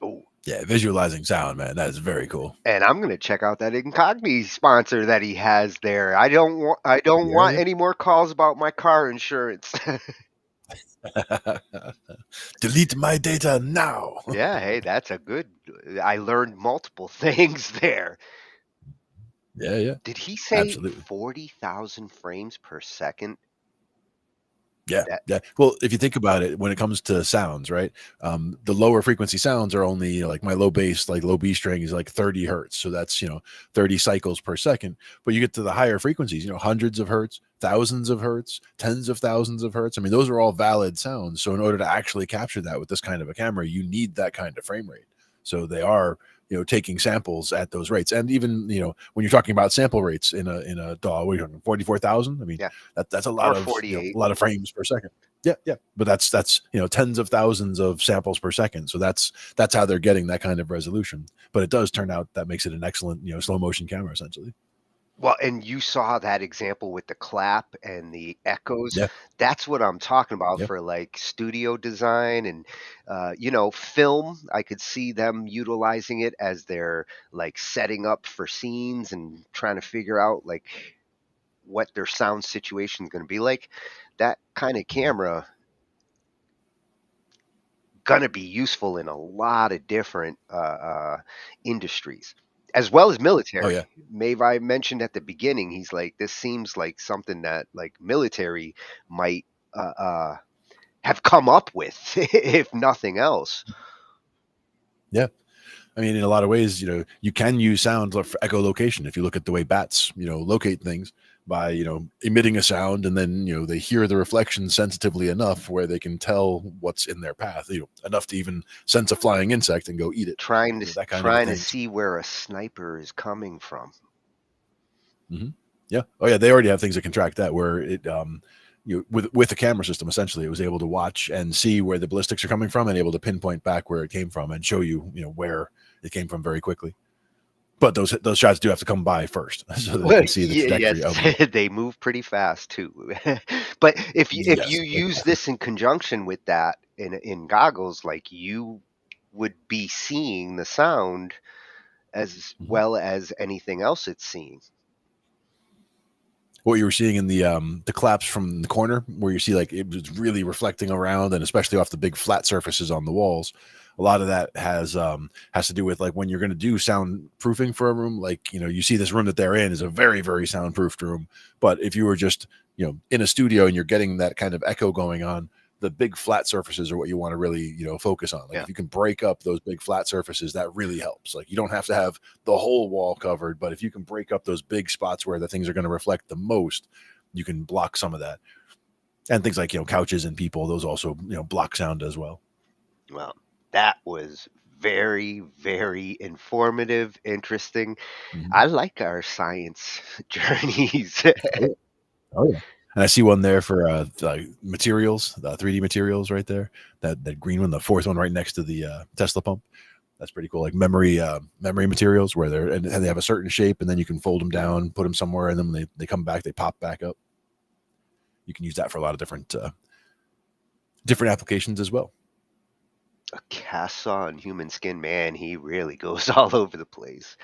Oh. Yeah, visualizing sound, man. That is very cool. And I'm going to check out that Incogni sponsor that he has there. I don't want any more calls about my car insurance. Delete my data now. Yeah, hey, that's a good. I learned multiple things there. Yeah. Did he say Absolutely. 40,000 frames per second? Yeah. Well, if you think about it, when it comes to sounds, right? The lower frequency sounds are only like my low bass, like low B string is like 30 hertz. So that's, 30 cycles per second. But you get to the higher frequencies, hundreds of hertz, thousands of hertz, tens of thousands of hertz. I mean, those are all valid sounds. So in order to actually capture that with this kind of a camera, you need that kind of frame rate. So they are, taking samples at those rates. And even, when you're talking about sample rates in a DAW, what are you talking, 44,000? I mean, that's a lot of 48. a lot of frames per second. Yeah. But that's tens of thousands of samples per second. So that's how they're getting that kind of resolution. But it does turn out that makes it an excellent, slow motion camera essentially. Well, and you saw that example with the clap and the echoes. Yeah. That's what I'm talking about for like studio design and, film. I could see them utilizing it as they're like setting up for scenes and trying to figure out like what their sound situation is going to be like. That kind of camera going to be useful in a lot of different industries. As well as military. Oh, yeah. Mavi mentioned at the beginning, he's like, this seems like something that like military might have come up with, if nothing else. Yeah. I mean, in a lot of ways, you can use sound for echolocation. If you look at the way bats, locate things by, emitting a sound, and then, they hear the reflection sensitively enough where they can tell what's in their path, enough to even sense a flying insect and go eat it. Trying to see where a sniper is coming from. Mm-hmm. Yeah. Oh yeah. They already have things that can track that, where it, with the camera system, essentially, it was able to watch and see where the ballistics are coming from and able to pinpoint back where it came from and show you, where it came from very quickly. But those shots do have to come by first, so that they can see the trajectory of them. They move pretty fast too. But if you use this in conjunction with that in goggles, like, you would be seeing the sound as well as anything else it's seeing. What you were seeing in the claps from the corner, where you see like it was really reflecting around, and especially off the big flat surfaces on the walls, a lot of that has to do with like when you're going to do soundproofing for a room. Like, you see this room that they're in is a very, very soundproofed room. But if you were just, in a studio and you're getting that kind of echo going on, the big flat surfaces are what you want to really, focus on. Like if you can break up those big flat surfaces, that really helps. Like, you don't have to have the whole wall covered, but if you can break up those big spots where the things are going to reflect the most, you can block some of that. And things like, couches and people, those also, block sound as well. Well, that was very, very informative, interesting. I like our science journeys. Oh yeah. And I see one there for materials, the 3D materials right there. That green one, the fourth one right next to the Tesla pump. That's pretty cool. Like memory materials where they have a certain shape, and then you can fold them down, put them somewhere, and then when they come back, they pop back up. You can use that for a lot of different applications as well. A cast saw on human skin, man, he really goes all over the place.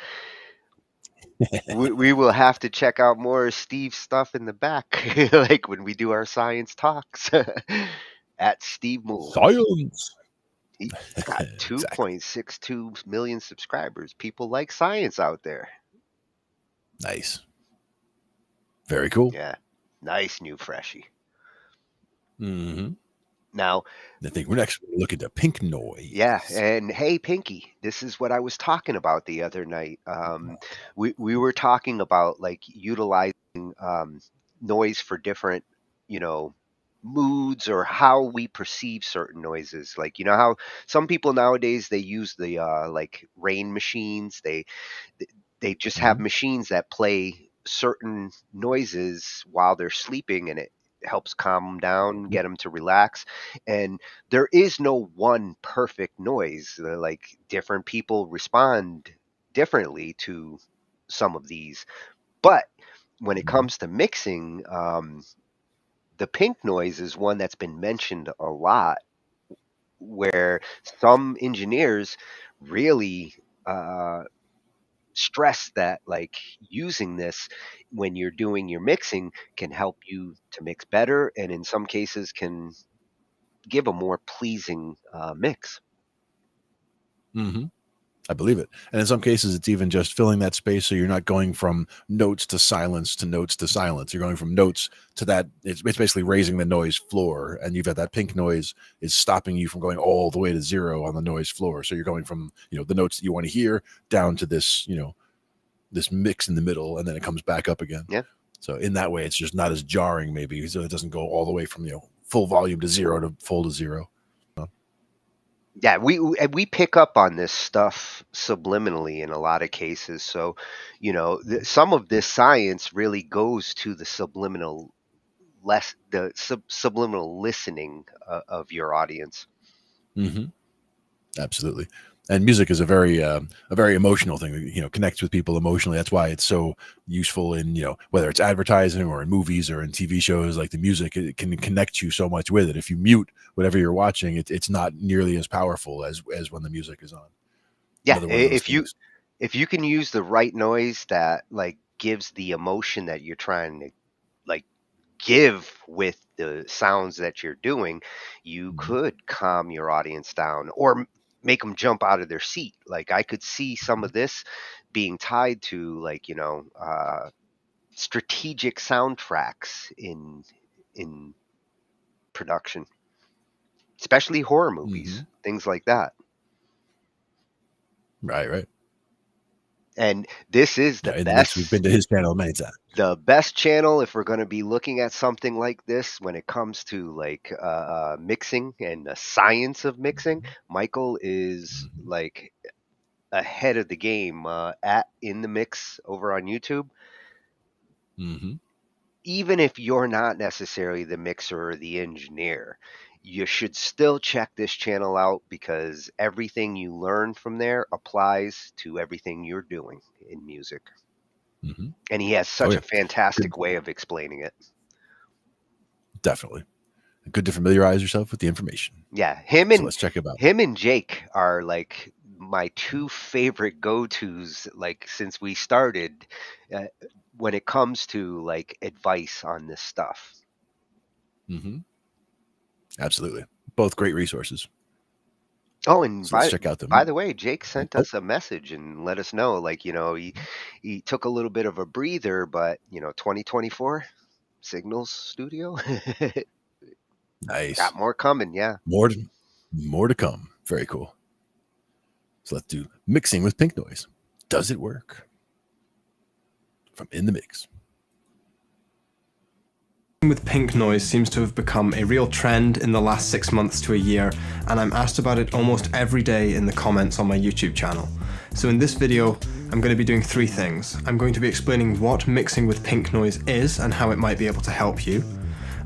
we will have to check out more Steve's stuff in the back, like when we do our science talks at Steve Moore. Science. He's got 2.62 million subscribers. People like science out there. Nice. Very cool. Yeah. Nice new freshie. Mm-hmm. Now, I think we're next looking at Pink Noise. Yeah, and hey, Pinky, this is what I was talking about the other night. We were talking about like utilizing noise for different, moods or how we perceive certain noises. Like, how some people nowadays they use the like rain machines. They just have machines that play certain noises while they're sleeping, and it helps calm them down, get them to relax. And there is no one perfect noise. Like different people respond differently to some of these. But when it comes to mixing, the pink noise is one that's been mentioned a lot, where some engineers really stress that like using this when you're doing your mixing can help you to mix better, and in some cases can give a more pleasing mix. Mm-hmm. I believe it. And in some cases, it's even just filling that space so you're not going from notes to silence to notes to silence. You're going from notes to that. It's basically raising the noise floor, and you've got that pink noise is stopping you from going all the way to zero on the noise floor. So you're going from, the notes that you want to hear down to this, this mix in the middle, and then it comes back up again. Yeah. So in that way, it's just not as jarring, maybe. So it doesn't go all the way from, full volume to zero to full to zero. Yeah, we pick up on this stuff subliminally in a lot of cases. So, some of this science really goes to the subliminal subliminal listening of your audience. Mm-hmm. Absolutely. And music is a very emotional thing that, connects with people emotionally. That's why it's so useful in, whether it's advertising or in movies or in TV shows. Like the music, it can connect you so much with it. If you mute whatever you're watching, it's not nearly as powerful as when the music is on. Yeah, if you can use the right noise that like gives the emotion that you're trying to like give with the sounds that you're doing, you could calm your audience down or make them jump out of their seat. Like I could see some of this being tied to like, strategic soundtracks in production, especially horror movies, things like that. Right. And this is the best. We've been to his channel many times. The best channel if we're going to be looking at something like this when it comes to like mixing and the science of mixing. Michael is like ahead of the game in the mix over on YouTube. Mm-hmm. Even if you're not necessarily the mixer or the engineer, you should still check this channel out because everything you learn from there applies to everything you're doing in music. Mm-hmm. And he has such a fantastic way of explaining it. Definitely. Good to familiarize yourself with the information. Yeah. Let's check it out. Him and Jake are like my two favorite go-tos, like since we started when it comes to like advice on this stuff. Mm-hmm. Absolutely. Both great resources. Oh, and let's check out them. By the way, Jake sent us a message and let us know, like, he took a little bit of a breather, but 2024 Signals Studio. Nice. Got more coming. Yeah. More to come. Very cool. So let's do mixing with pink noise. Does it work? From In the Mix. With pink noise seems to have become a real trend in the last 6 months to a year, and I'm asked about it almost every day in the comments on my YouTube channel. So in this video, I'm going to be doing three things. I'm going to be explaining what mixing with pink noise is and how it might be able to help you.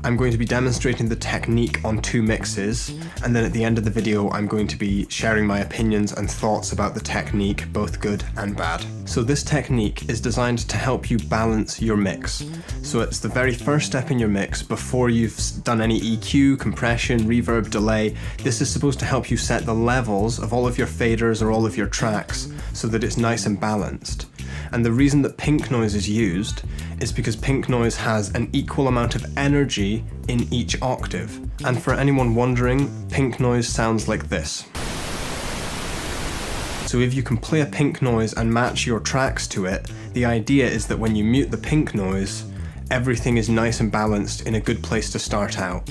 I'm going to be demonstrating the technique on 2 mixes, and then at the end of the video I'm going to be sharing my opinions and thoughts about the technique, both good and bad. So this technique is designed to help you balance your mix. So it's the very first step in your mix before you've done any EQ, compression, reverb, delay. This is supposed to help you set the levels of all of your faders or all of your tracks so that it's nice and balanced. And the reason that pink noise is used is because pink noise has an equal amount of energy in each octave. And for anyone wondering, pink noise sounds like this. So if you can play a pink noise and match your tracks to it, the idea is that when you mute the pink noise, everything is nice and balanced in a good place to start out.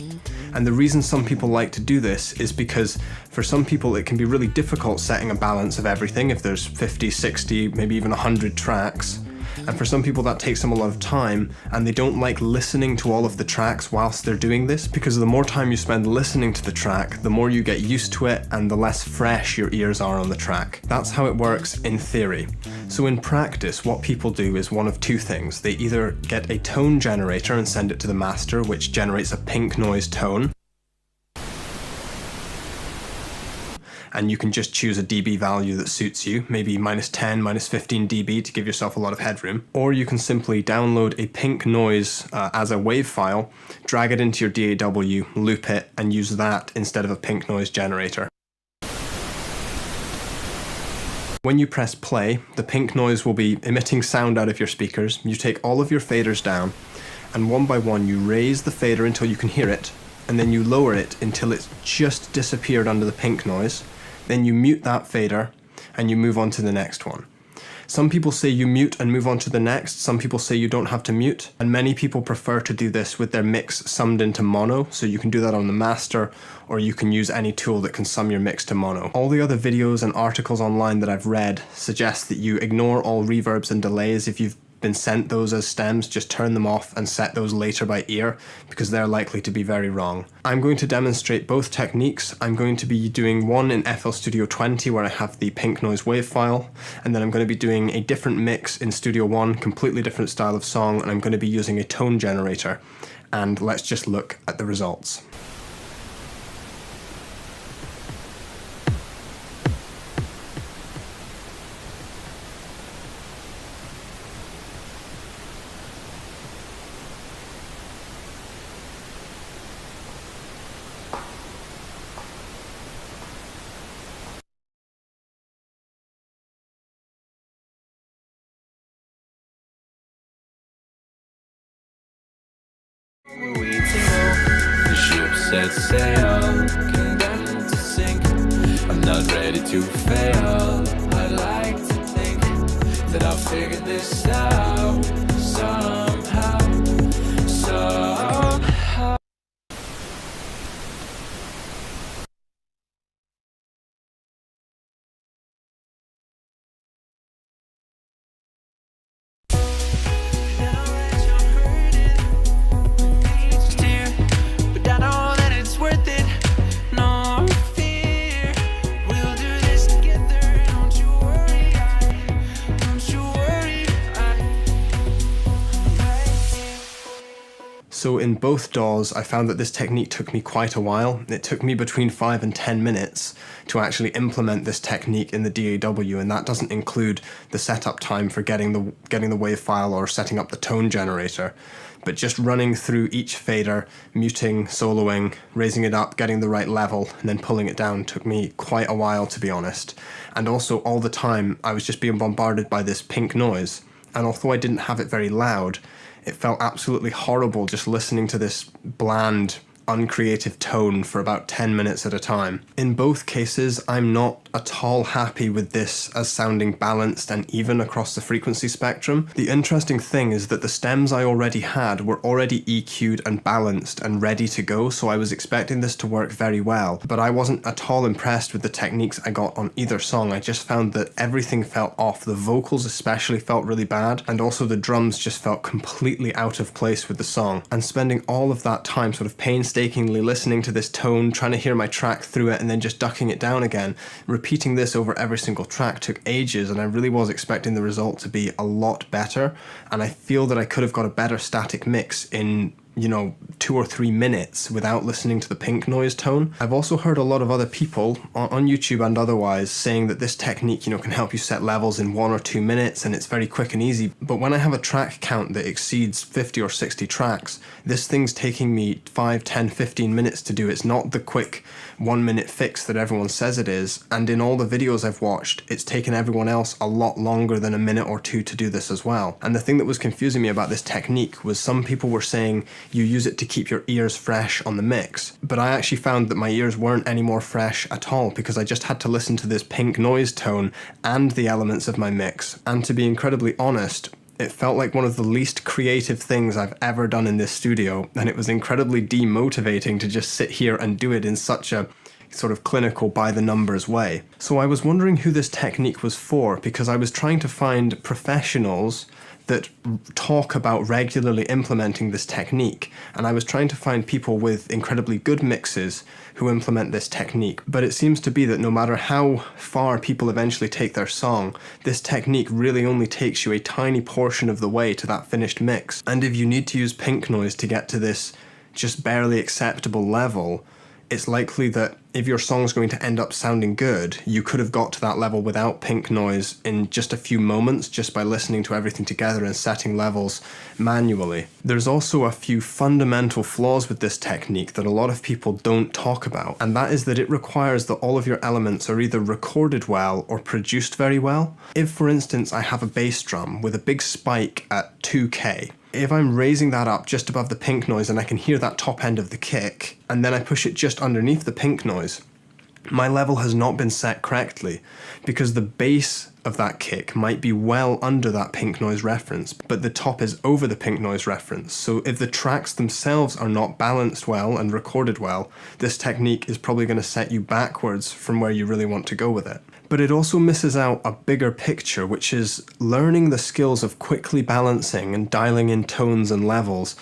And the reason some people like to do this is because for some people it can be really difficult setting a balance of everything if there's 50, 60, maybe even 100 tracks. And for some people that takes them a lot of time, and they don't like listening to all of the tracks whilst they're doing this, because the more time you spend listening to the track, the more you get used to it and the less fresh your ears are on the track. That's how it works in theory. So in practice, what people do is one of 2 things. They either get a tone generator and send it to the master, which generates a pink noise tone, and you can just choose a dB value that suits you, maybe -10, -15 dB to give yourself a lot of headroom. Or you can simply download a pink noise as a WAV file, drag it into your DAW, loop it, and use that instead of a pink noise generator. When you press play, the pink noise will be emitting sound out of your speakers. You take all of your faders down, and one by one you raise the fader until you can hear it, and then you lower it until it's just disappeared under the pink noise. Then you mute that fader and you move on to the next one. Some people say you mute and move on to the next. Some people say you don't have to mute. And many people prefer to do this with their mix summed into mono. So you can do that on the master, or you can use any tool that can sum your mix to mono. All the other videos and articles online that I've read suggest that you ignore all reverbs and delays. If you've been sent those as stems, just turn them off and set those later by ear, because they're likely to be very wrong. I'm going to demonstrate both techniques. I'm going to be doing one in FL Studio 20 where I have the pink noise wave file, and then I'm going to be doing a different mix in Studio One, completely different style of song, and I'm going to be using a tone generator. And let's just look at the results. The ship set sail, condemned to sink. I'm not ready to fail. I like to think that I'll figure this out somehow, somehow. So in both DAWs, I found that this technique took me quite a while. It took me between 5 and 10 minutes to actually implement this technique in the DAW, and that doesn't include the setup time for getting the wave file or setting up the tone generator. But just running through each fader, muting, soloing, raising it up, getting the right level, and then pulling it down took me quite a while, to be honest. And also all the time, I was just being bombarded by this pink noise. And although I didn't have it very loud, it felt absolutely horrible just listening to this bland, uncreative tone for about 10 minutes at a time. In both cases, I'm not at all happy with this as sounding balanced and even across the frequency spectrum. The interesting thing is that the stems I already had were already EQ'd and balanced and ready to go, so I was expecting this to work very well, but I wasn't at all impressed with the techniques I got on either song. I just found that everything felt off. The vocals especially felt really bad, and also the drums just felt completely out of place with the song. And spending all of that time sort of painstakingly listening to this tone, trying to hear my track through it, and then just ducking it down again, repeating this over every single track took ages, and I really was expecting the result to be a lot better, and I feel that I could have got a better static mix in 2 or 3 minutes without listening to the pink noise tone. I've also heard a lot of other people on YouTube and otherwise saying that this technique, can help you set levels in 1 or 2 minutes and it's very quick and easy. But when I have a track count that exceeds 50 or 60 tracks, this thing's taking me 5, 10, 15 minutes to do. It's not the quick 1 minute fix that everyone says it is. And in all the videos I've watched, it's taken everyone else a lot longer than a minute or 2 to do this as well. And the thing that was confusing me about this technique was some people were saying you use it to keep your ears fresh on the mix. But I actually found that my ears weren't any more fresh at all because I just had to listen to this pink noise tone and the elements of my mix. And to be incredibly honest, it felt like one of the least creative things I've ever done in this studio, and it was incredibly demotivating to just sit here and do it in such a sort of clinical by the numbers way. So I was wondering who this technique was for, because I was trying to find professionals that talk about regularly implementing this technique, and I was trying to find people with incredibly good mixes who implement this technique. But it seems to be that no matter how far people eventually take their song, this technique really only takes you a tiny portion of the way to that finished mix. And if you need to use pink noise to get to this just barely acceptable level, it's likely that if your song's going to end up sounding good, you could have got to that level without pink noise in just a few moments, just by listening to everything together and setting levels manually. There's also a few fundamental flaws with this technique that a lot of people don't talk about, and that is that it requires that all of your elements are either recorded well or produced very well. If, for instance, I have a bass drum with a big spike at 2K, if I'm raising that up just above the pink noise and I can hear that top end of the kick, and then I push it just underneath the pink noise, my level has not been set correctly, because the bass of that kick might be well under that pink noise reference, but the top is over the pink noise reference. So if the tracks themselves are not balanced well and recorded well, this technique is probably going to set you backwards from where you really want to go with it. But it also misses out a bigger picture, which is learning the skills of quickly balancing and dialing in tones and levels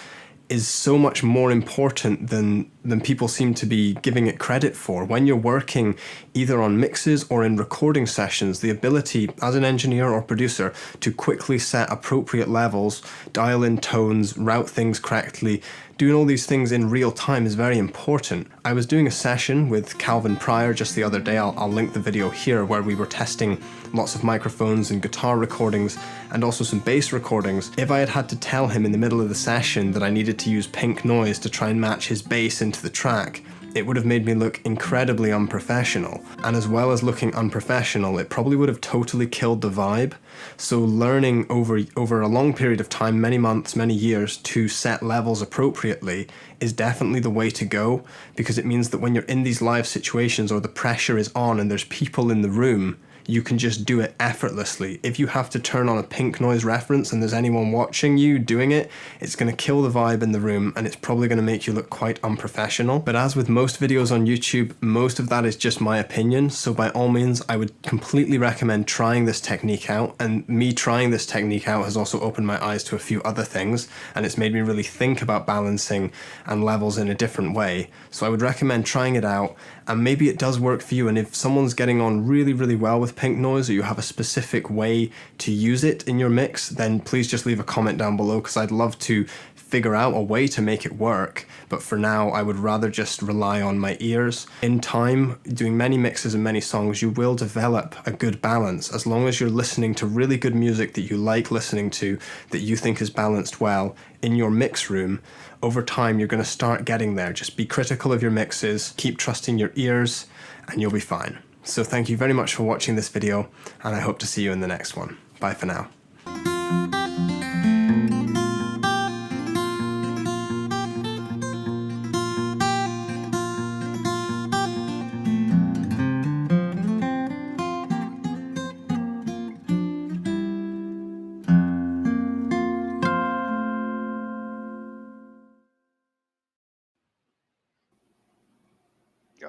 is so much more important than people seem to be giving it credit for. When you're working either on mixes or in recording sessions, the ability as an engineer or producer to quickly set appropriate levels, dial in tones, route things correctly, doing all these things in real time is very important. I was doing a session with Calvin Pryor just the other day, I'll link the video here, where we were testing lots of microphones and guitar recordings and also some bass recordings. If I had had to tell him in the middle of the session that I needed to use pink noise to try and match his bass into the track, it would have made me look incredibly unprofessional. And as well as looking unprofessional, it probably would have totally killed the vibe. So learning over a long period of time, many months, many years, to set levels appropriately is definitely the way to go, because it means that when you're in these live situations or the pressure is on and there's people in the room, you can just do it effortlessly. If you have to turn on a pink noise reference and there's anyone watching you doing it, it's going to kill the vibe in the room and it's probably going to make you look quite unprofessional. But as with most videos on YouTube, most of that is just my opinion. So by all means, I would completely recommend trying this technique out. And me trying this technique out has also opened my eyes to a few other things, and it's made me really think about balancing and levels in a different way. So I would recommend trying it out, and maybe it does work for you. And if someone's getting on really, really well with pink noise, or you have a specific way to use it in your mix, then please just leave a comment down below, because I'd love to figure out a way to make it work. But for now, I would rather just rely on my ears. In time, doing many mixes and many songs, you will develop a good balance. As long as you're listening to really good music that you like listening to, that you think is balanced well in your mix room, over time you're going to start getting there. Just be critical of your mixes, keep trusting your ears, and you'll be fine. So thank you very much for watching this video, and I hope to see you in the next one. Bye for now.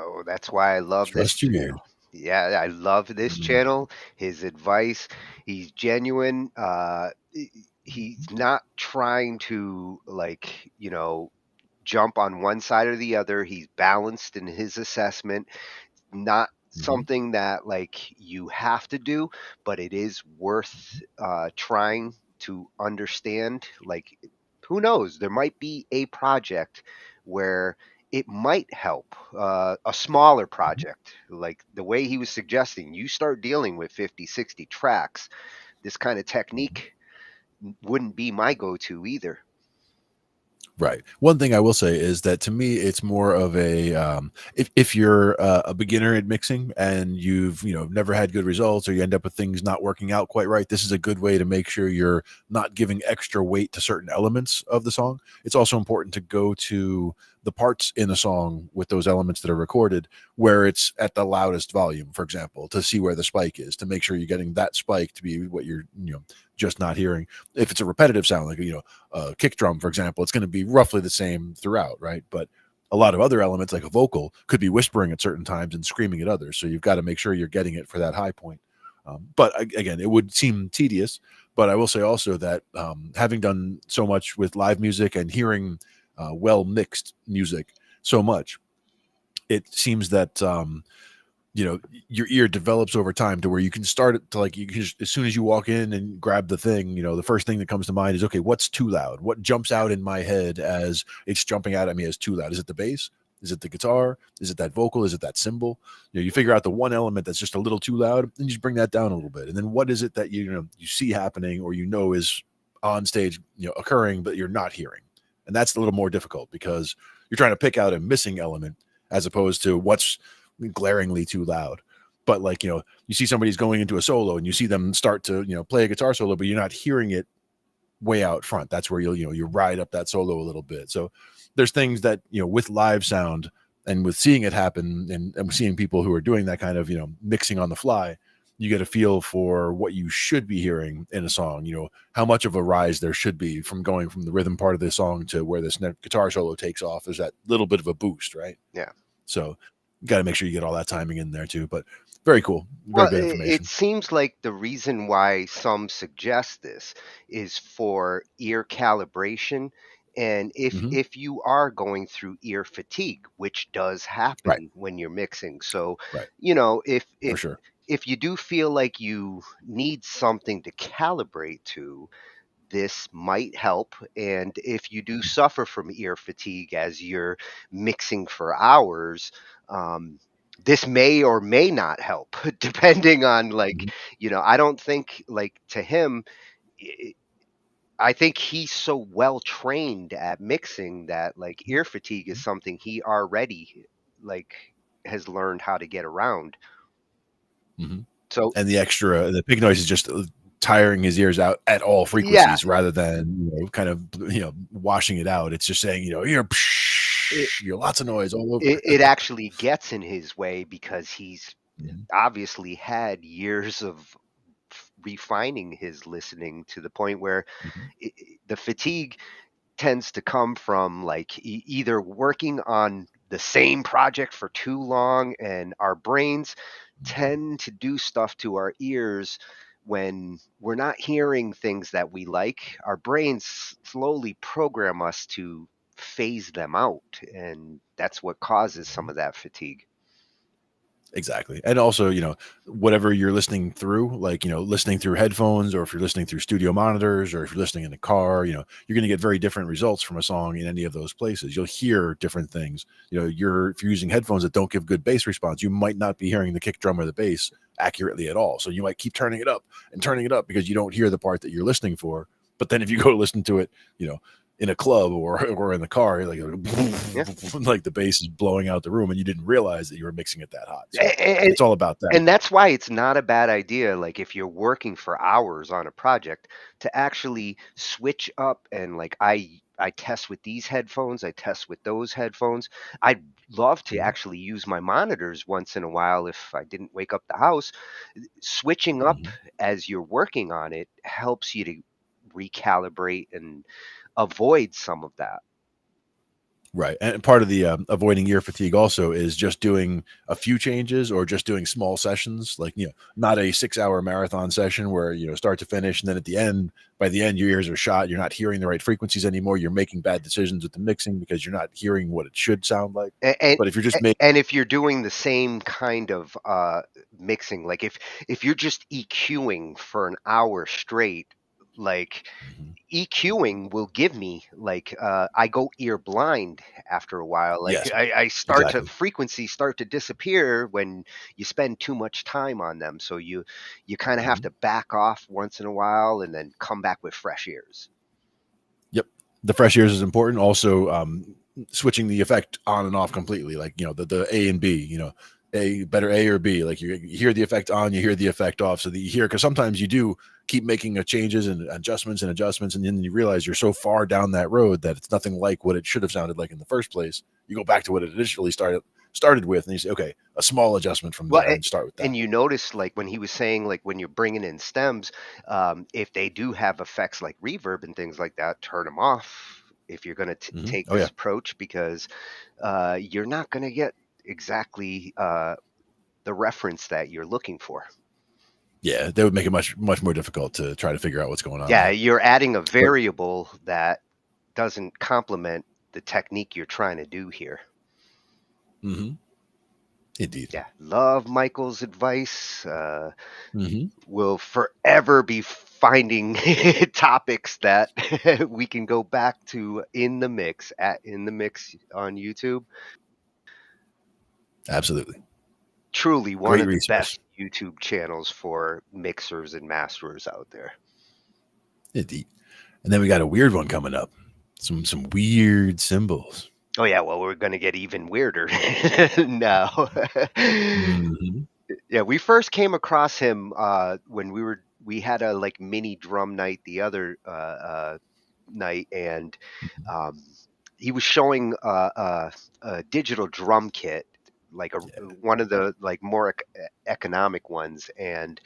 Oh, that's why I love this Trust your ear. channel. Yeah, I love this channel. His advice, he's genuine. He's not trying to, like, jump on one side or the other. He's balanced in his assessment, not something that like you have to do, but it is worth trying to understand. Like, who knows? There might be a project where it might help, a smaller project, like the way he was suggesting. You start dealing with 50, 60 tracks, this kind of technique wouldn't be my go-to either. Right. One thing I will say is that to me, it's more of a if you're a beginner at mixing and you've never had good results, or you end up with things not working out quite right. This is a good way to make sure you're not giving extra weight to certain elements of the song. It's also important to go to the parts in a song with those elements that are recorded where it's at the loudest volume, for example, to see where the spike is, to make sure you're getting that spike to be what you're just not hearing. If it's a repetitive sound, like a kick drum, for example, it's going to be roughly the same throughout, right? But a lot of other elements, like a vocal, could be whispering at certain times and screaming at others. So you've got to make sure you're getting it for that high point. But again, it would seem tedious. But I will say also that having done so much with live music and hearing well mixed music so much, it seems that your ear develops over time to where you can start it to, like, you can just, as soon as you walk in and grab the thing, the first thing that comes to mind is, okay, what's too loud? What jumps out in my head as it's jumping out at me as too loud? Is it the bass? Is it the guitar? Is it that vocal? Is it that cymbal? You figure out the one element that's just a little too loud, and you just bring that down a little bit. And then what is it that you see happening, or is on stage occurring, but you're not hearing? And that's a little more difficult because you're trying to pick out a missing element as opposed to what's glaringly too loud. But like, you see somebody's going into a solo and you see them start to play a guitar solo, but you're not hearing it way out front. That's where you ride up that solo a little bit. So there's things that with live sound and with seeing it happen, and seeing people who are doing that kind of mixing on the fly, you get a feel for what you should be hearing in a song, how much of a rise there should be from going from the rhythm part of the song to where this guitar solo takes off. There's that little bit of a boost, right? Yeah. So you got to make sure you get all that timing in there too. But very cool. Very Well, good information. it seems like the reason why some suggest this is for ear calibration. And if you are going through ear fatigue, which does happen when you're mixing. So, For sure. if you do feel like you need something to calibrate to, this might help. And if you do suffer from ear fatigue as you're mixing for hours, this may or may not help, depending on I don't think, like, to him, I think he's so well trained at mixing that like ear fatigue is something he already like has learned how to get around. So, and the pig noise is just tiring his ears out at all frequencies, rather than kind of washing it out. It's just saying you're lots of noise all over. It actually gets in his way because he's obviously had years of refining his listening to the point where the fatigue tends to come from like either working on the same project for too long, and our brains tend to do stuff to our ears when we're not hearing things that we like. Our brains slowly program us to phase them out, and that's what causes some of that fatigue. Exactly. And also, whatever you're listening through, like, listening through headphones, or if you're listening through studio monitors, or if you're listening in the car, you're going to get very different results from a song in any of those places. You'll hear different things. If you're using headphones that don't give good bass response, you might not be hearing the kick drum or the bass accurately at all. So you might keep turning it up because you don't hear the part that you're listening for. But then if you go to listen to it, in a club or in the car, like like the bass is blowing out the room, and you didn't realize that you were mixing it that hot. So it's all about that. And that's why it's not a bad idea, like if you're working for hours on a project, to actually switch up. And like I test with these headphones, I test with those headphones. I'd love to actually use my monitors once in a while if I didn't wake up the house. Switching up as you're working on it helps you to recalibrate and avoid some of that. Right. And part of the avoiding ear fatigue also is just doing a few changes or just doing small sessions, like, not a 6-hour marathon session where, start to finish. And then by the end, your ears are shot. You're not hearing the right frequencies anymore. You're making bad decisions with the mixing because you're not hearing what it should sound like. But if you're just and if you're doing the same kind of mixing, like if you're just EQing for an hour straight, like EQing will give me like I go ear blind after a while. Like Yes, I start exactly. to frequencies start to disappear when you spend too much time on them. So you kind of have to back off once in a while and then come back with fresh ears. Yep. The fresh ears is important. Also, switching the effect on and off completely, like, the A and B, better A or B, like you hear the effect on, you hear the effect off. So that you hear, because sometimes you do keep making changes and adjustments, and then you realize you're so far down that road that it's nothing like what it should have sounded like in the first place. You go back to what it initially started with, and you say, okay, a small adjustment from there, and start with that. And you notice, like when he was saying, like when you're bringing in stems, if they do have effects like reverb and things like that, turn them off if you're going to take this approach, because you're not going to get exactly the reference that you're looking for. Yeah, that would make it much more difficult to try to figure out what's going on. Yeah, you're adding a variable that doesn't complement the technique you're trying to do here. Mm-hmm. Indeed. Yeah, love Michael's advice. We'll forever be finding topics that we can go back to in the mix on YouTube. Absolutely. Truly one Great of the resource. best YouTube channels for mixers and masterers out there. Indeed. And then we got a weird one coming up. Some weird cymbals. Oh yeah, well, we're going to get even weirder now. Yeah, we first came across him when we had a like mini drum night the other night, and he was showing a digital drum kit, like one of the like more economic ones. And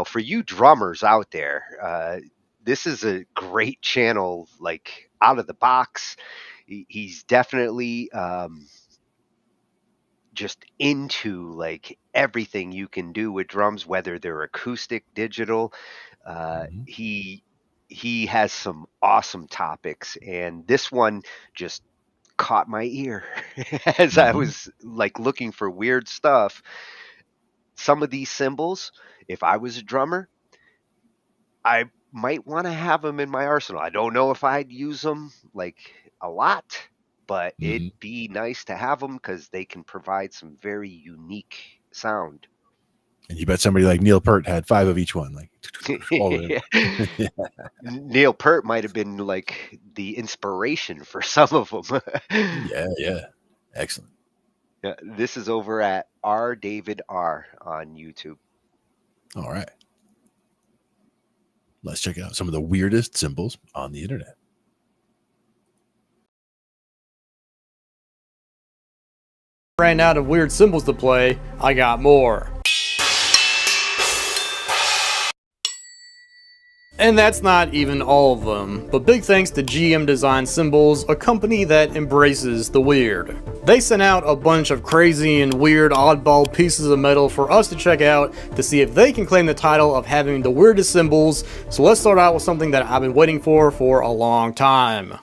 for you drummers out there, this is a great channel, like out of the box. He's definitely just into like everything you can do with drums, whether they're acoustic, digital. He has some awesome topics, and this one just caught my ear as I was like looking for weird stuff. Some of these cymbals, if I was a drummer, I might want to have them in my arsenal. I don't know if I'd use them like a lot, but it'd be nice to have them because they can provide some very unique sound. And you bet somebody like Neil Peart had 5 of each one. Like all of Yeah. Neil Peart might have been like the inspiration for some of them. Yeah. Excellent. Yeah, this is over at R. David R. on YouTube. All right. Let's check out some of the weirdest cymbals on the internet. Ran out of weird cymbals to play, I got more. And that's not even all of them, but big thanks to GM Design Cymbals, a company that embraces the weird. They sent out a bunch of crazy and weird oddball pieces of metal for us to check out to see if they can claim the title of having the weirdest cymbals, so let's start out with something that I've been waiting for a long time.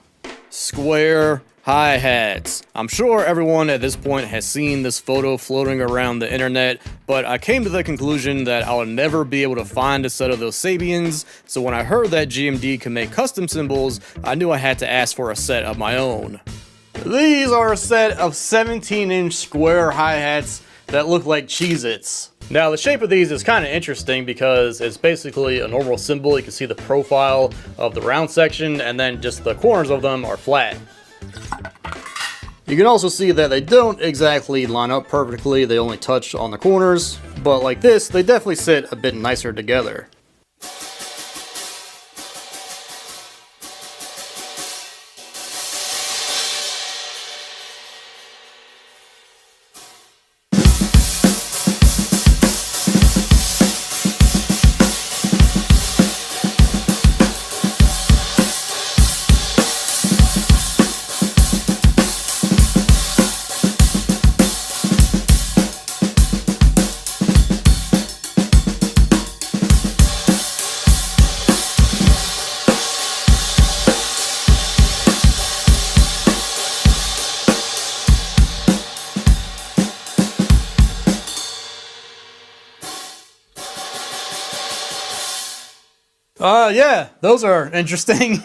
Square hi-hats. I'm sure everyone at this point has seen this photo floating around the internet, but I came to the conclusion that I would never be able to find a set of those Sabians, so when I heard that GMD could make custom cymbals, I knew I had to ask for a set of my own. These are a set of 17-inch square hi-hats that look like Cheez-Its. Now the shape of these is kind of interesting because it's basically a normal cymbal. You can see the profile of the round section, and then just the corners of them are flat. You can also see that they don't exactly line up perfectly, they only touch on the corners, but like this, they definitely sit a bit nicer together. Yeah, those are interesting.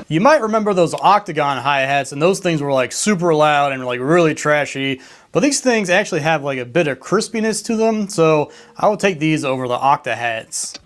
You might remember those octagon hi-hats, and those things were like super loud and like really trashy. But these things actually have like a bit of crispiness to them, so I would take these over the octa hats.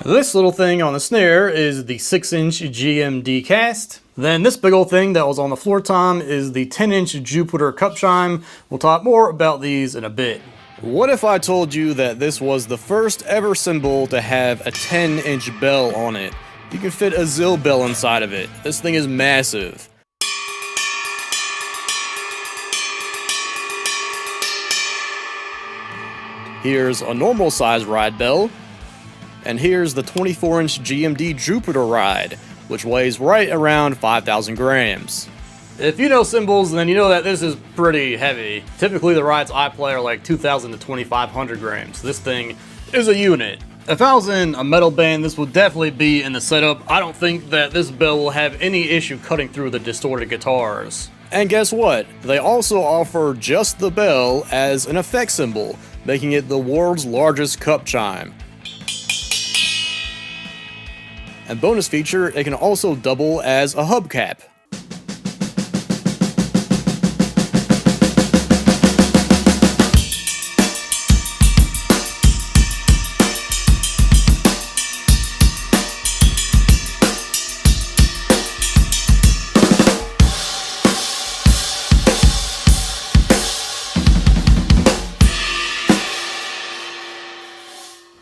This little thing on the snare is the 6-inch GMD cast. Then this big old thing that was on the floor tom is the 10-inch Jupiter cup chime. We'll talk more about these in a bit. What if I told you that this was the first ever cymbal to have a 10-inch bell on it? You can fit a Zill bell inside of it. This thing is massive. Here's a normal size ride bell. And here's the 24-inch GMD Jupiter ride, which weighs right around 5,000 grams. If you know cymbals, then you know that this is pretty heavy. Typically the rides I play are like 2,000 to 2,500 grams. This thing is a unit. If I was in a metal band, this would definitely be in the setup. I don't think that this bell will have any issue cutting through the distorted guitars. And guess what? They also offer just the bell as an effect cymbal, making it the world's largest cup chime. And bonus feature, it can also double as a hubcap.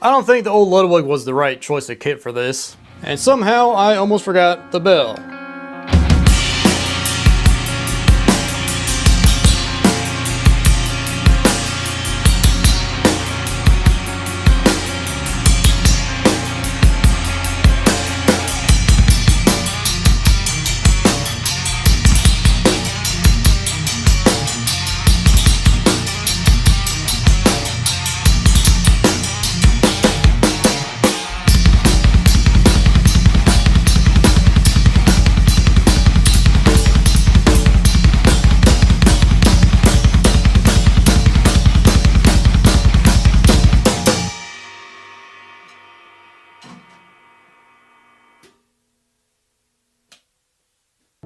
I don't think the old Ludwig was the right choice of kit for this. And somehow I almost forgot the bell.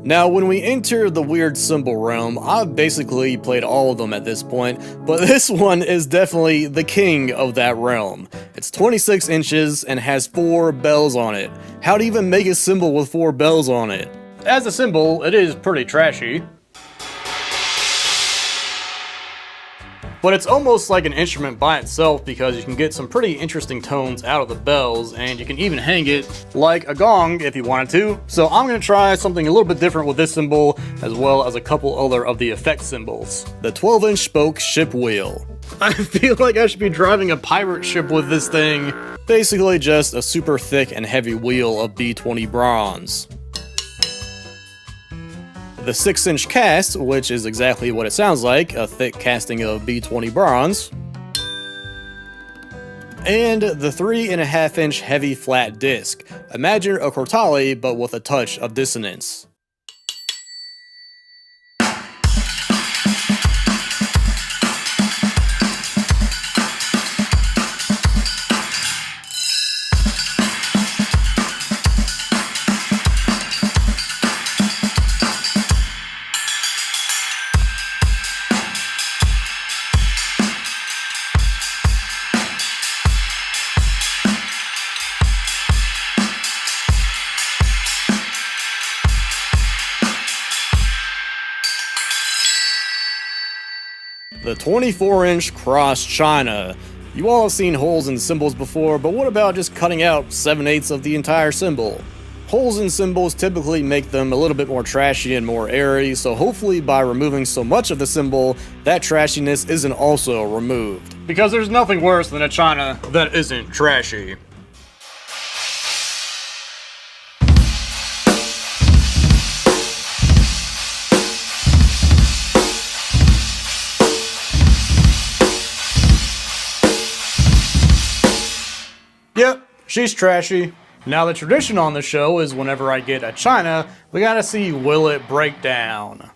Now, when we enter the weird cymbal realm, I've basically played all of them at this point, but this one is definitely the king of that realm. It's 26 inches and has 4 bells on it. How to even make a cymbal with 4 bells on it? As a cymbal, it is pretty trashy. But it's almost like an instrument by itself because you can get some pretty interesting tones out of the bells, and you can even hang it like a gong if you wanted to. So I'm going to try something a little bit different with this cymbal, as well as a couple other of the effect cymbals. The 12-inch spoke ship wheel. I feel like I should be driving a pirate ship with this thing. Basically just a super thick and heavy wheel of B20 bronze. The 6-inch cast, which is exactly what it sounds like, a thick casting of B20 bronze. And the 3.5-inch heavy flat disc. Imagine a crotale, but with a touch of dissonance. The 24-inch cross china. You all have seen holes in cymbals before, but what about just cutting out 7/8 of the entire cymbal? Holes in cymbals typically make them a little bit more trashy and more airy, so hopefully by removing so much of the cymbal, that trashiness isn't also removed. Because there's nothing worse than a china that isn't trashy. Yep, she's trashy. Now the tradition on the show is whenever I get a china, we gotta see will it break down.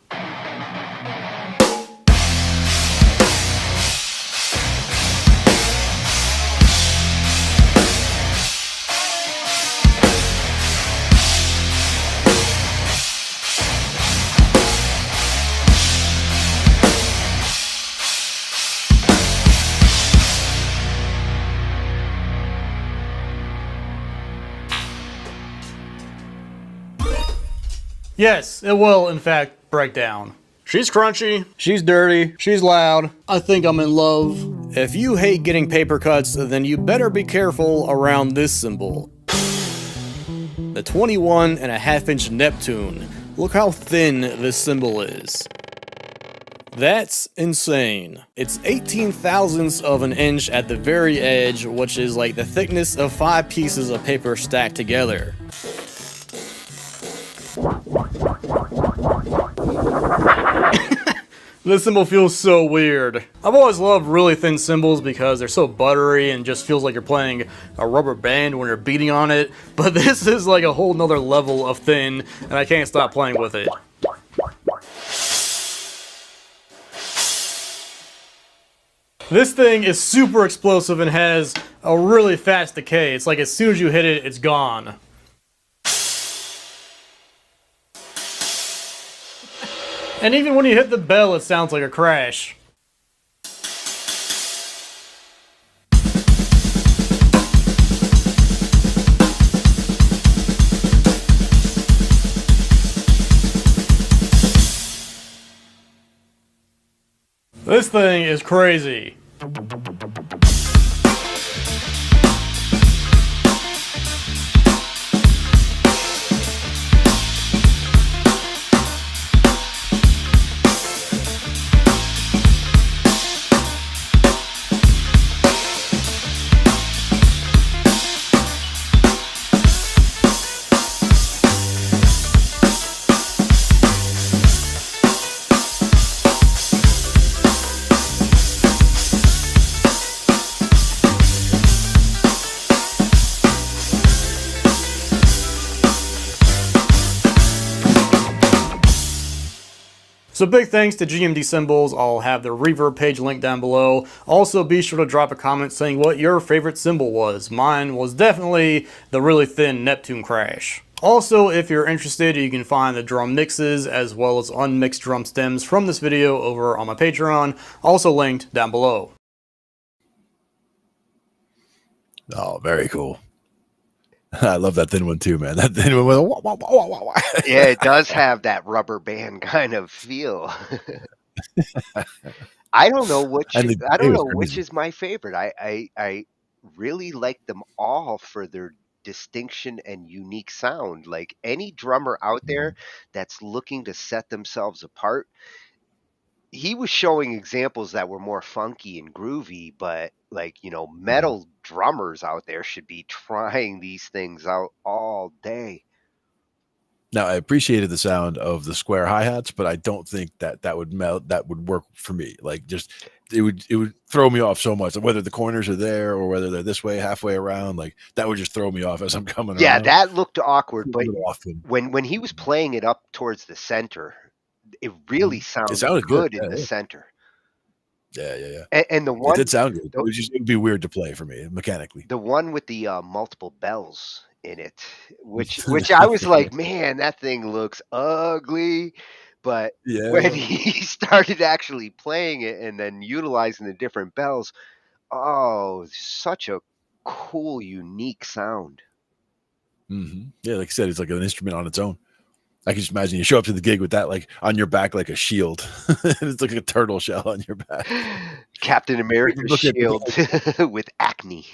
Yes, it will in fact break down. She's crunchy, she's dirty, she's loud. I think I'm in love. If you hate getting paper cuts, then you better be careful around this cymbal. The 21.5-inch Neptune. Look how thin this cymbal is. That's insane. It's 18 thousandths of an inch at the very edge, which is like the thickness of 5 pieces of paper stacked together. This cymbal feels so weird. I've always loved really thin cymbals because they're so buttery and just feels like you're playing a rubber band when you're beating on it, but this is like a whole nother level of thin, and I can't stop playing with it. This thing is super explosive and has a really fast decay. It's like as soon as you hit it, it's gone. And even when you hit the bell, it sounds like a crash. This thing is crazy. So big thanks to GMD Cymbals. I'll have the reverb page linked down below. Also be sure to drop a comment saying what your favorite cymbal was. Mine was definitely the really thin Neptune crash. Also, if you're interested, you can find the drum mixes as well as unmixed drum stems from this video over on my Patreon, also linked down below. Oh, very cool. I love that thin one too, man. That thin one with a wah, wah, wah, wah, wah. Yeah, it does have that rubber band kind of feel. I don't know which is my favorite. I really like them all for their distinction and unique sound. Like any drummer out there that's looking to set themselves apart, he was showing examples that were more funky and groovy, but like, metal drummers out there should be trying these things out all day. Now, I appreciated the sound of the square hi-hats, but I don't think that would work for me. Like it would throw me off so much, whether the corners are there or whether they're this way, halfway around, like that would just throw me off as I'm coming around. Yeah, that looked awkward, but when he was playing it up towards the center, it really sounded good in the center. Yeah. And the one it did sound good. It'd be weird to play for me mechanically. The one with the multiple bells in it, which I was like, man, that thing looks ugly. But when he started actually playing it and then utilizing the different bells, oh, such a cool, unique sound. Yeah, like I said, it's like an instrument on its own. I can just imagine you show up to the gig with that like on your back like a shield. It's like a turtle shell on your back. Captain America's Look at shield with acne.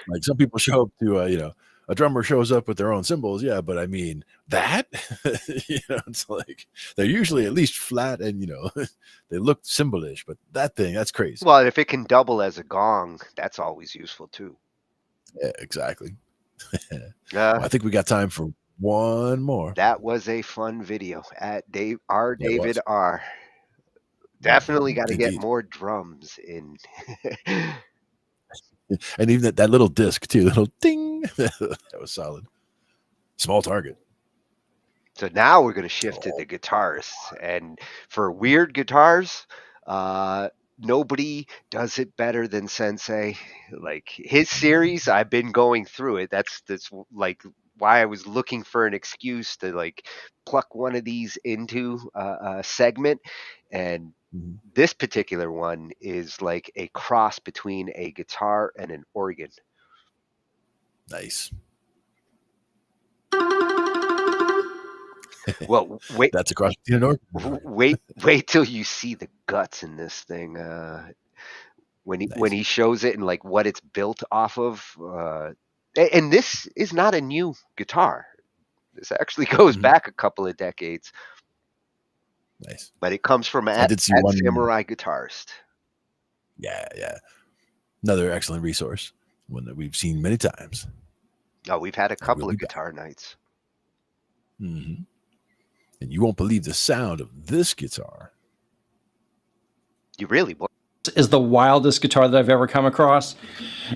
Like some people show up to a drummer shows up with their own cymbals, yeah, but I mean that it's like they're usually at least flat and they look cymbalish, but that thing, that's crazy. Well, if it can double as a gong, that's always useful too. Yeah, exactly. Well, I think we got time for one more. That was a fun video at David R. Definitely got to get more drums in. And even that little disc too, little ding. That was solid. Small target. So now we're going to shift to the guitarists. And for weird guitars, nobody does it better than Sensei. Like his series, I've been going through it. That's like why I was looking for an excuse to like pluck one of these into a segment. And this particular one is like a cross between a guitar and an organ. Nice. Well, wait. That's a cross between an organ. Wait till you see the guts in this thing. When he shows it and like what it's built off of. And this is not a new guitar. This actually goes back a couple of decades. Nice. But it comes from at Samurai Guitarist. Yeah. Another excellent resource. One that we've seen many times. Oh, we've had a couple of guitar nights. Mm-hmm. And you won't believe the sound of this guitar. You really won't. This is the wildest guitar that I've ever come across.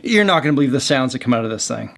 You're not going to believe the sounds that come out of this thing.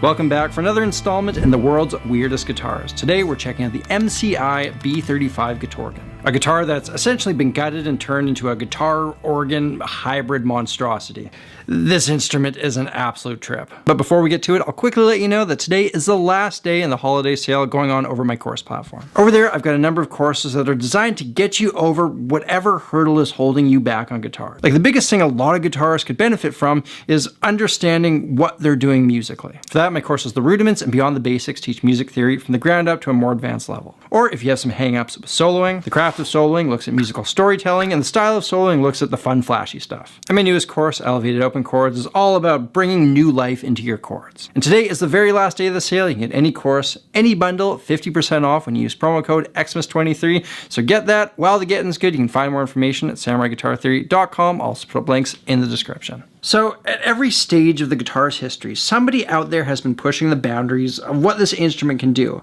Welcome back for another installment in the world's weirdest guitars. Today we're checking out the MCI B35 Guitorgan, a guitar that's essentially been gutted and turned into a guitar-organ hybrid monstrosity. This instrument is an absolute trip. But before we get to it, I'll quickly let you know that today is the last day in the holiday sale going on over my course platform. Over there, I've got a number of courses that are designed to get you over whatever hurdle is holding you back on guitar. Like the biggest thing a lot of guitarists could benefit from is understanding what they're doing musically. For that, my courses The Rudiments and Beyond the Basics teach music theory from the ground up to a more advanced level. Or if you have some hang-ups with soloing, The Craft of Soloing looks at musical storytelling, and The Style of Soloing looks at the fun, flashy stuff. And my newest course, Elevated Open Chords, is all about bringing new life into your chords. And today is the very last day of the sale. You can get any course, any bundle, 50% off when you use promo code XMAS23. So get that while the getting's good. You can find more information at samuraiguitartheory.com. I'll also put up links in the description. So at every stage of the guitar's history, somebody out there has been pushing the boundaries of what this instrument can do.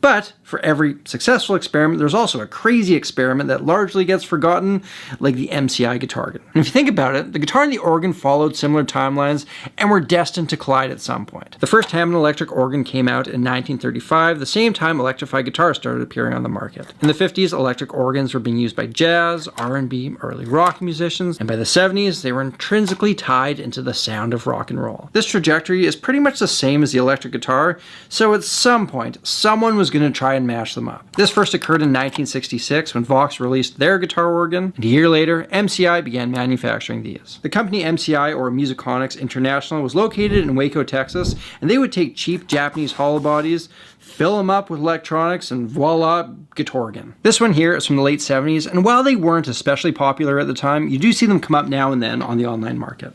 But for every successful experiment, there's also a crazy experiment that largely gets forgotten, like the MCI Guitorgan. And if you think about it, the guitar and the organ followed similar timelines and were destined to collide at some point. The first Hammond electric organ came out in 1935, the same time electrified guitars started appearing on the market. In the 50s, electric organs were being used by jazz, R&B, early rock musicians, and by the 70s, they were intrinsically tied into the sound of rock and roll. This trajectory is pretty much the same as the electric guitar, so at some point, someone was going to try and mash them up. This first occurred in 1966 when Vox released their guitar organ, and a year later, MCI began manufacturing these. The company MCI, or Musiconics International, was located in Waco, Texas, and they would take cheap Japanese hollow bodies, fill them up with electronics, and voila, Guitorgan. This one here is from the late 70s, and while they weren't especially popular at the time, you do see them come up now and then on the online market.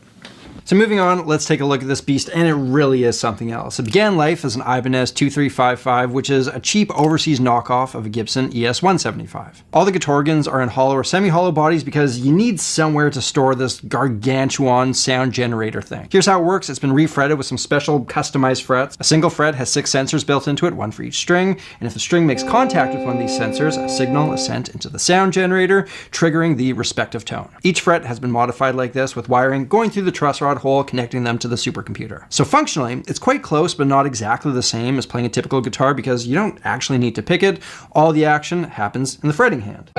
So moving on, let's take a look at this beast, and it really is something else. It began life as an Ibanez 2355, which is a cheap overseas knockoff of a Gibson ES-175. All the Guitorgans are in hollow or semi-hollow bodies because you need somewhere to store this gargantuan sound generator thing. Here's how it works. It's been refretted with some special customized frets. A single fret has 6 sensors built into it, one for each string, and if the string makes contact with one of these sensors, a signal is sent into the sound generator, triggering the respective tone. Each fret has been modified like this, with wiring going through the truss rod hole connecting them to the supercomputer. So functionally, it's quite close but not exactly the same as playing a typical guitar because you don't actually need to pick it. All the action happens in the fretting hand.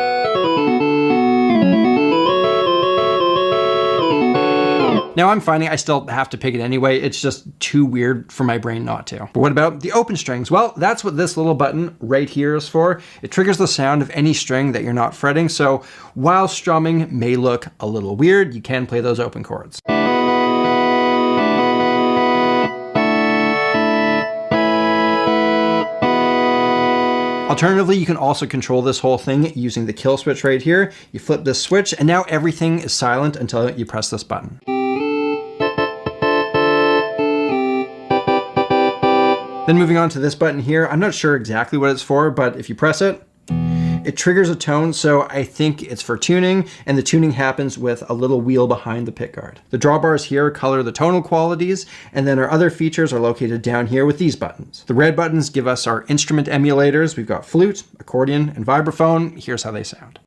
Now I'm finding I still have to pick it anyway, it's just too weird for my brain not to. But what about the open strings? Well, that's what this little button right here is for. It triggers the sound of any string that you're not fretting, so while strumming may look a little weird, you can play those open chords. Alternatively, you can also control this whole thing using the kill switch right here. You flip this switch and now everything is silent until you press this button. Then moving on to this button here, I'm not sure exactly what it's for, but if you press it, it triggers a tone, so I think it's for tuning, and the tuning happens with a little wheel behind the pickguard. The drawbars here color the tonal qualities, and then our other features are located down here with these buttons. The red buttons give us our instrument emulators. We've got flute, accordion, and vibraphone. Here's how they sound.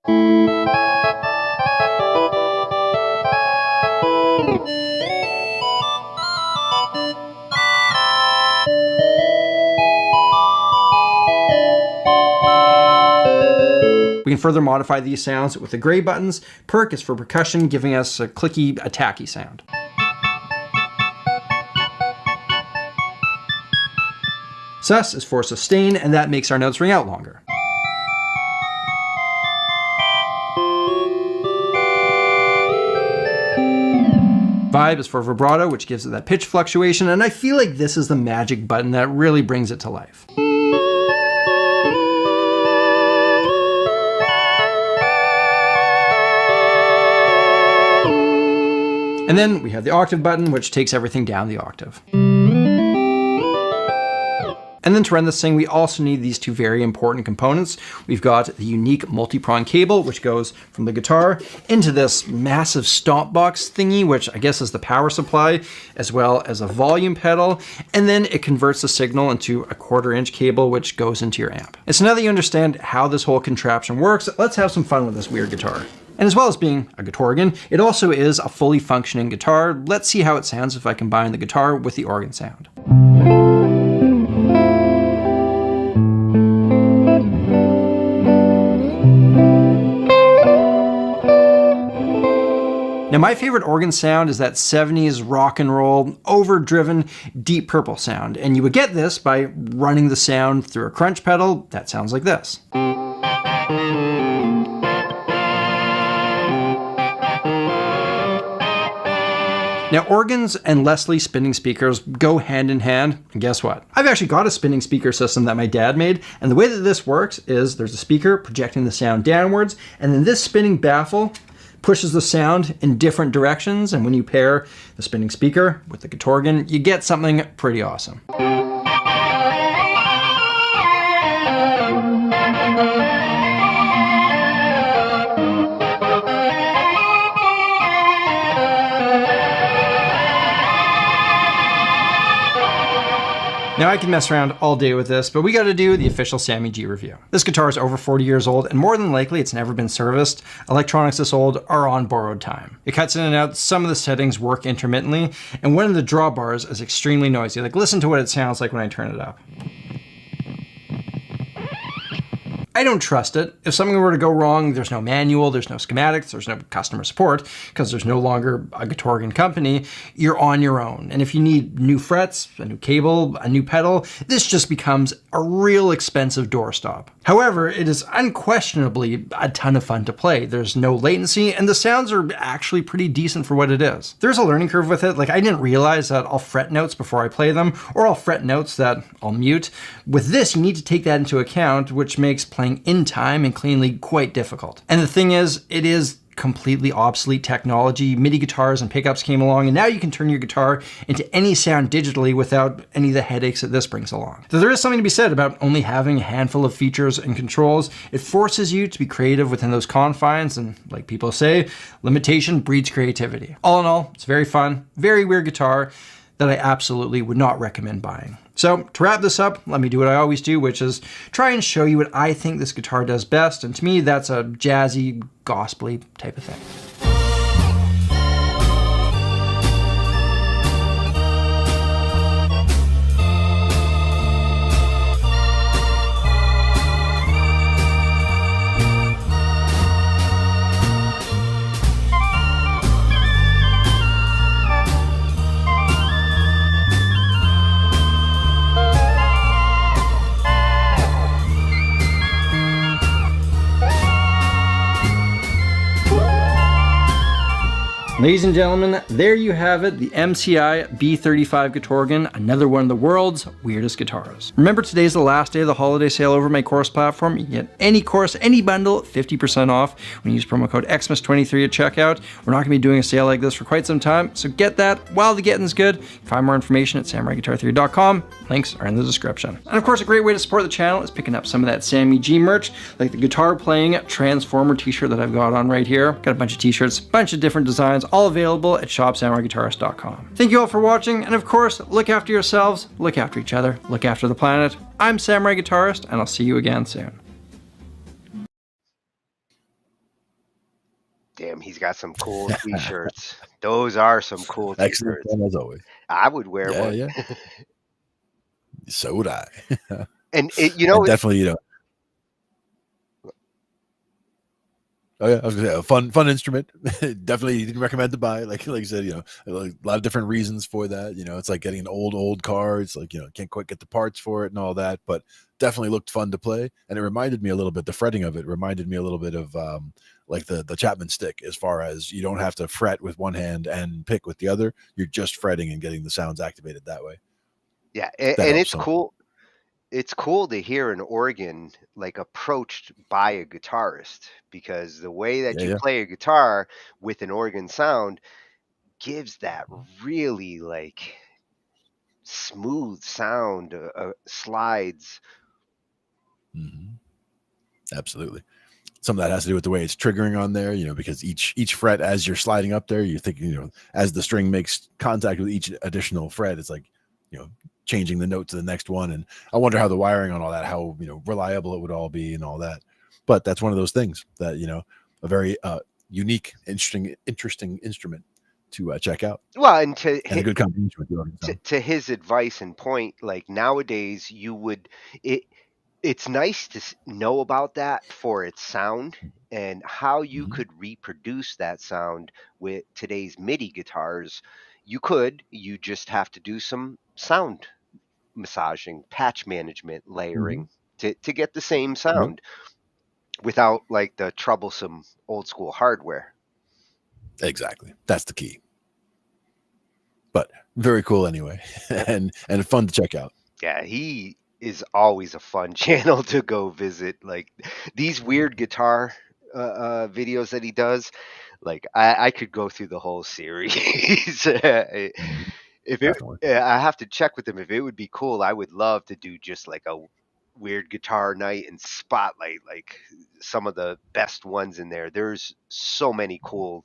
We can further modify these sounds with the gray buttons. Perk is for percussion, giving us a clicky, attacky sound. Sus is for sustain, and that makes our notes ring out longer. Vibe is for vibrato, which gives it that pitch fluctuation, and I feel like this is the magic button that really brings it to life. And then we have the octave button, which takes everything down the octave. And then to run this thing, we also need these two very important components. We've got the unique multi-prong cable, which goes from the guitar into this massive stomp box thingy, which I guess is the power supply, as well as a volume pedal. And then it converts the signal into a 1/4-inch cable, which goes into your amp. And so now that you understand how this whole contraption works, let's have some fun with this weird guitar. And as well as being a guitargan, it also is a fully functioning guitar. Let's see how it sounds if I combine the guitar with the organ sound. Now my favorite organ sound is that 70s rock and roll, overdriven, Deep Purple sound. And you would get this by running the sound through a crunch pedal that sounds like this. Now organs and Leslie spinning speakers go hand in hand, and guess what? I've actually got a spinning speaker system that my dad made, and the way that this works is there's a speaker projecting the sound downwards, and then this spinning baffle pushes the sound in different directions, and when you pair the spinning speaker with the guitargan, you get something pretty awesome. Now I can mess around all day with this, but we gotta do the official Sammy G review. This guitar is over 40 years old, and more than likely it's never been serviced. Electronics this old are on borrowed time. It cuts in and out, some of the settings work intermittently, and one of the drawbars is extremely noisy. Like, listen to what it sounds like when I turn it up. I don't trust it. If something were to go wrong, there's no manual, there's no schematics, there's no customer support, because there's no longer a guitargan company. You're on your own. And if you need new frets, a new cable, a new pedal, this just becomes a real expensive doorstop. However, it is unquestionably a ton of fun to play. There's no latency, and the sounds are actually pretty decent for what it is. There's a learning curve with it. Like, I didn't realize that I'll fret notes before I play them, or I'll fret notes that I'll mute. With this, you need to take that into account, which makes playing in time and cleanly quite difficult. And the thing is, it is completely obsolete technology. MIDI guitars and pickups came along, and now you can turn your guitar into any sound digitally without any of the headaches that this brings along. So there is something to be said about only having a handful of features and controls. It forces you to be creative within those confines, and like people say, limitation breeds creativity. All in all, it's very fun, very weird guitar that I absolutely would not recommend buying. So to wrap this up, let me do what I always do, which is try and show you what I think this guitar does best. And to me, that's a jazzy, gospel-y type of thing. Ladies and gentlemen, there you have it, the MCI B35 Getorgen, another one of the world's weirdest guitars. Remember, today's the last day of the holiday sale over my course platform. You get any course, any bundle, 50% off when you use promo code XMAS23 at checkout. We're not going to be doing a sale like this for quite some time, so get that while the getting's good. You can find more information at samuraiguitartheory.com. Links are in the description. And of course, a great way to support the channel is picking up some of that Sammy G merch, like the guitar playing Transformer t-shirt that I've got on right here. Got a bunch of t-shirts, bunch of different designs, all available at shopsamuraiguitarist.com. Thank you all for watching, and of course, look after yourselves, look after each other, look after the planet. I'm Samurai Guitarist, and I'll see you again soon. Damn, he's got some cool t-shirts. Those are some cool Excellent t-shirts. fun as always. I would wear one. Yeah. So would I. And you know, definitely, you know. Oh yeah, I was gonna say a fun instrument. Definitely didn't recommend to buy. Like you said, you know, a lot of different reasons for that. You know, it's like getting an old car. It's like, you know, can't quite get the parts for it and all that, but definitely looked fun to play. And it reminded me a little bit, the fretting of it reminded me a little bit of like the Chapman stick, as far as you don't have to fret with one hand and pick with the other. You're just fretting and getting the sounds activated that way. Yeah, and it's cool. It's cool to hear an organ like approached by a guitarist, because the way that you play a guitar with an organ sound gives that really like smooth sound, slides. Absolutely. Some of that has to do with the way it's triggering on there, you know, because each fret, as you're sliding up there, you think, you know, as the string makes contact with each additional fret, it's like, you know, changing the note to the next one. And I wonder how the wiring on all that, how, you know, reliable it would all be and all that. But that's one of those things that, you know, a very unique, interesting instrument to check out. Well, and a good combination with the organ sound. To his advice and point, like nowadays it's nice to know about that for its sound and how you could reproduce that sound with today's MIDI guitars. You just have to do some sound massaging, patch management, layering to get the same sound without like the troublesome old school hardware. Exactly. That's the key. But very cool anyway, and fun to check out. Yeah, he is always a fun channel to go visit. Like these weird guitar videos that he does, like I could go through the whole series. If I have to check with him if it would be cool. I would love to do just like a weird guitar night and spotlight like some of the best ones in there. There's so many cool.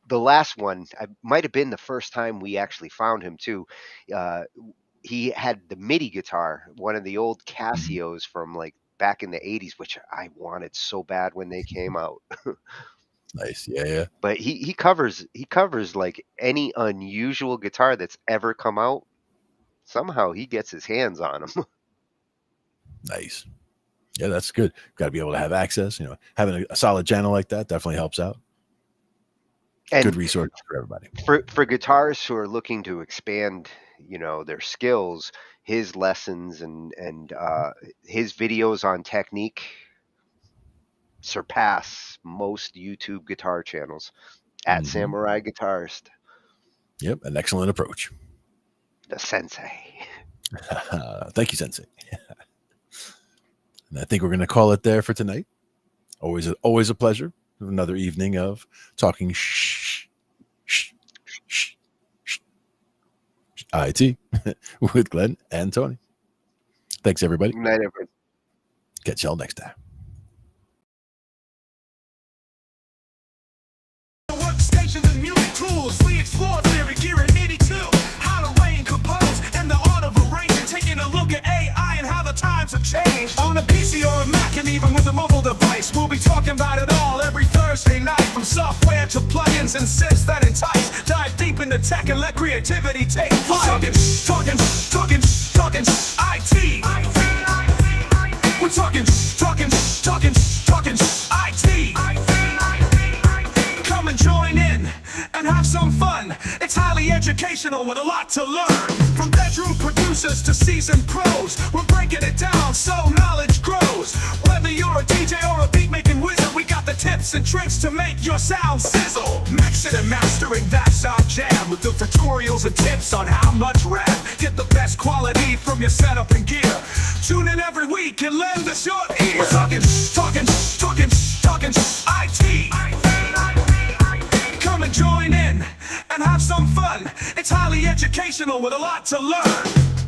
The last one might have been the first time we actually found him too. He had the MIDI guitar, one of the old Casios from like back in the 80s, which I wanted so bad when they came out. Nice. Yeah. But he covers like any unusual guitar that's ever come out. Somehow he gets his hands on them. Nice. Yeah, that's good. Got to be able to have access. You know, having a solid channel like that definitely helps out. And good resource for everybody. For guitarists who are looking to expand, you know, their skills, his lessons and his videos on technique surpass most YouTube guitar channels at Samurai Guitarist. Yep, an excellent approach. The sensei. Thank you, sensei. And I think we're going to call it there for tonight. Always a pleasure. Another evening of talking shh IT with Glenn and Tony. Thanks, everybody. Good night, everybody. Catch y'all next time. Workstations and music tools, we explore theory, gear and MIDI too. How to arrange, compose, and the art of arranging. Taking a look at AI and how the times have changed. On a PC or a Mac and even with a mobile device, we'll be talking about it all every Thursday night. From software to plugins and synths that entice. Dive deep into tech and let creativity take flight. Talkin IT. We're talking IT. Come and join in and have some fun. It's highly educational with a lot to learn. From bedroom producers to seasoned pros, we're breaking it down so knowledge grows. Whether you're a DJ or a beat making wizard, we got the tips tips and tricks to make your sound sizzle. Mixing and mastering, that's our jam. With the tutorials and tips on how much rev. Get the best quality from your setup and gear. Tune in every week and lend us your ear. We're talking IT. Come and join in and have some fun. It's highly educational with a lot to learn.